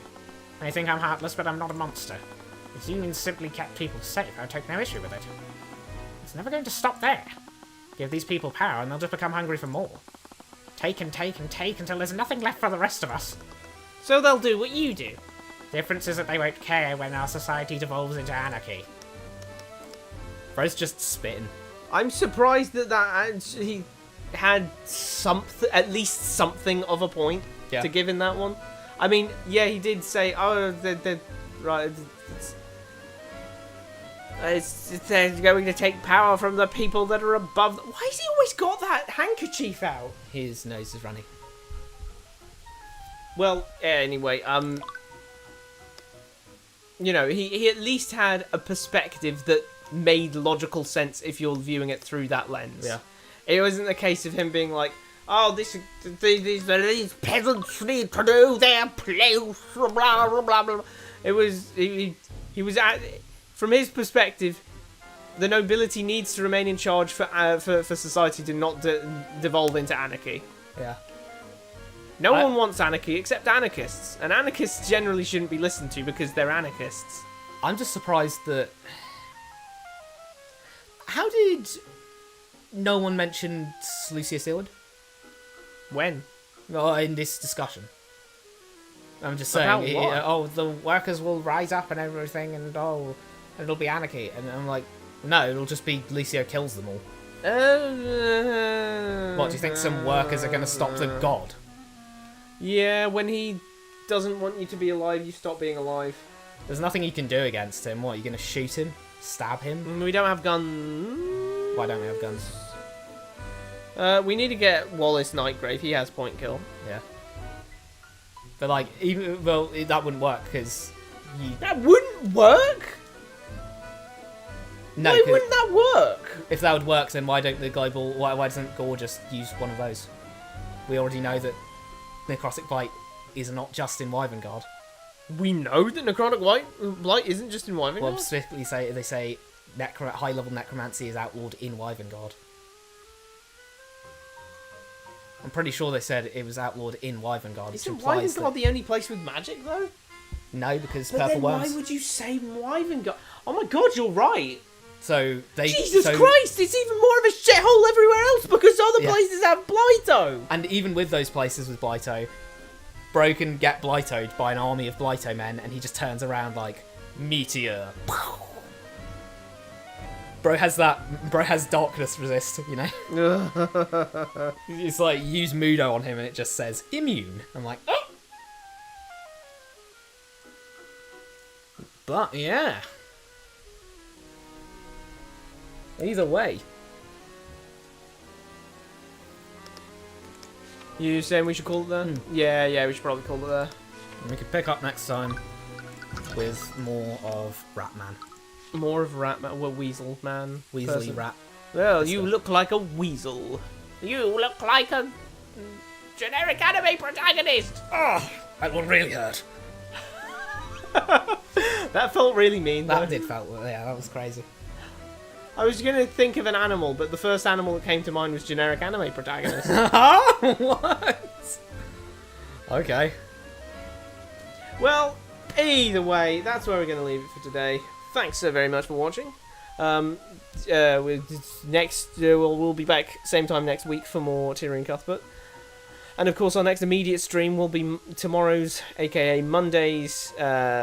They think I'm heartless, but I'm not a monster. If unions simply kept people safe, I'd take no issue with it. It's never going to stop there. Give these people power and they'll just become hungry for more. Take and take and take until there's nothing left for the rest of us. So they'll do what you do. Difference is that they won't care when our society devolves into anarchy. Bro's just spitting. I'm surprised that he had something, at least something of a point to give in that one. I mean, yeah, he did say, "Oh, they're right. They're going to take power from the people that are above." Why has he always got that handkerchief out? His nose is running. Well, anyway, you know, he at least had a perspective that made logical sense if you're viewing it through that lens. Yeah. It wasn't a case of him being like, "Oh, these peasants need to do their place," blah blah blah blah. It was he was at, from his perspective, the nobility needs to remain in charge for society to not devolve into anarchy. Yeah. No one wants anarchy except anarchists, and anarchists generally shouldn't be listened to because they're anarchists. I'm just surprised that... How did no one mention Lucius Eowyn? When? In this discussion. I'm just About saying, what? Oh, the workers will rise up and everything, and and it'll be anarchy. And I'm like, no, it'll just be Lucio kills them all. What, do you think some workers are going to stop the god? Yeah, when he doesn't want you to be alive, you stop being alive. There's nothing you can do against him. What, are you going to shoot him? Stab him? We don't have guns. Why don't we have guns? We need to get Wallace Nightgrave. He has point kill. Yeah. But like, even that wouldn't work because you. That wouldn't work. No, Why wouldn't that work? If that would work, then why don't the global? Why doesn't Gore just use one of those? We already know that necrotic blight is not just in Wyvern We know that necrotic blight isn't just in Wyvern. Well, specifically they say high level necromancy is outlawed in Wyvern. I'm pretty sure they said it was outlawed in Wyvern. Isn't Wyvern the only place with magic though? No, because But purple then worms. why would you say Wyvern? Oh my god, you're right. So they. Jesus Christ! It's even more of a shithole everywhere else because other Yeah. places have Blighto. And even with those places with Blighto, Bro can get Blightoed by an army of Blighto men, and he just turns around like meteor. Bro has darkness resist, you know. It's like use Mudo on him, and it just says immune. I'm like, oh. But yeah. Either way. You saying we should call it there? Yeah, we should probably call it there. We could pick up next time with more of Ratman. More of Ratman, well, Weasel Man. Weasley person. Rat. Well, That's you the- look like a weasel. You look like a generic anime protagonist. Oh, that one really hurt. That felt really mean. That though. did felt, yeah, that was crazy. I was gonna think of an animal, but the first animal that came to mind was generic anime protagonist. What? Okay. Well, either way, that's where we're gonna leave it for today. Thanks so very much for watching. We'll be back same time next week for more Tyrion Cuthbert. And of course, our next immediate stream will be tomorrow's, aka Monday's,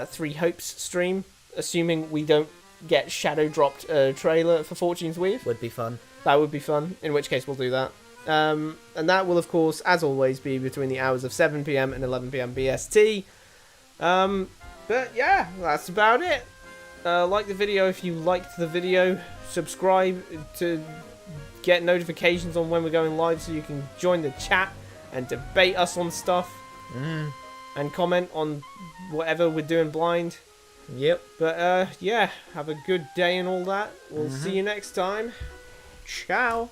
Three Hopes stream, assuming we don't get shadow dropped trailer for Fortune's Weave. Would be fun. That would be fun, in which case we'll do that. And that will, of course, as always, be between the hours of 7 PM and 11 PM BST. But yeah, that's about it. Like the video if you liked the video. Subscribe to get notifications on when we're going live so you can join the chat and debate us on stuff. And comment on whatever we're doing blind. Yep. But yeah, have a good day and all that. We'll see you next time. Ciao.